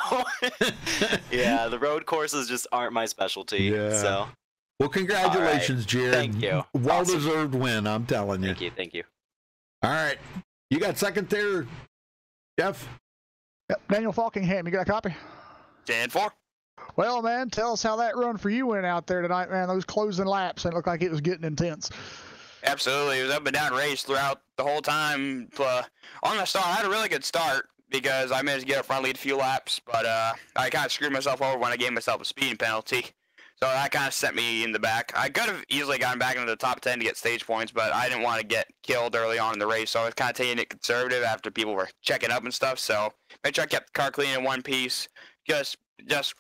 yeah, the road courses just aren't my specialty. Yeah. So well, congratulations, Jared. Thank you. Well-deserved win, I'm telling you. Thank you. All right, you got second there, Jeff. Yep. Daniel Falkingham, you got a copy? 10-4. Well, man, tell us how that run for you went out there tonight, man. Those closing laps, it looked like it was getting intense. Absolutely. It was up and down race throughout the whole time. On the start, I had a really good start because I managed to get up front, lead a few laps, but I kind of screwed myself over when I gave myself a speeding penalty. So that kind of sent me in the back. I could have easily gotten back into the top 10 to get stage points, but I didn't want to get killed early on in the race, so I was kind of taking it conservative after people were checking up and stuff. So make sure I kept the car clean in one piece. Just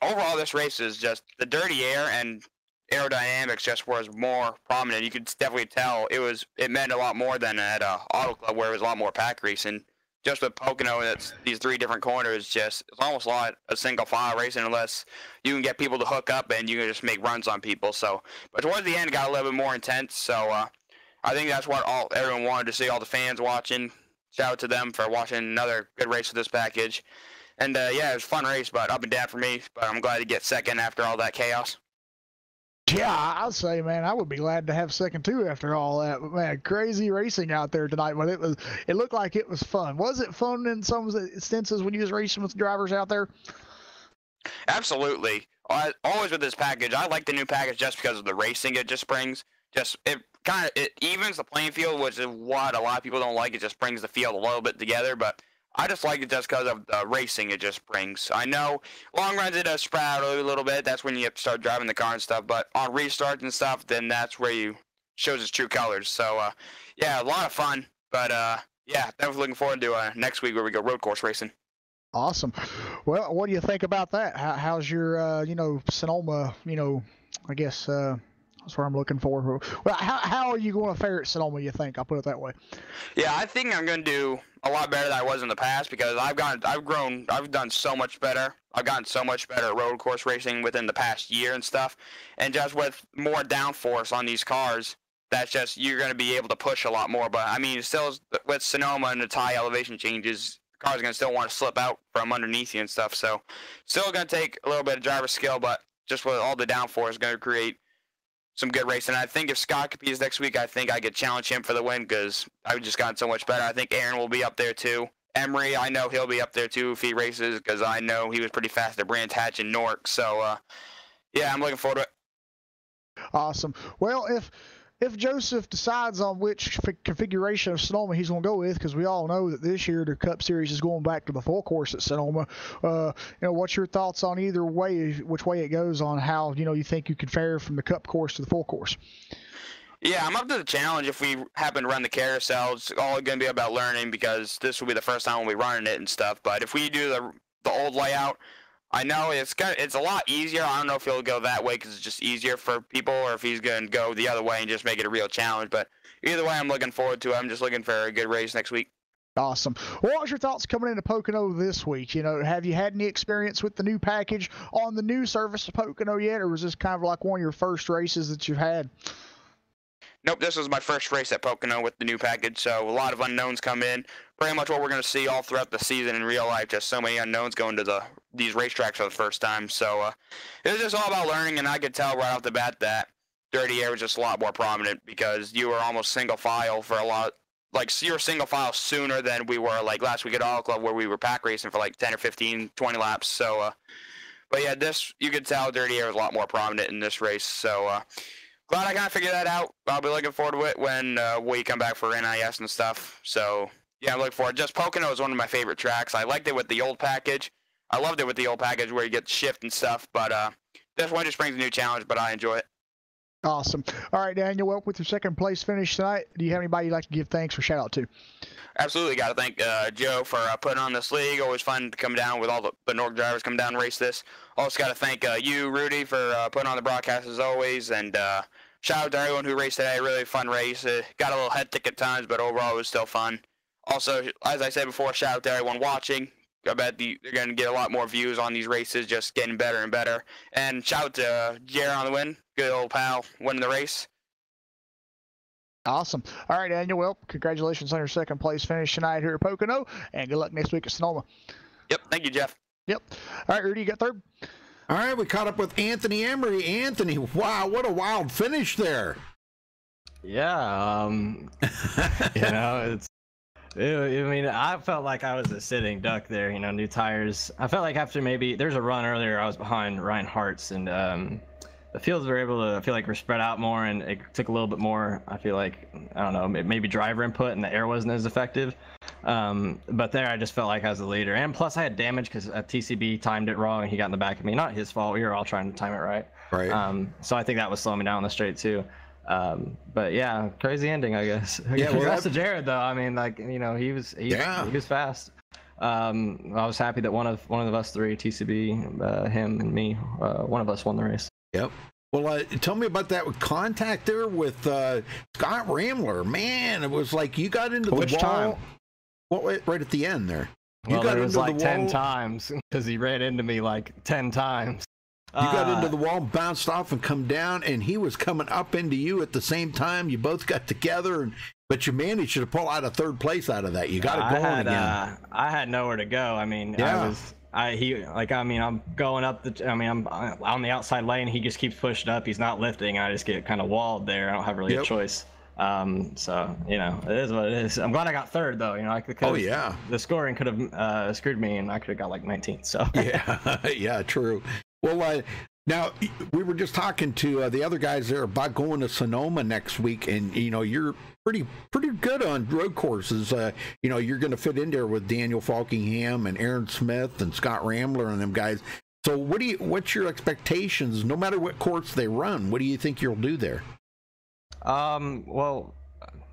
overall, this race is just the dirty air and aerodynamics just was more prominent. You could definitely tell it meant a lot more than at Auto Club, where it was a lot more pack racing. Just with Pocono, it's these 3 different corners. It's almost like a single file racing, unless you can get people to hook up and you can just make runs on people. So, but towards the end, it got a little bit more intense. So I think that's what everyone wanted to see. All the fans watching. Shout out to them for watching another good race of this package. And it was a fun race, but up and down for me. But I'm glad to get second after all that chaos. Yeah, I'd say, man, I would be glad to have second too after all that. But man, crazy racing out there tonight. But it looked like it was fun. Was it fun in some instances when you was racing with drivers out there? Absolutely. Always with this package, I like the new package just because of the racing it just brings. It evens the playing field, which is what a lot of people don't like. It just brings the field a little bit together, but I just like it just because of the racing it just brings. I know long runs it does spread out a little bit. That's when you have to start driving the car and stuff. But on restarts and stuff, then that's where you shows its true colors. So, a lot of fun. But, definitely looking forward to next week where we go road course racing. Awesome. Well, what do you think about that? How's your, Sonoma, I guess that's what I'm looking for. Well, how are you going to fare at Sonoma, you think? I'll put it that way. Yeah, I think I'm going to do a lot better than I was in the past because I've done so much better. I've gotten so much better at road course racing within the past year and stuff. And just with more downforce on these cars, that's just, you're going to be able to push a lot more. But I mean, still with Sonoma and its high elevation changes, the car's going to still want to slip out from underneath you and stuff. So still going to take a little bit of driver skill, but just with all the downforce is going to create some good racing. I think if Scott competes next week, I think I could challenge him for the win because I've just gotten so much better. I think Aaron will be up there too. Emery, I know he'll be up there too if he races because I know he was pretty fast at Brands Hatch and Newark. So, yeah, I'm looking forward to it. Awesome. Well, if Joseph decides on which configuration of Sonoma he's going to go with, because we all know that this year the Cup Series is going back to the full course at Sonoma, what's your thoughts on either way, which way it goes on how, you think you could fare from the Cup course to the full course? Yeah, I'm up to the challenge if we happen to run the carousel. It's all going to be about learning because this will be the first time we'll be running it and stuff. But if we do the old layout, I know it's a lot easier. I don't know if he'll go that way because it's just easier for people, or if he's going to go the other way and just make it a real challenge. But either way, I'm looking forward to it. I'm just looking for a good race next week. Awesome. Well, what was your thoughts coming into Pocono this week? Have you had any experience with the new package on the new service of Pocono yet, or was this kind of like one of your first races that you've had? Nope, this was my first race at Pocono with the new package, so a lot of unknowns come in. Pretty much what we're going to see all throughout the season in real life, just so many unknowns going to these racetracks for the first time. So it was just all about learning, and I could tell right off the bat that dirty air was just a lot more prominent because you were almost single file for a lot. Like, you were single file sooner than we were, like, last week at Auto Club where we were pack racing for, like, 10 or 15, 20 laps. So, but yeah, you could tell dirty air was a lot more prominent in this race. So, glad I kind of figured that out. I'll be looking forward to it when we come back for NIS and stuff. So, yeah, I'm looking forward. Just Pocono is one of my favorite tracks. I liked it with the old package. I loved it with the old package where you get the shift and stuff. But this one just brings a new challenge, but I enjoy it. Awesome. All right, Daniel, well, with your second place finish tonight, do you have anybody you'd like to give thanks or shout out to? Absolutely. Got to thank Joe for putting on this league. Always fun to come down with all the Nork drivers come down and race this. Also got to thank you, Rudy, for putting on the broadcast as always. And shout out to everyone who raced today. Really fun race. Got a little hectic at times, but overall it was still fun. Also, as I said before, shout out to everyone watching. I bet they're going to get a lot more views on these races, just getting better and better. And shout out to Jared on the win. Good old pal winning the race. Awesome. All right, Daniel. Well, congratulations on your second place finish tonight here at Pocono, and good luck next week at Sonoma. Yep. Thank you, Jeff. Yep. All right, Rudy, you got third? All right, we caught up with Anthony Emery. Anthony, wow, what a wild finish there. Yeah. I mean, I felt like I was a sitting duck there, new tires. I felt like after there's a run earlier, I was behind Ryan Hartz, and the fields were able to, I feel like we're spread out more, and it took a little bit more, I feel like, I don't know, maybe driver input, and the air wasn't as effective. But there I just felt like I was the leader. And plus I had damage because TCB timed it wrong, and he got in the back of me. Not his fault. We were all trying to time it right. Right. So I think that was slowing me down on the straight too. But yeah, crazy ending, I guess. Yeah, well, that's Jared though. I mean, like, he was fast. I was happy that one of us three, TCB, him and me, one of us won the race. Yep. Well, tell me about that contact there with Scott Ramler. Man, it was like you got into the wall. Time? Well, right at the end there. Well, it was like 10 times because he ran into me like 10 times. You got into the wall, bounced off, and come down, and he was coming up into you at the same time. You both got together, but you managed to pull out a third place out of that. You got it going again. I had nowhere to go. I mean, yeah. I'm going up I'm on the outside lane. He just keeps pushing up. He's not lifting. I just get kind of walled there. I don't have really a choice. So it is what it is. I'm glad I got third though. The scoring could have screwed me, and I could have got like 19th. So yeah, true. Well, now we were just talking to the other guys there about going to Sonoma next week, and you're pretty good on road courses. You're going to fit in there with Daniel Falkingham and Aaron Smith and Scott Ramler and them guys. So what's your expectations? No matter what course they run, what do you think you'll do there? Well,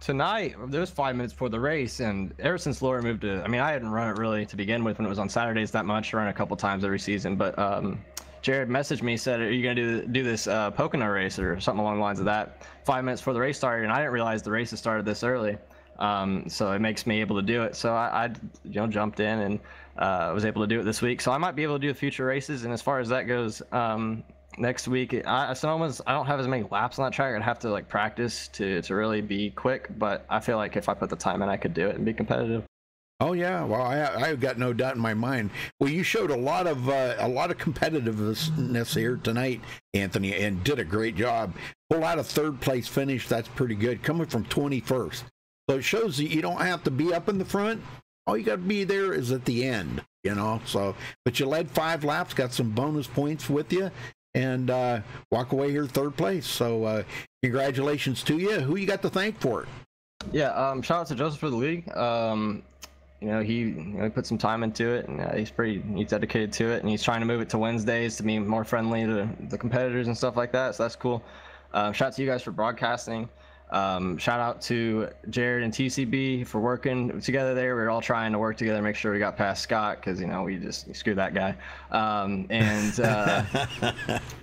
tonight there was 5 minutes before the race, and ever since Laura moved to, I hadn't run it really to begin with when it was on Saturdays that much. I run a couple times every season, but Jared messaged me, said, "Are you gonna do this Pocono race or something along the lines of that?" 5 minutes before the race started, and I didn't realize the race had started this early. So it makes me able to do it. So I jumped in and was able to do it this week. So I might be able to do future races. And as far as that goes, next week, Sonoma's, I don't have as many laps on that track. I'd have to like practice to really be quick, but I feel like if I put the time in, I could do it and be competitive. Oh yeah, well I've got no doubt in my mind. Well, you showed a lot of competitiveness here tonight, Anthony, and did a great job. Pull out a third place finish. That's pretty good, coming from 21st. So it shows that you don't have to be up in the front. All you got to be there is at the end, you know. So, but you led 5 laps, got some bonus points with you, and walk away here third place. So congratulations to you. Who you got to thank for it? Yeah, shout out to Joseph for the league. You know, he put some time into it, and he's dedicated to it, and he's trying to move it to Wednesdays to be more friendly to the competitors and stuff like that. So that's cool. Shout out to you guys for broadcasting. Shout out to Jared and TCB for working together there. We were all trying to work together, make sure we got past Scott, because you know we screwed that guy.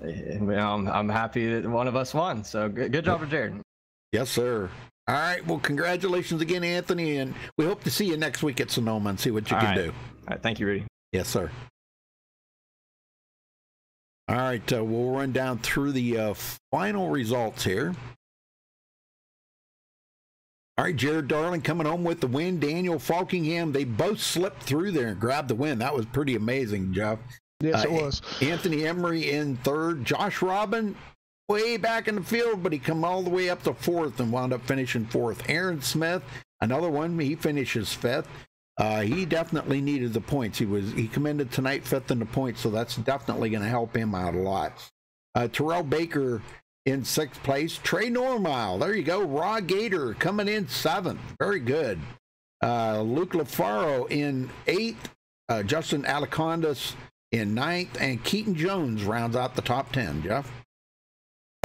You know, I'm happy that one of us won. So good job for Jared. Yes, sir. All right. Well, congratulations again, Anthony, and we hope to see you next week at Sonoma and see what you can do. All right. Thank you, Rudy. Yes, sir. All right. We'll run down through the final results here. All right, Jared Darling coming home with the win. Daniel Falkingham, they both slipped through there and grabbed the win. That was pretty amazing, Jeff. Yes, it was. Anthony Emery in third. Josh Robin way back in the field, but he come all the way up to 4th and wound up finishing 4th. Aaron Smith, another one, he finishes 5th. He definitely needed the points. He commended tonight 5th in the points, so that's definitely going to help him out a lot. Terrell Baker in 6th place. Trey Normile, there you go. Raw Gator coming in 7th. Very good. Luke LaFaro in 8th. Justin Alacondas in 9th. And Keaton Jones rounds out the top 10. Jeff?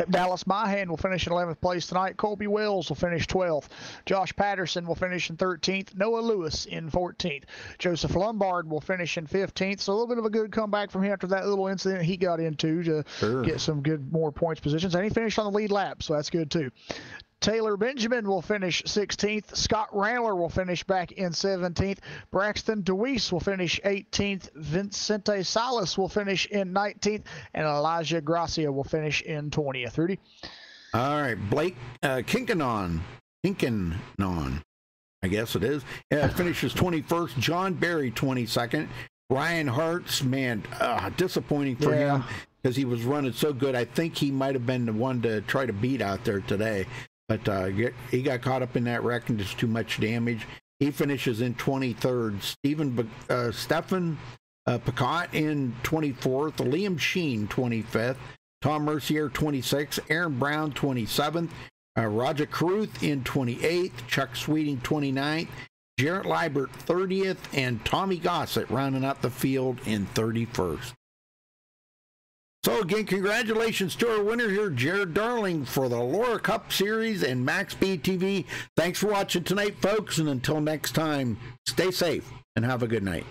Dallas Mahan will finish in 11th place tonight. Colby Wells will finish 12th. Josh Patterson will finish in 13th. Noah Lewis in 14th. Joseph Lombard will finish in 15th. So a little bit of a good comeback from him after that little incident he got into to get some good more points positions. And he finished on the lead lap, so that's good too. Taylor Benjamin will finish 16th. Scott Randler will finish back in 17th. Braxton DeWeese will finish 18th. Vincente Salas will finish in 19th. And Elijah Gracia will finish in 20th. Rudy? All right. Blake Kinkanon, I guess it is. Finishes 21st. John Berry, 22nd. Ryan Hartz, man, disappointing for him because he was running so good. I think he might have been the one to try to beat out there today. But he got caught up in that wreck and just too much damage. He finishes in 23rd. Stefan Picot in 24th. Liam Sheen, 25th. Tom Mercier, 26th. Aaron Brown, 27th. Roger Caruth in 28th. Chuck Sweeting, 29th. Jarrett Liebert, 30th. And Tommy Gossett rounding out the field in 31st. So again, congratulations to our winner here, Jared Darling, for the Laura Cup Series and MaxSpeedTV. Thanks for watching tonight, folks, and until next time, stay safe and have a good night.